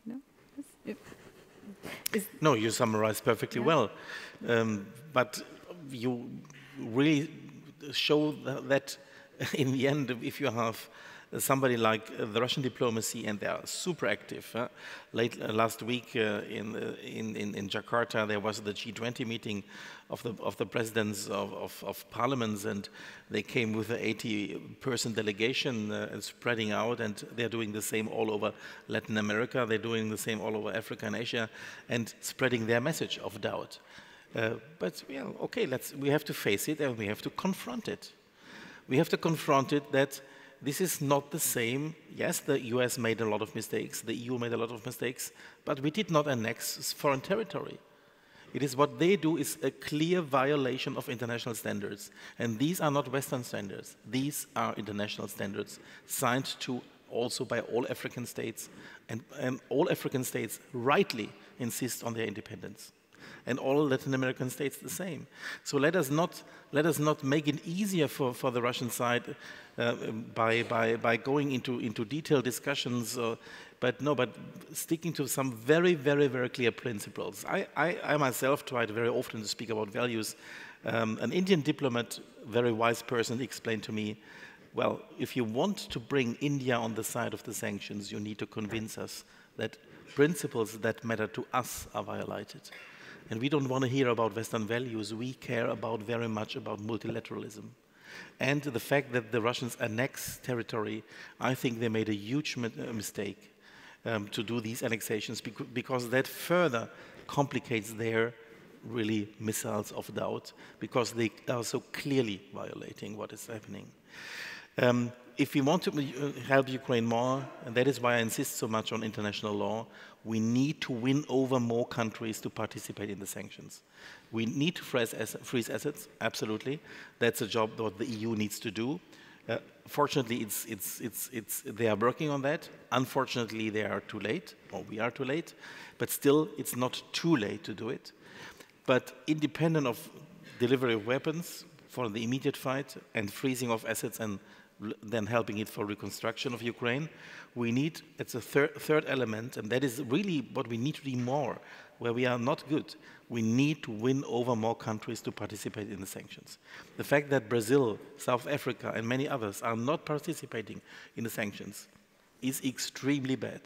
Speaker 6: No?
Speaker 13: No, you summarized perfectly well. But you really show that in the end, if you have somebody like the Russian diplomacy, and they are super active. Last week in Jakarta, there was the G20 meeting of the presidents of parliaments, and they came with an 80-person delegation spreading out, and they're doing the same all over Latin America. They're doing the same all over Africa and Asia, and spreading their message of doubt. But okay, we have to face it, and we have to confront it. We have to confront it that This is not the same. Yes, the US made a lot of mistakes, the EU made a lot of mistakes, but we did not annex foreign territory. It is what they do is a clear violation of international standards. And these are not Western standards. These are international standards signed to also by all African states. And all African states rightly insist on their independence. And all Latin American states the same. So let us not make it easier for the Russian side by going into detailed discussions, but sticking to some very, very, very clear principles. I myself tried very often to speak about values. An Indian diplomat, very wise person, explained to me, well, if you want to bring India on the side of the sanctions, you need to convince us that principles that matter to us are violated. And we don't want to hear about Western values. We care very much about multilateralism. And the fact that the Russians annex territory, I think they made a huge mistake to do these annexations because that further complicates their really missiles of doubt because they are so clearly violating what is happening. If we want to help Ukraine more, and that is why I insist so much on international law, we need to win over more countries to participate in the sanctions. We need to freeze assets, absolutely. That's a job that the EU needs to do. Fortunately, they are working on that. Unfortunately, they are too late, or we are too late. But still, it's not too late to do it. But independent of delivery of weapons for the immediate fight and freezing of assets and then helping it for reconstruction of Ukraine, we need, it's a third element, and that is really what we need to do more, where we are not good. We need to win over more countries to participate in the sanctions. The fact that Brazil, South Africa, and many others are not participating in the sanctions is extremely bad.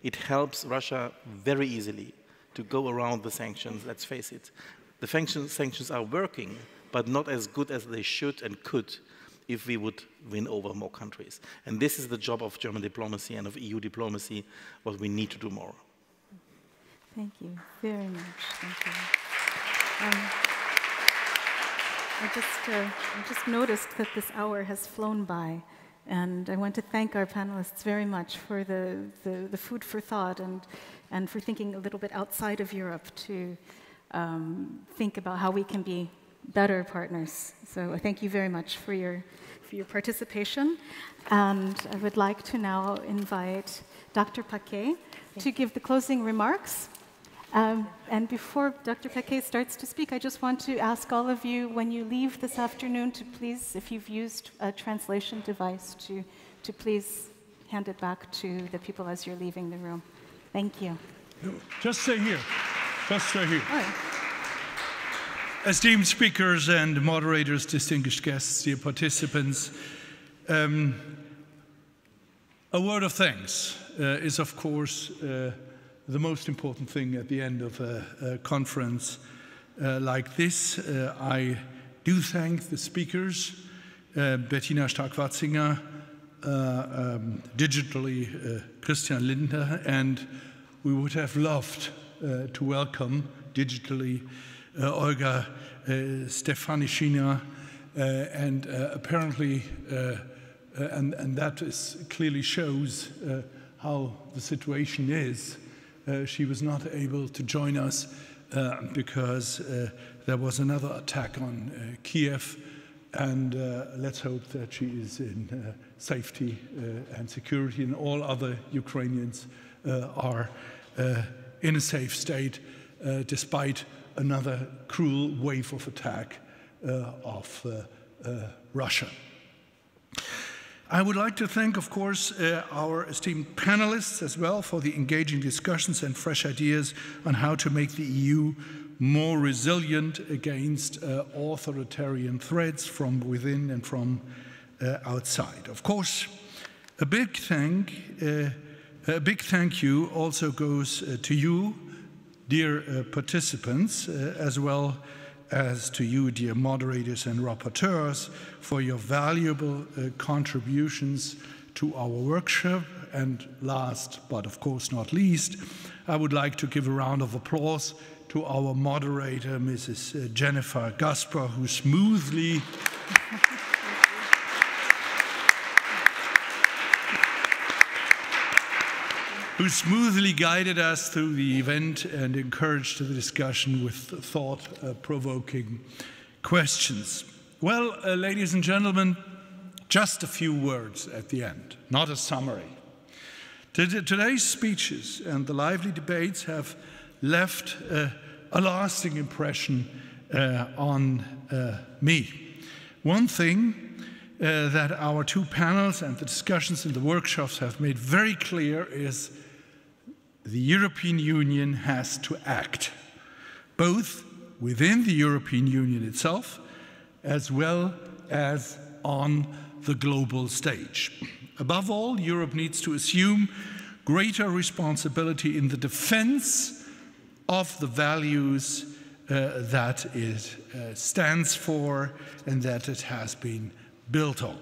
Speaker 13: It helps Russia very easily to go around the sanctions, let's face it. The sanctions are working, but not as good as they should and could if we would win over more countries. And this is the job of German diplomacy and of EU diplomacy, what we need to do more.
Speaker 6: Thank you very much. Thank you. I just noticed that this hour has flown by, and I want to thank our panelists very much for the food for thought and for thinking a little bit outside of Europe to think about how we can be better partners. So thank you very much for your participation. And I would like to now invite Dr. Paquet to give the closing remarks. And before Dr. Paquet starts to speak, I just want to ask all of you, when you leave this afternoon, to please, if you've used a translation device, to please hand it back to the people as you're leaving the room. Thank you.
Speaker 2: Just stay here. Just stay here.
Speaker 6: All right.
Speaker 2: Esteemed speakers and moderators, distinguished guests, dear participants, a word of thanks is, of course, the most important thing at the end of a conference like this. I do thank the speakers, Bettina Stark-Watzinger, digitally Christian Lindner, and we would have loved to welcome digitally Olga Stefanishina, and apparently, and that clearly shows how the situation is. She was not able to join us because there was another attack on Kiev, and let's hope that she is in safety and security, and all other Ukrainians are in a safe state despite another cruel wave of attack of Russia. I would like to thank, of course, our esteemed panelists as well for the engaging discussions and fresh ideas on how to make the EU more resilient against authoritarian threats from within and from outside. Of course, a big thank you also goes to you, dear participants, as well as to you, dear moderators and rapporteurs, for your valuable contributions to our workshop. And last, but of course not least, I would like to give a round of applause to our moderator, Mrs. Jennifer Gaspar, who smoothly who smoothly guided us through the event and encouraged the discussion with thought-provoking questions. Well, ladies and gentlemen, just a few words at the end, not a summary. Today's speeches and the lively debates have left a lasting impression on me. One thing that our two panels and the discussions in the workshops have made very clear is the European Union has to act, both within the European Union itself as well as on the global stage. Above all, Europe needs to assume greater responsibility in the defense of the values that it stands for and that it has been built on.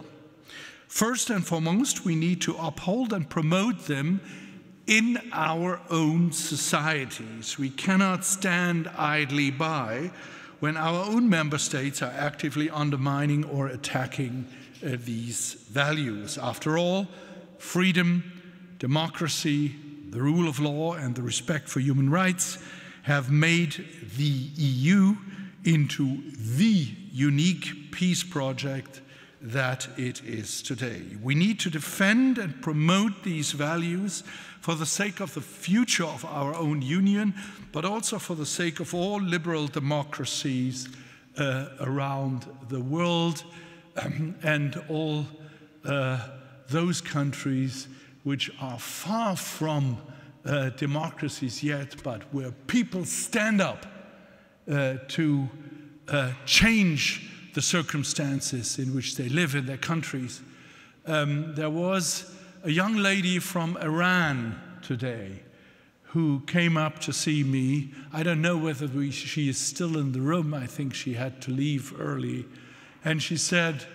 Speaker 2: First and foremost, we need to uphold and promote them in our own societies. We cannot stand idly by when our own member states are actively undermining or attacking these values. After all, freedom, democracy, the rule of law, and the respect for human rights have made the EU into the unique peace project that it is today. We need to defend and promote these values for the sake of the future of our own union, but also for the sake of all liberal democracies around the world and all those countries which are far from democracies yet, but where people stand up to change the circumstances in which they live in their countries. There was a young lady from Iran today who came up to see me. I don't know whether she is still in the room. I think she had to leave early. And she said,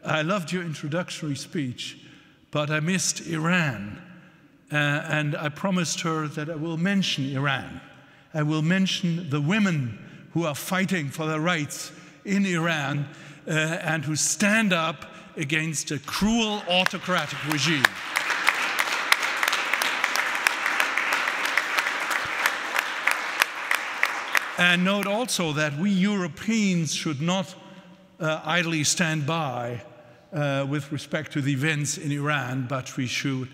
Speaker 2: "I loved your introductory speech, but I missed Iran." And I promised her that I will mention Iran. I will mention the women who are fighting for their rights in Iran and who stand up against a cruel autocratic regime. And note also that we Europeans should not idly stand by with respect to the events in Iran, but we should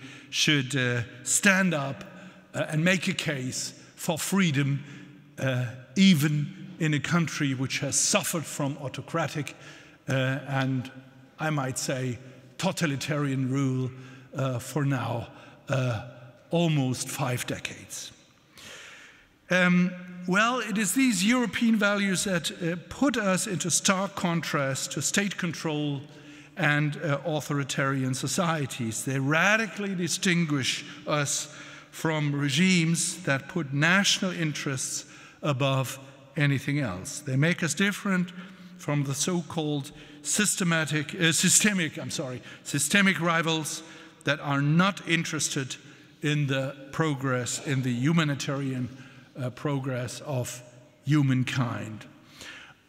Speaker 2: stand up and make a case for freedom, even in a country which has suffered from autocratic and, I might say, totalitarian rule for now almost 5 decades. Well, it is these European values that put us into stark contrast to state control and authoritarian societies. They radically distinguish us from regimes that put national interests above anything else. They make us different from the so-called systemic rivals that are not interested in the progress, in the humanitarian progress of humankind.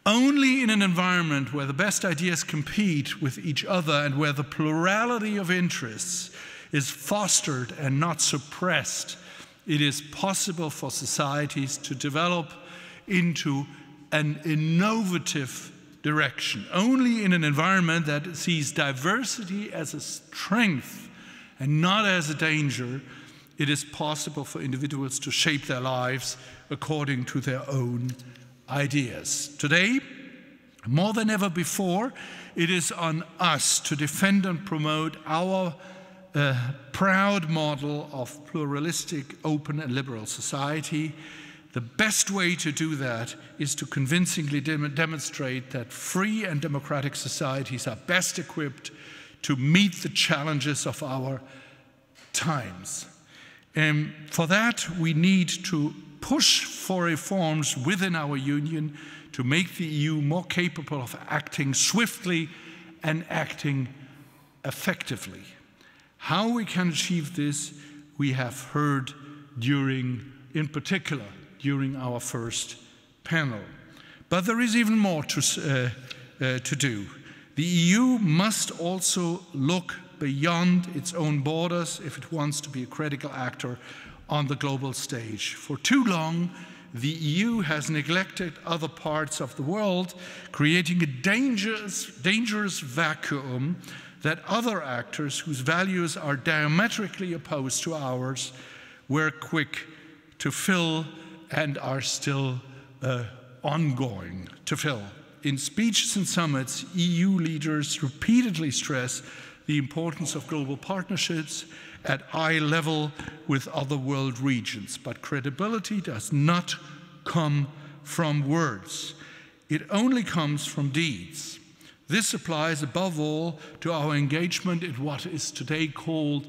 Speaker 2: Only in an environment where the best ideas compete with each other and where the plurality of interests is fostered and not suppressed, it is possible for societies to develop into an innovative direction. Only in an environment that sees diversity as a strength and not as a danger, it is possible for individuals to shape their lives according to their own ideas. Today, more than ever before, it is on us to defend and promote our proud model of pluralistic, open and liberal society. The best way to do that is to convincingly demonstrate that free and democratic societies are best equipped to meet the challenges of our times. And for that, we need to push for reforms within our union to make the EU more capable of acting swiftly and acting effectively. How we can achieve this, we have heard in particular, during our first panel. But there is even more to do. The EU must also look beyond its own borders if it wants to be a critical actor on the global stage. For too long, the EU has neglected other parts of the world, creating a dangerous vacuum that other actors whose values are diametrically opposed to ours were quick to fill and are still ongoing to fill. In speeches and summits, EU leaders repeatedly stress the importance of global partnerships at eye level with other world regions. But credibility does not come from words. It only comes from deeds. This applies above all to our engagement in what is today called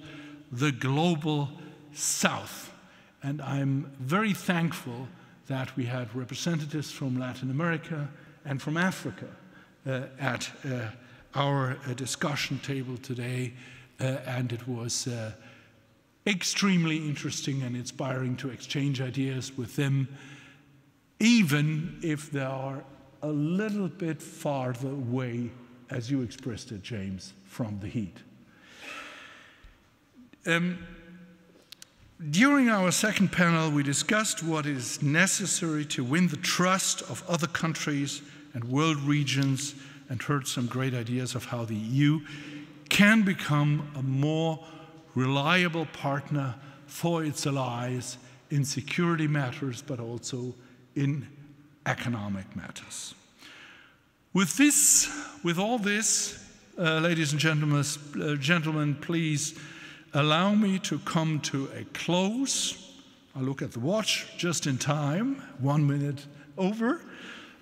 Speaker 2: the Global South. And I'm very thankful that we had representatives from Latin America and from Africa at our discussion table today, and it was extremely interesting and inspiring to exchange ideas with them, even if they are a little bit farther away, as you expressed it, James, from the heat. During our second panel, we discussed what is necessary to win the trust of other countries and world regions, and heard some great ideas of how the EU can become a more reliable partner for its allies in security matters, but also in economic matters. With all this, ladies and gentlemen, please allow me to come to a close. I look at the watch just in time, 1 minute over.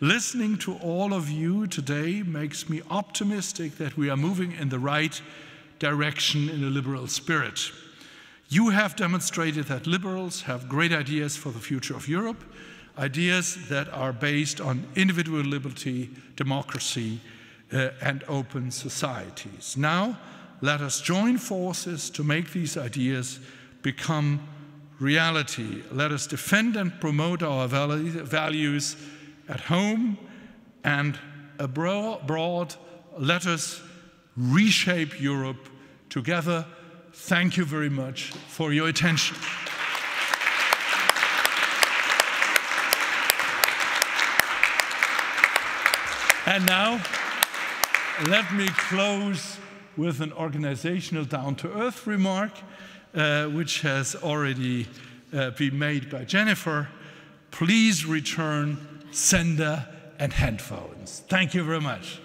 Speaker 2: Listening to all of you today makes me optimistic that we are moving in the right direction in a liberal spirit. You have demonstrated that liberals have great ideas for the future of Europe, ideas that are based on individual liberty, democracy, and open societies. Now, let us join forces to make these ideas become reality. Let us defend and promote our values at home and abroad. Let us reshape Europe together. Thank you very much for your attention. And now, let me close with an organizational down-to-earth remark, which has already been made by Jennifer. Please return sender and headphones. Thank you very much.